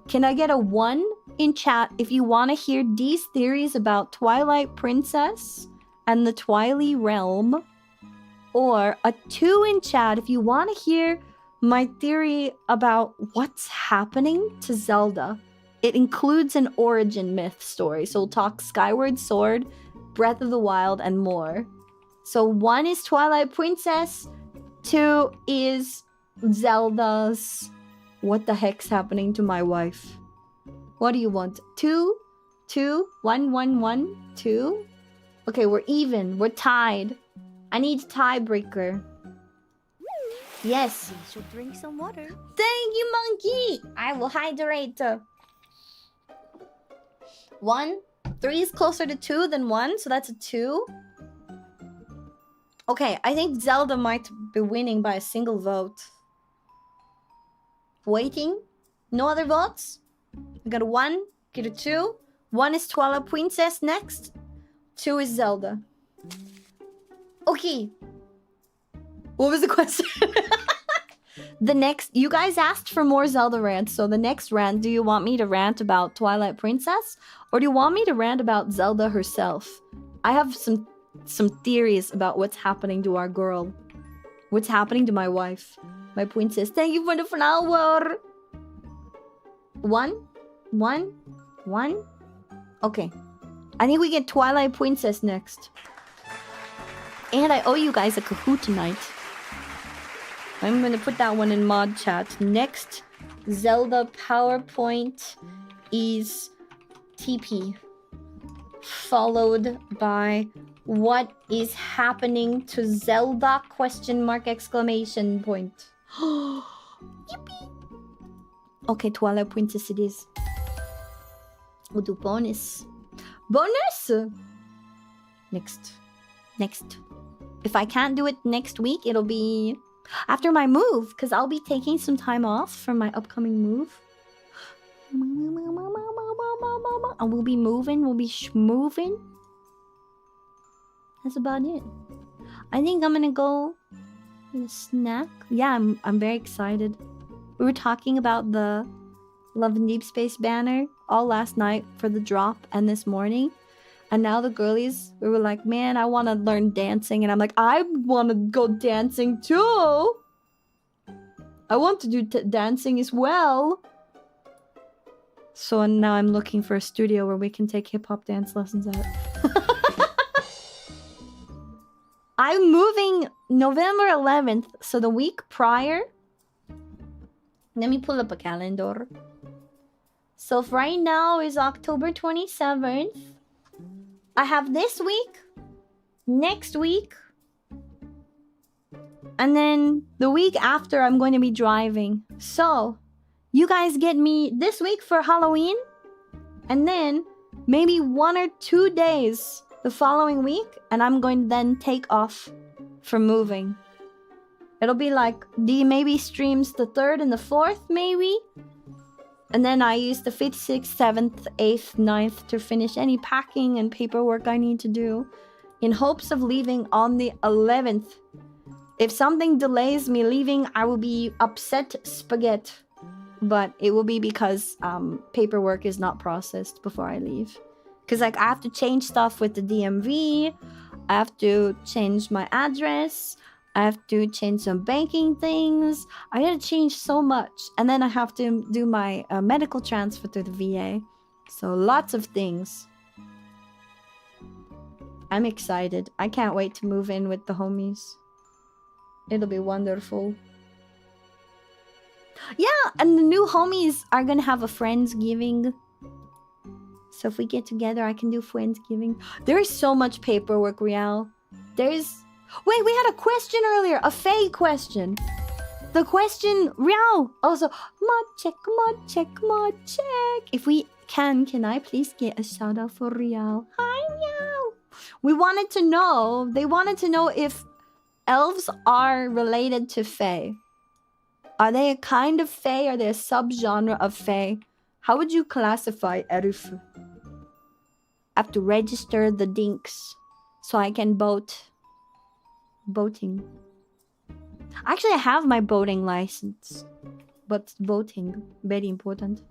Can I get a 1 in chat if you want to hear D's theories about Twilight Princess and the Twilight Realm? Or a 2 in chat if you want to hear my theory about what's happening to Zelda. It includes an origin myth story. So we'll talk Skyward Sword, Breath of the Wild, and more. So 1 is Twilight Princess, 2 is Zelda's what the heck's happening to my wife? What do you want? 2, 2, 1, 1, 1, 2? Okay, we're even. We're tied. I need tiebreaker. Yes. We should drink some water. Thank you, monkey. I will hydrate. 1, 3 is closer to 2 than 1, so that's a 2. Okay, I think Zelda might be winning by a single vote. Waiting. No other votes? We got a 1, get a 2. 1 is Twilight Princess next. 2 is Zelda. Okay. What was the question? The next... You guys asked for more Zelda rants, so the next rant, do you want me to rant about Twilight Princess? Or do you want me to rant about Zelda herself? I have some theories about what's happening to our girl. What's happening to my wife. My princess. Thank you for the flower. 1, 1, 1. Okay. I think we get Twilight Princess next. And I owe you guys a Kahoot tonight. I'm gonna put that one in mod chat. Next Zelda PowerPoint is TP. Followed by what is happening to Zelda ? Exclamation point. Yippee! Okay, Twilight Princess it is. We'll do bonus. Bonus! Next. If I can't do it next week, it'll be after my move, because I'll be taking some time off from my upcoming move. And we'll be moving, we'll be schmoving. That's about it. I think I'm gonna go get a snack. Yeah, I'm very excited. We were talking about the Love and Deep Space banner all last night for the drop and this morning. And now the girlies, we were like, man, I want to learn dancing. And I'm like, I want to go dancing too. I want to do dancing as well. So now I'm looking for a studio where we can take hip-hop dance lessons at. I'm moving November 11th, so the week prior. Let me pull up a calendar. So right now is October 27th. I have this week, next week, and then the week after I'm going to be driving. So you guys get me this week for Halloween, and then maybe 1 or 2 days the following week, and I'm going to then take off for moving. It'll be like maybe streams the 3rd and the 4th, maybe. And then I use the 5th, 6th, 7th, 8th, 9th to finish any packing and paperwork I need to do, in hopes of leaving on the 11th. If something delays me leaving, I will be upset spaghetti. But it will be because paperwork is not processed before I leave. Because like I have to change stuff with the DMV. I have to change my address. I have to change some banking things. I gotta change so much. And then I have to do my medical transfer to the VA. So lots of things. I'm excited. I can't wait to move in with the homies. It'll be wonderful. Yeah, and the new homies are gonna have a Friendsgiving. So if we get together, I can do Friendsgiving. There's so much paperwork, Rial. There's... Wait, we had a question earlier. A Faye question. The question... Rial! Also, mod check. If we can I please get a shout out for Rial? Hi, Rial! We wanted to know... They wanted to know if elves are related to Fae. Are they a kind of Fae? Are they a subgenre of Fae? How would you classify Eruf? I have to register the dinks so I can boat. Boating. Actually, I have my boating license. But boating, very important.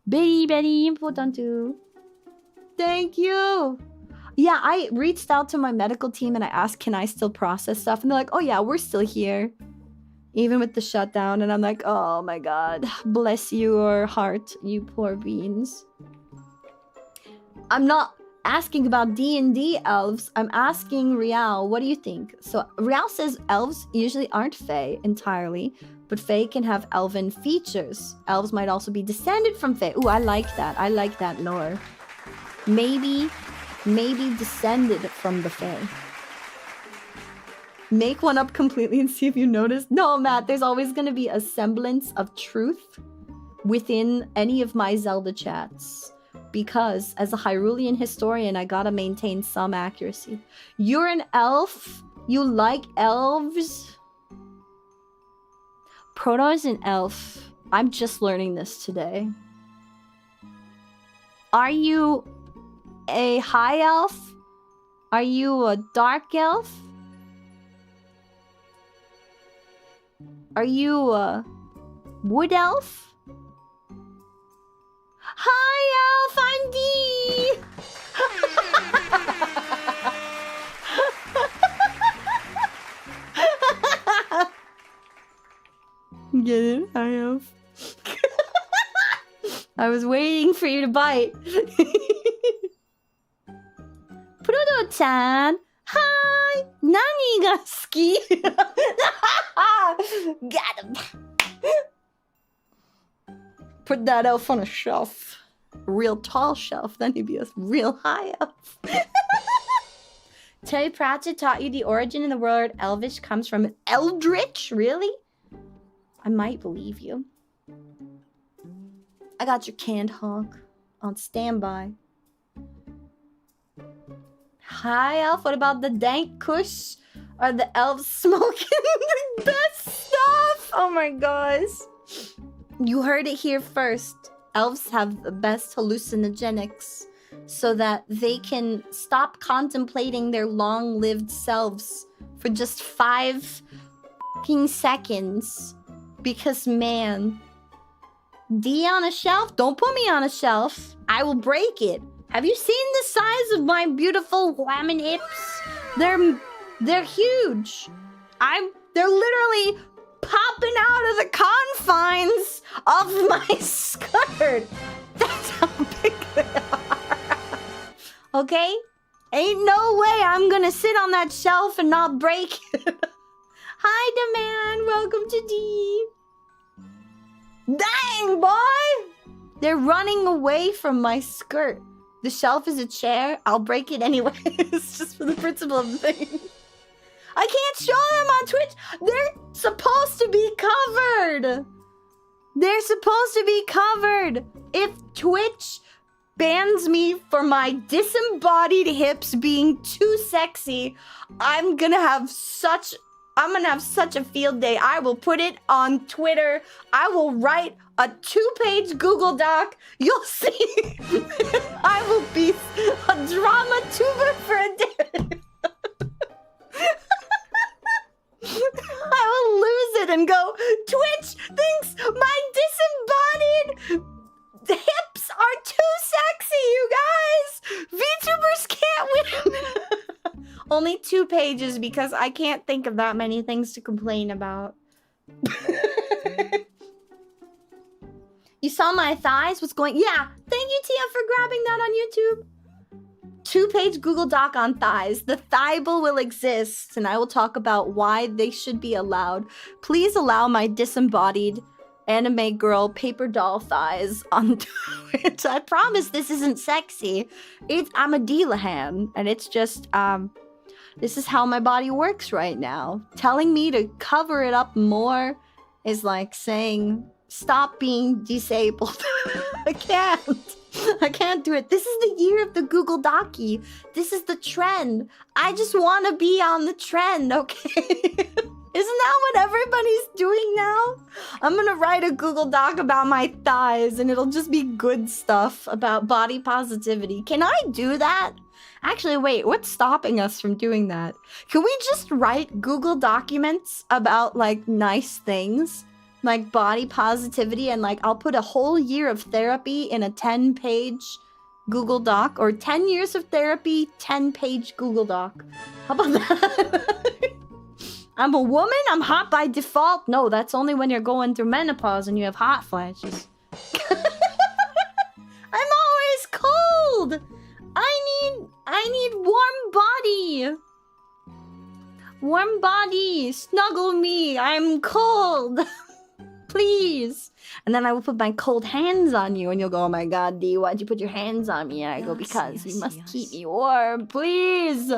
Very important too. Thank you! Yeah, I reached out to my medical team and I asked, can I still process stuff? And they're like, oh yeah, we're still here. Even with the shutdown, and I'm like, oh my god, bless your heart, you poor beans. I'm not asking about D&D elves, I'm asking Rial, what do you think? So Rial says elves usually aren't fae entirely, but fae can have elven features. Elves might also be descended from fae. Ooh, I like that lore. Maybe descended from the fae. Make one up completely and see if you notice. No, Matt, there's always going to be a semblance of truth within any of my Zelda chats. Because as a Hyrulean historian, I gotta maintain some accuracy. You're an elf? You like elves? Proto is an elf. I'm just learning this today. Are you a high elf? Are you a dark elf? Are you a wood elf? Hi, elf, I'm D. Get it? Hi, elf. I was waiting for you to bite. Proto-chan, hi. Nani ga suki? Got him. Put that elf on a shelf. A real tall shelf. Then he'd be a real high elf. Terry Pratchett taught you the origin in the word elvish comes from eldritch? Really? I might believe you. I got your canned hog on standby. Hi, elf. What about the dank kush? Are the elves smoking the best stuff? Oh my gosh. You heard it here first. Elves have the best hallucinogenics so that they can stop contemplating their long-lived selves for just 5 fucking seconds. Because, man, D on a shelf? Don't put me on a shelf. I will break it. Have you seen the size of my beautiful woman hips? They're huge. They're literally popping out of the confines of my skirt. That's how big they are. Okay? Ain't no way I'm gonna sit on that shelf and not break it. Hi, Demand. Welcome to D. Dang, boy! They're running away from my skirt. The shelf is a chair. I'll break it anyway. It's just for the principle of the thing. I can't show them on Twitch. They're supposed to be covered. They're supposed to be covered. If Twitch bans me for my disembodied hips being too sexy, I'm gonna have such a field day. I will put it on Twitter. I will write a 2-page Google Doc. You'll see. I will be a drama tuber for a day. I will lose it and go, Twitch thinks my disembodied hips are too sexy, you guys. VTubers can't win. Only 2 pages because I can't think of that many things to complain about. You saw my thighs? What's going? Yeah, thank you, Tia, for grabbing that on YouTube. 2-page Google Doc on thighs. The Thighble will exist, and I will talk about why they should be allowed. Please allow my disembodied anime girl paper doll thighs on Twitch. I promise this isn't sexy. I'm a Delahan, and it's just, this is how my body works right now. Telling me to cover it up more is like saying, stop being disabled. I can't do it. This is the year of the Google Docky. This is the trend. I just want to be on the trend, okay? Isn't that what everybody's doing now? I'm gonna write a Google Doc about my thighs and it'll just be good stuff about body positivity. Can I do that? Actually, wait, what's stopping us from doing that? Can we just write Google documents about, like, nice things? Like body positivity, and like I'll put a whole year of therapy in a 10-page Google Doc, or 10 years of therapy, 10-page Google Doc. How about that? I'm a woman? I'm hot by default? No, that's only when you're going through menopause and you have hot flashes. I'm always cold! I need warm body! Warm body! Snuggle me! I'm cold! Please! And then I will put my cold hands on you and you'll go, oh my god, D, why'd you put your hands on me? And I go, because you must keep me warm, please!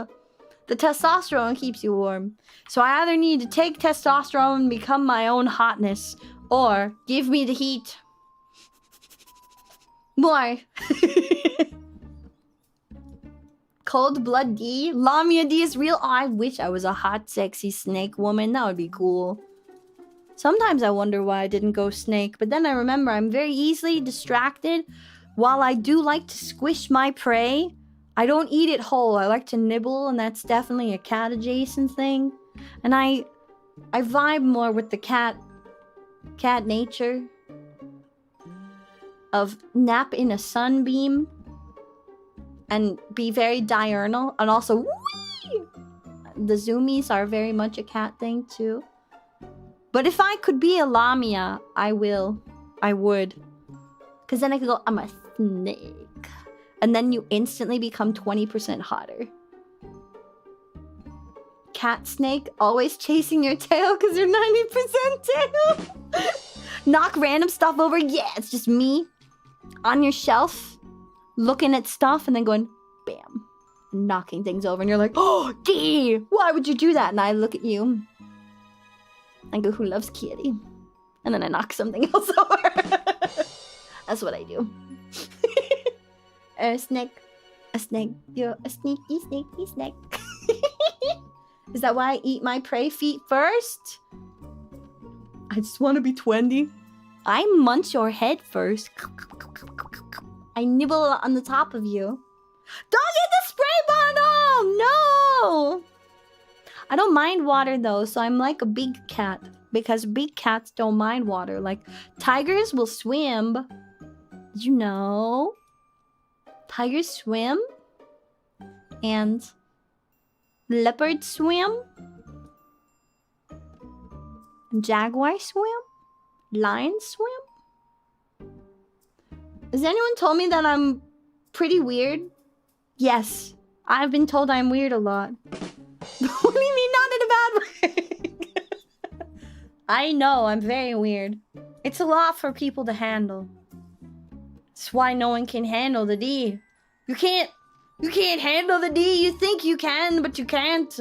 The testosterone keeps you warm. So I either need to take testosterone and become my own hotness, or give me the heat. More. Cold blood D? Lamia D is real? Oh, I wish I was a hot, sexy snake woman. That would be cool. Sometimes I wonder why I didn't go snake, but then I remember I'm very easily distracted. While I do like to squish my prey, I don't eat it whole. I like to nibble, and that's definitely a cat adjacent thing. And I vibe more with the cat nature of nap in a sunbeam and be very diurnal, and also whee! The zoomies are very much a cat thing too. But if I could be a lamia, I would. Because then I could go, I'm a snake. And then you instantly become 20% hotter. Cat snake, always chasing your tail because you're 90% tail. Knock random stuff over. Yeah, it's just me on your shelf, looking at stuff and then going, bam. Knocking things over. And you're like, oh, D, why would you do that? And I look at you. I go, who loves kitty? And then I knock something else over. That's what I do. A snake. You're a sneaky snake. Is that why I eat my prey feet first? I just want to be 20. I munch your head first. I nibble on the top of you. Don't get the spray bottle! No! I don't mind water though, so I'm like a big cat. Because big cats don't mind water. Like, tigers will swim. Did you know? Tigers swim. And leopards swim. Jaguars swim. Lions swim. Has anyone told me that I'm pretty weird? Yes. I've been told I'm weird a lot. What do you mean not in a bad way? I know, I'm very weird. It's a lot for people to handle. That's why no one can handle the D. You can't handle the D. You think you can, but you can't.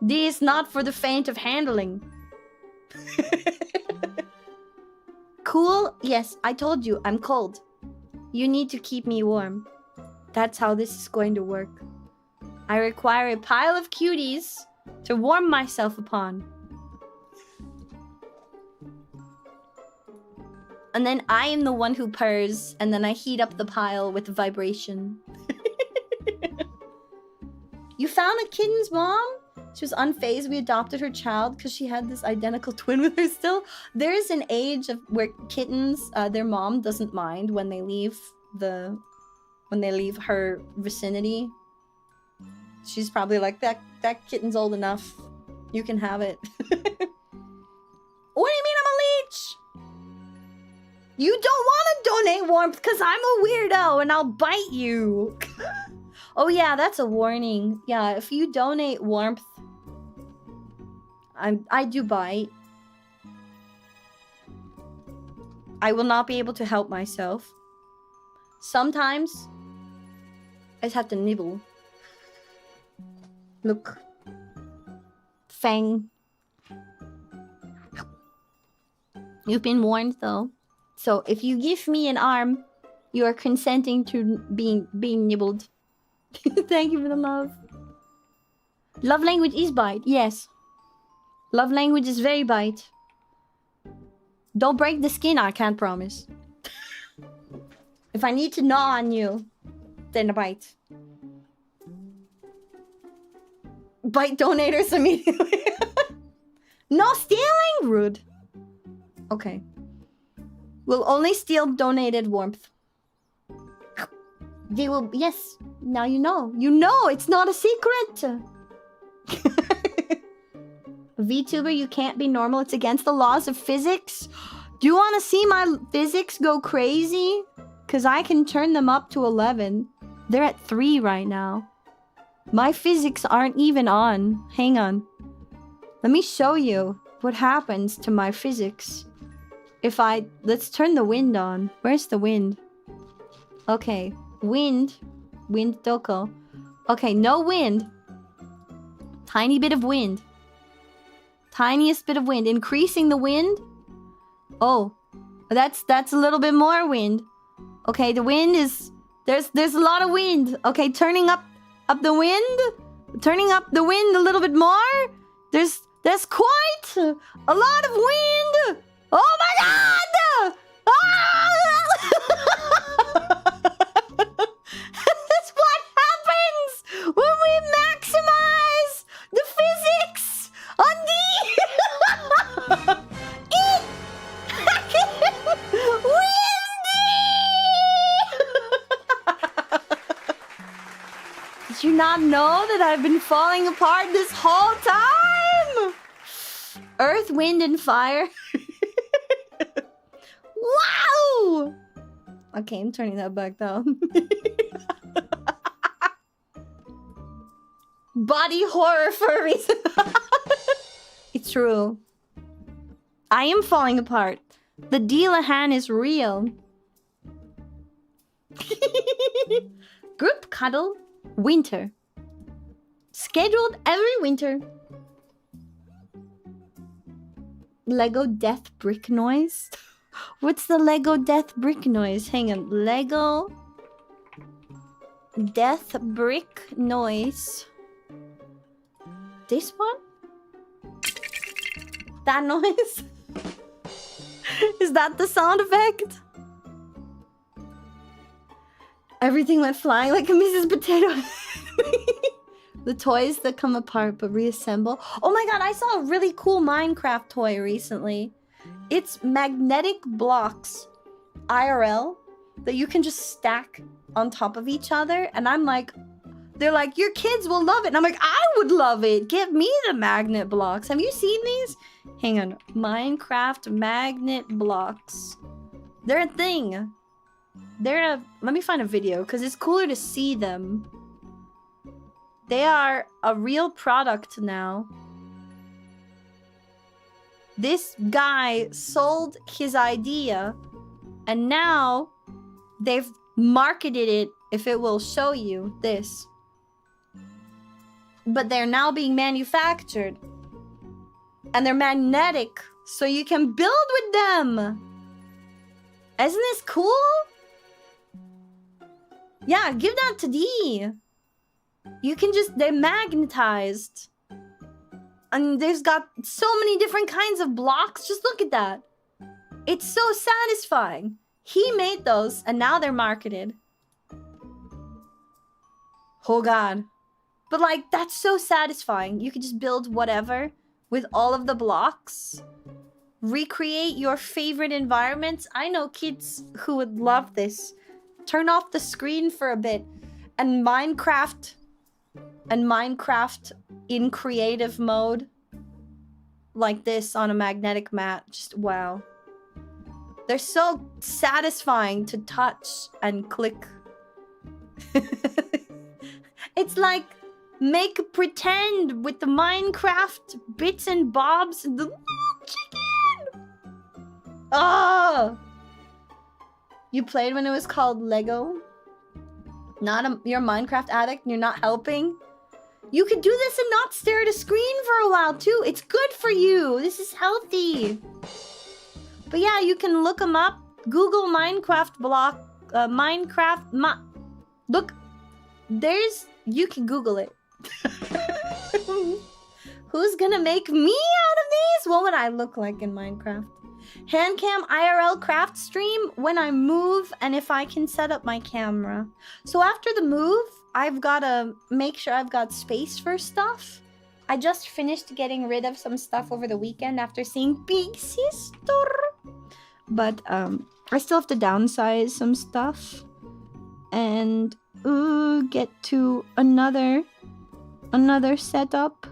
D is not for the faint of handling. Cool? Yes, I told you, I'm cold. You need to keep me warm. That's how this is going to work. I require a pile of cuties to warm myself upon. And then I am the one who purrs, and then I heat up the pile with vibration. You found a kitten's mom? She was unfazed. We adopted her child because she had this identical twin with her still. There's an age of where kittens, their mom doesn't mind when they leave her vicinity. She's probably like, that kitten's old enough. You can have it. What do you mean I'm a leech? You don't want to donate warmth because I'm a weirdo and I'll bite you. Oh yeah, that's a warning. Yeah, if you donate warmth, I do bite. I will not be able to help myself. Sometimes I just have to nibble. Look. Fang. You've been warned though. So if you give me an arm, you are consenting to being nibbled. Thank you for the love. Love language is bite, yes. Love language is very bite. Don't break the skin, I can't promise. If I need to gnaw on you, then a bite. Bite donators immediately. No stealing? Rude. Okay. We'll only steal donated warmth. They will... Yes. Now you know. You know! It's not a secret! VTuber, you can't be normal. It's against the laws of physics. Do you want to see my physics go crazy? Because I can turn them up to 11. They're at 3 right now. My physics aren't even on. Hang on. Let me show you what happens to my physics. If I... Let's turn the wind on. Where's the wind? Okay. Wind. Wind doko. Okay, no wind. Tiny bit of wind. Tiniest bit of wind. Increasing the wind. Oh. That's a little bit more wind. Okay, the wind is... There's a lot of wind. Okay, turning up the wind. Turning up the wind a little bit more. There's quite a lot of wind. Oh my god! Ah! That's what happens when we maximize the physics on the Did you not know that I've been falling apart this whole time? Earth, wind, and fire. Wow! Okay, I'm turning that back down. Body horror for a reason. It's true. I am falling apart. The Delahan is real. Group cuddle. Winter. Scheduled every winter. Lego death brick noise? What's the Lego death brick noise? Hang on. Lego death brick noise. This one? That noise? Is that the sound effect? Everything went flying like a Mrs. Potato. The toys that come apart but reassemble. Oh my god, I saw a really cool Minecraft toy recently. It's magnetic blocks, IRL, that you can just stack on top of each other. And I'm like, they're like, your kids will love it. And I'm like, I would love it. Give me the magnet blocks. Have you seen these? Hang on. Minecraft magnet blocks. They're a thing. Let me find a video because it's cooler to see them. They are a real product now. This guy sold his idea and now they've marketed it, if it will show you this. But they're now being manufactured. And they're magnetic, so you can build with them. Isn't this cool? Yeah, give that to D. You can just... They're magnetized. And there's got so many different kinds of blocks. Just look at that. It's so satisfying. He made those, and now they're marketed. Oh god. But like, that's so satisfying. You can just build whatever with all of the blocks. Recreate your favorite environments. I know kids who would love this. Turn off the screen for a bit. And Minecraft in creative mode. Like this on a magnetic mat. Just wow. They're so satisfying to touch and click. It's like make pretend with the Minecraft bits and bobs. The little chicken. Oh! You played when it was called Lego? You're a Minecraft addict and you're not helping? You could do this and not stare at a screen for a while too. It's good for you. This is healthy. But yeah, you can look them up. Google Minecraft block. Look. You can Google it. Who's gonna make me out of these? What would I look like in Minecraft? Handcam IRL craft stream when I move and if I can set up my camera. So after the move, I've got to make sure I've got space for stuff. I just finished getting rid of some stuff over the weekend after seeing Big Sister. But I still have to downsize some stuff. And get to another setup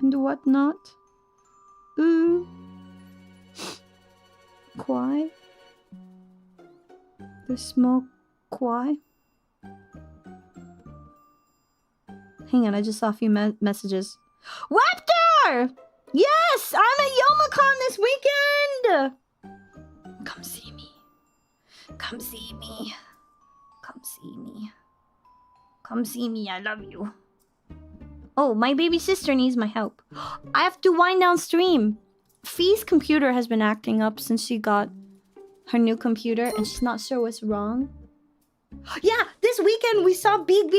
and whatnot. Kwai? The smoke kwai? Hang on, I just saw a few messages. Raptor! Yes! I'm at YomaCon this weekend! Come see me. Come see me. Come see me. Come see me, I love you. Oh, my baby sister needs my help. I have to wind down stream. Fee's computer has been acting up since she got her new computer and she's not sure what's wrong. Yeah, this weekend we saw big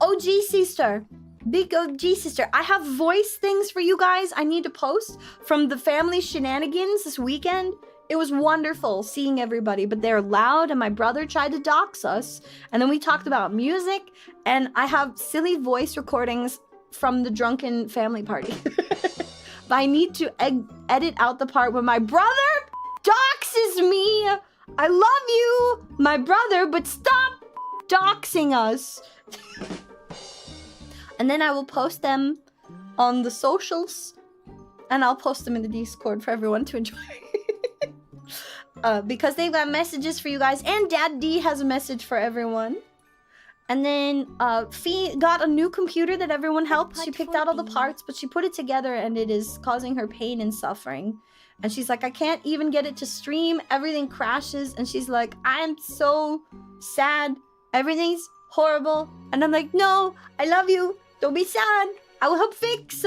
OG sister. Big OG sister. I have voice things for you guys I need to post from the family shenanigans this weekend. It was wonderful seeing everybody, but they're loud and my brother tried to dox us. And then we talked about music and I have silly voice recordings from the drunken family party. But I need to edit out the part where my brother doxes me. I love you, my brother, but stop doxing us. And then I will post them on the socials and I'll post them in the Discord for everyone to enjoy. Because they've got messages for you guys and Dad D has a message for everyone. And then Fee got a new computer that everyone helped. She picked out all the parts, but she put it together and it is causing her pain and suffering. And she's like, I can't even get it to stream. Everything crashes. And she's like, I am so sad. Everything's horrible. And I'm like, no, I love you. Don't be sad. I will help fix.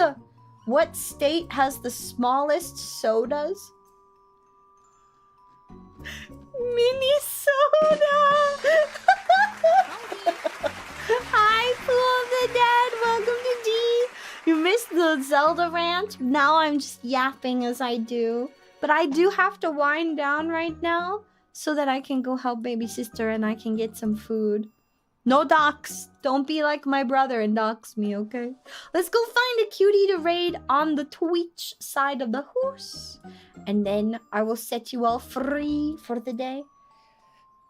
What state has the smallest sodas? Minnesota. Hi, Pool of the Dead. Welcome to D. You missed the Zelda rant. Now I'm just yapping as I do. But I do have to wind down right now so that I can go help baby sister and I can get some food. No dox. Don't be like my brother and dox me, okay? Let's go find a cutie to raid on the Twitch side of the horse. And then I will set you all free for the day.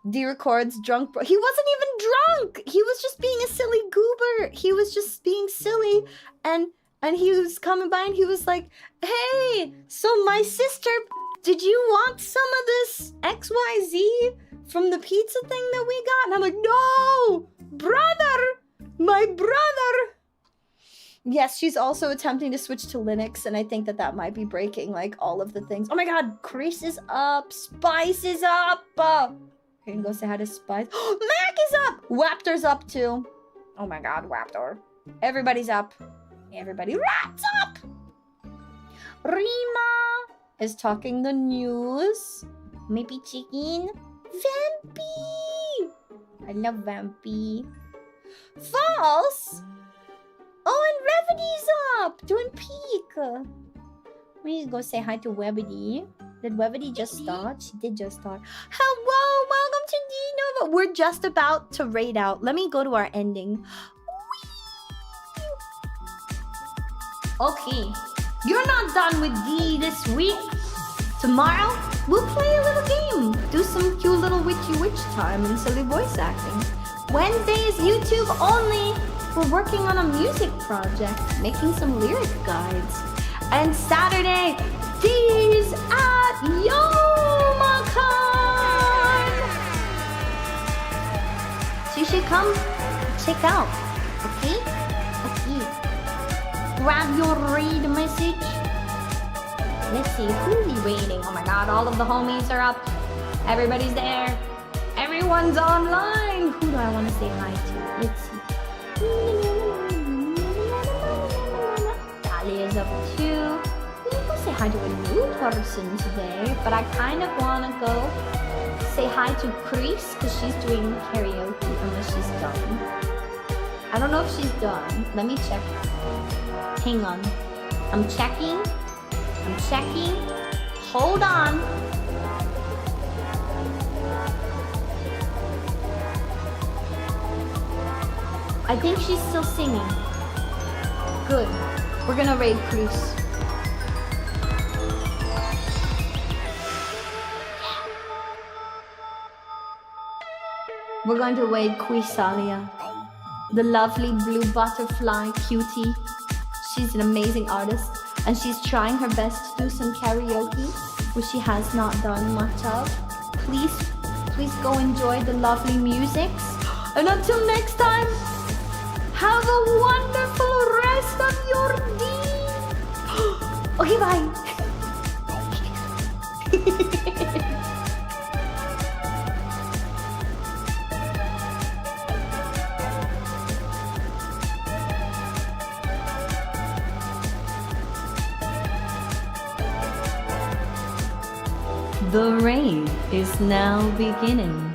D records drunk bro. He wasn't even drunk. He was just being a silly goober. He was just being silly. And he was coming by and he was like, hey, so my sister, did you want some of this XYZ from the pizza thing that we got? And I'm like, no, brother, my brother. Yes, she's also attempting to switch to Linux, and I think that that might be breaking, like, all of the things. Oh my god, Chris is up, Spice is up. You can go say hi to Spice. Mac is up! Raptor's up too. Oh my god, Raptor. Everybody's up. Everybody, Rat's up! Rima is talking the news. Maybe chicken. Vampy! I love Vampy. False! Oh, and Revity's up! Doing peak. We go say hi to Webity. Did Webity just start? She did just start. Hello, welcome to D-Nova. We're just about to raid out. Let me go to our ending. Okay, you're not done with D this week. Tomorrow, we'll play a little game. Do some cute little witchy witch time and silly voice acting. Wednesday is YouTube only. We're working on a music project, making some lyric guides. And Saturday, D's at YomaCon. So you should come check out, okay? Okay. Grab your raid message. Let's see, who's we raiding? Oh my god, all of the homies are up. Everybody's there. Everyone's online. Who do I want to say hi to? Let's see. Dahlia's up too. We can go say hi to a new person today, but I kind of want to go say hi to Chris because she's doing karaoke unless she's done. I don't know if she's done. Let me check. Hang on. I'm checking. Hold on. I think she's still singing. Good. We're gonna raid Chris. We're going to raid Quisalia, the lovely blue butterfly cutie. She's an amazing artist. and she's trying her best to do some karaoke, which she has not done much of. Please go enjoy the lovely musics. And until next time, have a wonderful rest of your day. Okay, bye. The rain is now beginning.